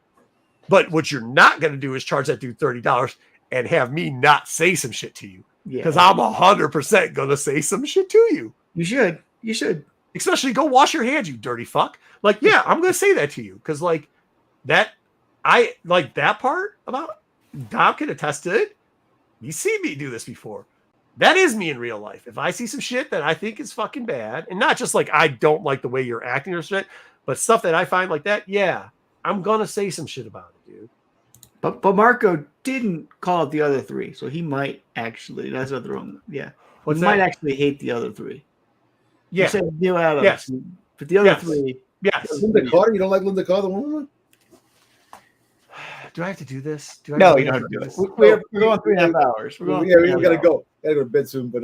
But what you're not going to do is charge that dude $30 and have me not say some shit to you. Because I'm 100% going to say some shit to you. You should. Especially go wash your hands, you dirty fuck. Like, yeah, I'm going to say that to you. Because, like, I like that part about Dom can attest to it. You see me do this before. That is me in real life. If I see some shit that I think is fucking bad, and not just like I don't like the way you're acting or shit, but stuff that I find like that, yeah, I'm gonna say some shit about it, dude. But Marco didn't call it the other three, so he might actually. That's not the wrong. Yeah. What's he that? might actually hate the other three. Yeah. You said Neil Adams. Yes. But the other three. Yes. Linda Carter. You don't like Linda Carter? Do I have to do this? Do I No, really you don't have have to do this? it. We're going 3.5 hours. We're going. Yeah, we gotta go. Gotta go to bed soon. But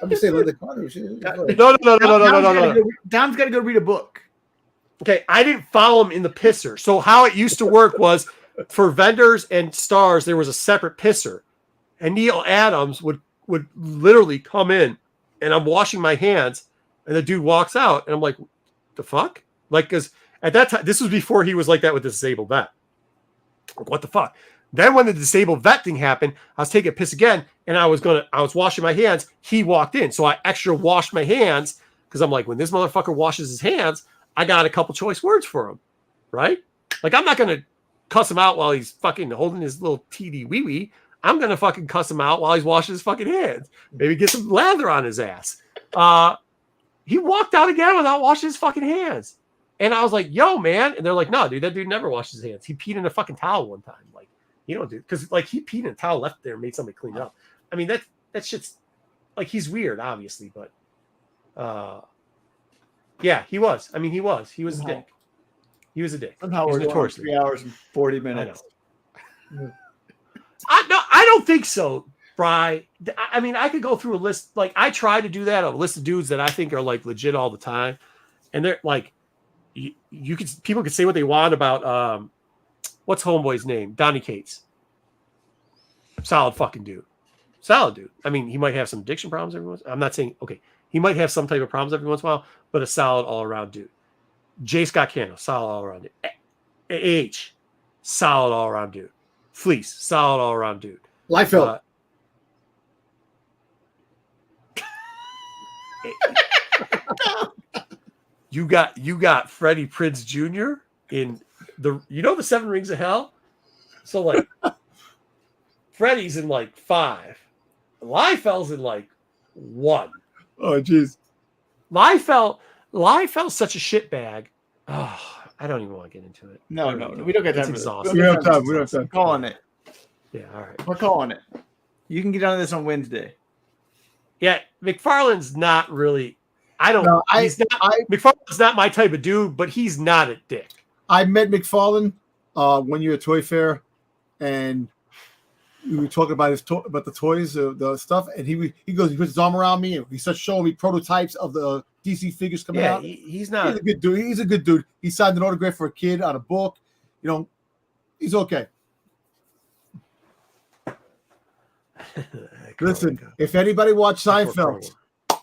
I'm just saying, Linda Carter. No. Dom's got to go read a book. Okay, I didn't follow him in the pisser. So how it used to work was for vendors and stars, there was a separate pisser. And Neil Adams would literally come in and I'm washing my hands and the dude walks out and I'm like, the fuck? Like, because at that time, this was before he was like that with the disabled vet. Like, what the fuck? Then when the disabled vet thing happened, I was taking a piss again and I was washing my hands. He walked in. So I extra washed my hands because I'm like, when this motherfucker washes his hands, I got a couple choice words for him. Right? Like, I'm not going to cuss him out while he's fucking holding his little TD wee wee. I'm going to fucking cuss him out while he's washing his fucking hands. Maybe get some lather on his ass. He walked out again without washing his fucking hands. And I was like, yo, man. And they're like, no, dude, that dude never washes his hands. He peed in a fucking towel one time. Like, you don't do it. Because, like, he peed in a towel, left there, and made somebody clean it up. I mean, that shit's, like, he's weird, obviously. But, yeah, he was. I mean, he was. He was a dick. He was a dick. Somehow He was we're going notoriously 3 hours and 40 minutes. I don't think so, Bri. I mean, I could go through a list. Like, I try to do that, a list of dudes that I think are like legit all the time, and they're like, people could say what they want about what's homeboy's name, Donnie Cates. Solid fucking dude, solid dude. I mean, he might have some addiction problems every once. I'm not saying okay, he might have some type of problems every once in a while, but a solid all around dude. J. Scott Cano, solid all around dude. H, solid all around dude. Fleece, solid all around dude. Liefeld. You got Freddie Prinze Jr. in the 7 Rings of Hell. So like, Freddie's in like 5. Liefeld's in like 1. Oh jeez. Liefeld's such a shitbag. Oh, I don't even want to get into it. No, we don't get time for this. We don't have time. We don't have time. We're calling it. Yeah, all right. We're calling it. You can get on this on Wednesday. Yeah, McFarlane's not really. McFarlane's not my type of dude, but he's not a dick. I met McFarlane when you were at Toy Fair, and we were talking about about the toys, the stuff, and he puts his arm around me and he starts showing me prototypes of the DC figures coming out. He's not. He's a good dude. He's a good dude. He signed an autograph for a kid on a book. He's okay. Listen, if anybody watched Seinfeld,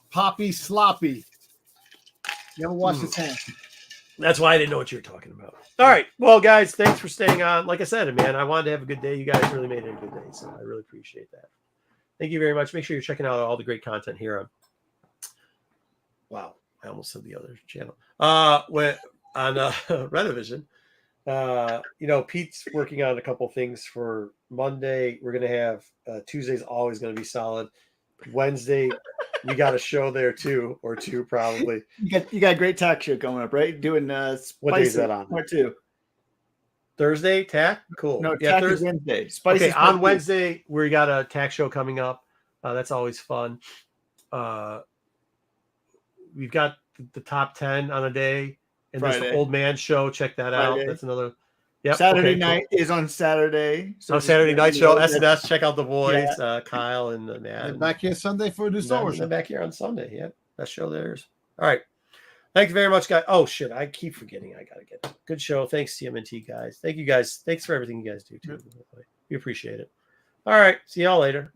Poppy Sloppy, you ever watched his hand? That's why I didn't know what you were talking about. All right. Well, guys, thanks for staying on. Like I said, man, I wanted to have a good day. You guys really made it a good day, so I really appreciate that. Thank you very much. Make sure you're checking out all the great content here on. Wow, I almost said the other channel. On Renovision. Pete's working on a couple things for Monday. We're gonna have Tuesday's always gonna be solid. Wednesday, we got a show there too, or two probably. You got a great talk show coming up, right? Doing what day is that on? Part 2. Thursday, tack? Cool. No, tack is Wednesday. Spicy okay, on Wednesday, we got a tack show coming up. That's always fun. We've got the top 10 on a day. And there's the old man show. Check that Friday. Out. That's another. Yep. Saturday night is on Saturday. So Saturday night show. SNS. Check out the boys, Kyle and Matt. And back here Sunday for a new Star Wars. And back here on Sunday. Yep. That show there's. All right. Thank you very much, guys. Oh shit, I keep forgetting. I gotta get it. Good show. Thanks, TMNT guys. Thank you guys. Thanks for everything you guys do too. We appreciate it. All right. See y'all later.